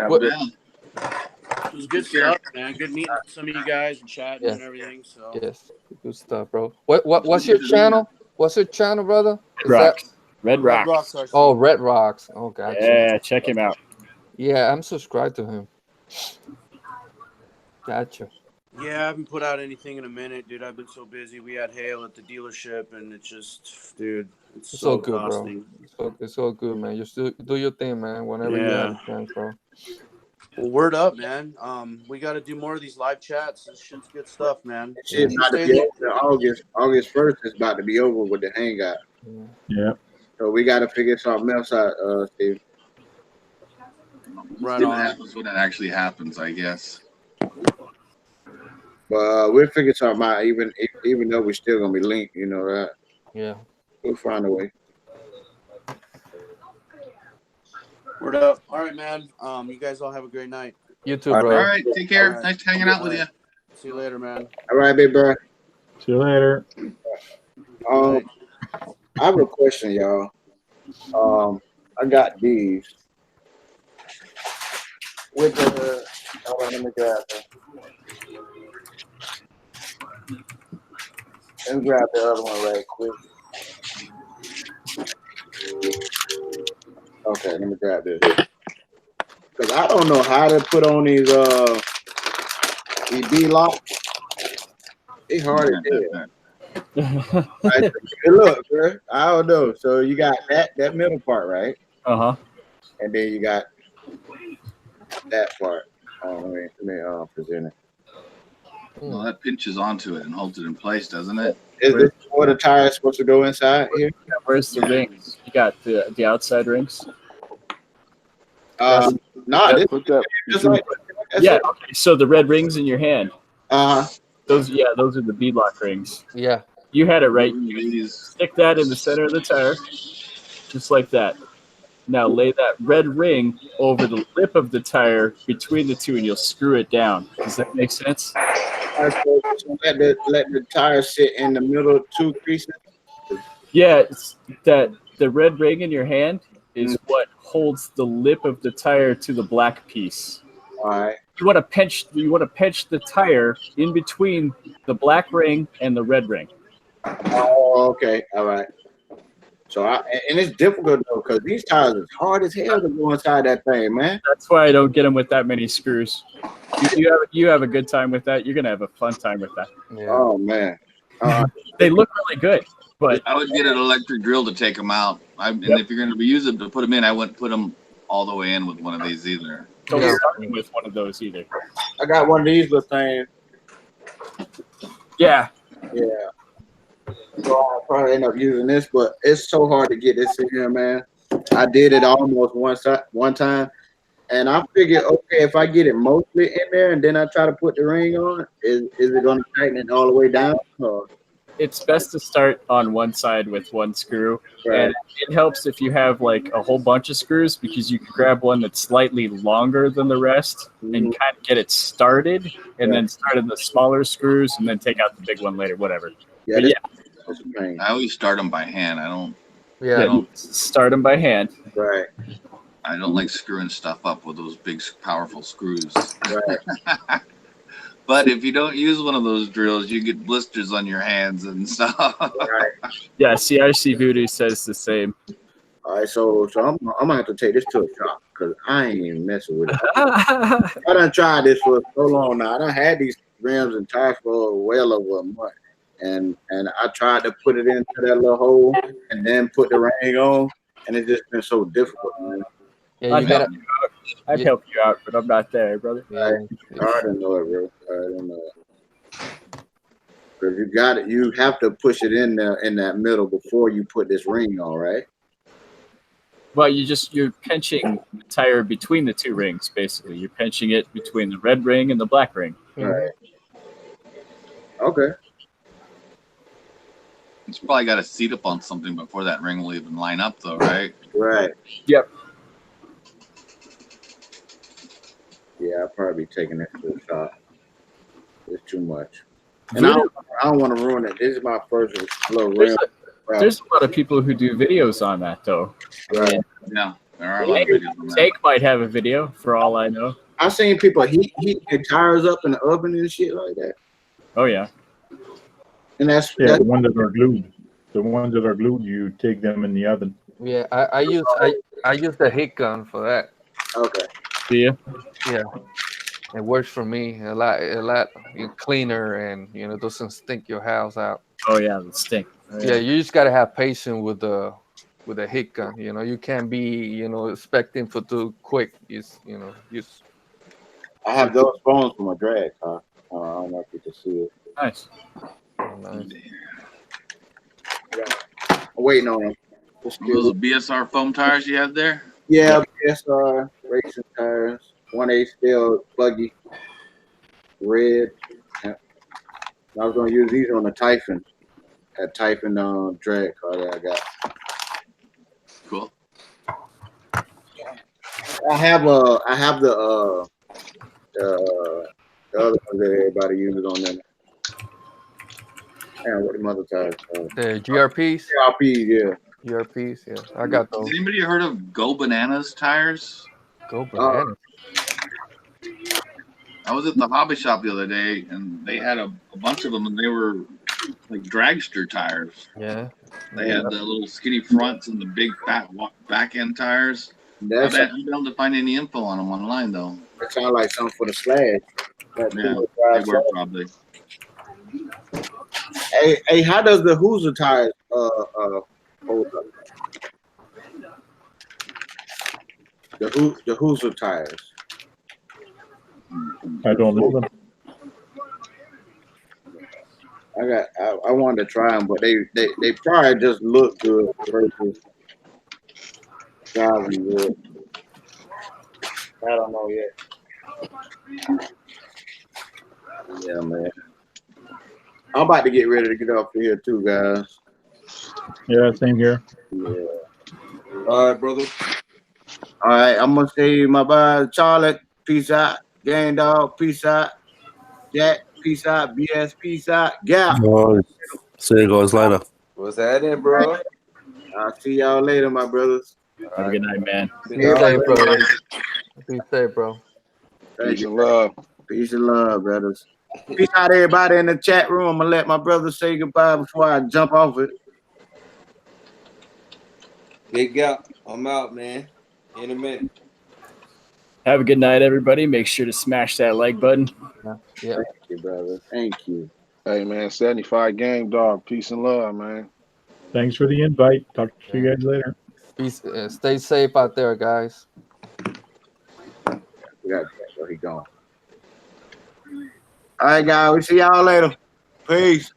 What? It was good stuff, man. Good meeting some of you guys and chatting and everything. So Yes. Good stuff, bro. What's your channel? What's your channel, brother? Is Rocks. Red Red Rocks. Rocks. Oh, Red Rocks. Oh, gotcha. Yeah, check him out. Yeah, I'm subscribed to him. Gotcha. Yeah, I haven't put out anything in a minute, dude. I've been so busy. We had hail at the dealership, and it's just, dude, it's It's so all good, exhausting. bro. It's all good, man. Just do your thing, man. Whenever you have a chance, bro. Well, word up, man. We got to do more of these live chats. This shit's good stuff, man. Shit's about to be over August. August 1st is about to be over with the hangout. Yeah. So we got to figure something else out, Steve. Right See what on. happens when it actually happens, I guess. But we'll figure something out, even though we're still gonna be linked, you know, right? Yeah. We'll find a way. Word up. All right, man. You guys all have a great night. You too, All bro. right, take care. All right. Nice hanging out with you. See you later, man. All right, big bro. See you later. I have a question, y'all. I got these. With the hold on, let me grab them. Let me grab the other one right quick. Okay, let me grab this. Cause I don't know how to put on these B locks. It's hard to do. Right, look, bro. I don't know. So you got that middle part, right? Uh-huh. And then you got that part. Let me present it. Well, that pinches onto it and holds it in place, doesn't it? Is this where the tire is supposed to go inside here? Where's the rings? You got the outside rings? Nah, this, just like, Yeah. Okay. So the red rings in your hand. Uh-huh. Those are the beadlock rings. Yeah. You had it right. You stick that in the center of the tire, just like that. Now lay that red ring over the lip of the tire between the two, and you'll screw it down. Does that make sense? So let the tire sit in the middle of two creases. Yeah, it's that the red ring in your hand is what holds the lip of the tire to the black piece. All right. You want to pinch the tire in between the black ring and the red ring. Oh, okay. All right. So and it's difficult though, because these tires is hard as hell to go inside that thing, man. That's why I don't get them with that many screws. You have a good time with that. You're gonna have a fun time with that. Yeah. Oh man. They look really good, but I would get an electric drill to take them out. And if you're going to use them to put them in, I wouldn't put them all the way in with one of these either. don't start with one of those either. I got one of these little things. Yeah. Yeah. So I'll probably end up using this, but it's so hard to get this in here, man. I did it almost one time, and I figured, okay, if I get it mostly in there and then I try to put the ring on, is it going to tighten it all the way down? Or? it's best to start on one side with one screw, and it helps if you have like a whole bunch of screws because you can grab one that's slightly longer than the rest and kind of get it started, and then start in the smaller screws and then take out the big one later, whatever. Yeah, But I always start them by hand. I don't. Yeah. I don't, start them by hand. Right. I don't like screwing stuff up with those big, powerful screws. Right. But if you don't use one of those drills, you get blisters on your hands and stuff. Right. Yeah, CIC Voodoo says the same. All right, so I'm gonna have to take this to a shop because I ain't even messing with it. I done tried this for so long now. I done had these rims and tires for well over a month, and I tried to put it into that little hole and then put the ring on, and it's just been so difficult, man. Yeah, you gotta. I'd help you out, but I'm not there, brother. Yeah, I don't know it, bro. I don't know it. Because you got it, you have to push it in there in that middle before you put this ring on, right? Well, you're pinching the tire between the two rings, basically. You're pinching it between the red ring and the black ring. Right. Okay. It's probably got to seat up on something before that ring will even line up, though, right? Right. Yep. Yeah, I'll probably be taking it to the shop. It's too much. And I don't want to ruin it. This is my first little rim. There's a lot of people who do videos on that, though. Right. Yeah, there are a lot of videos on that. Tank might have a video, for all I know. I've seen people heat their tires up in the oven and shit like that. Oh, yeah. And that's the ones that are glued. The ones that are glued, you take them in the oven. Yeah, I use the heat gun for that. Okay. Do you? Yeah, it works for me a lot cleaner, and doesn't stink your house out. Oh yeah, the stink. Oh, yeah, you just gotta have patience with the heat gun. You can't be expecting for too quick. I have those phones for my drag car. I don't know if you can see it. Nice. Nice. I'm waiting on them. Those BSR foam tires you have there? Yeah, BSR racing tires. 1/8 steel buggy. Red. Yeah. I was gonna use these on the Typhon. That Typhon drag car that I got. Cool. I have the other ones that everybody uses on them. Yeah, what the mother tires? The GRPs. GRPs, yeah. GRPs, yeah. I got those. Has anybody heard of Go Bananas tires? Go Bananas. I was at the hobby shop the other day, and they had a bunch of them, and they were like dragster tires. Yeah. They had the little skinny fronts and the big fat back end tires. I'm not able to find any info on them online, though. That sounds like something for the slash. Yeah, they were probably. Hey, how does the Hoosier tires hold up? The Hoosier tires. I don't know them. I wanted to try them, but they probably just look good versus driving good. I don't know yet. Yeah, man. I'm about to get ready to get off of here too, guys. Yeah, same here. Yeah. All right, brother. All right, I'm gonna say my bye, Charlie. Peace out. Gang Dog. Peace out. Jack. Peace out. BS. Peace out. Gap. See you guys later. What's happening, bro? I'll see y'all later, my brothers. Have a good night, man. Be safe, bro. Be safe, bro. Peace and love. Peace and love, brothers. Peace out, everybody in the chat room. I'm gonna let my brother say goodbye before I jump off it. Big Gap. I'm out, man. In a minute. Have a good night, everybody. Make sure to smash that like button. Yeah. Thank you, brother. Thank you. Hey, man, 75 Game Dog. Peace and love, man. Thanks for the invite. Talk to you guys later. Peace. Stay safe out there, guys. Where he gone? All right, guys. We see y'all later. Peace.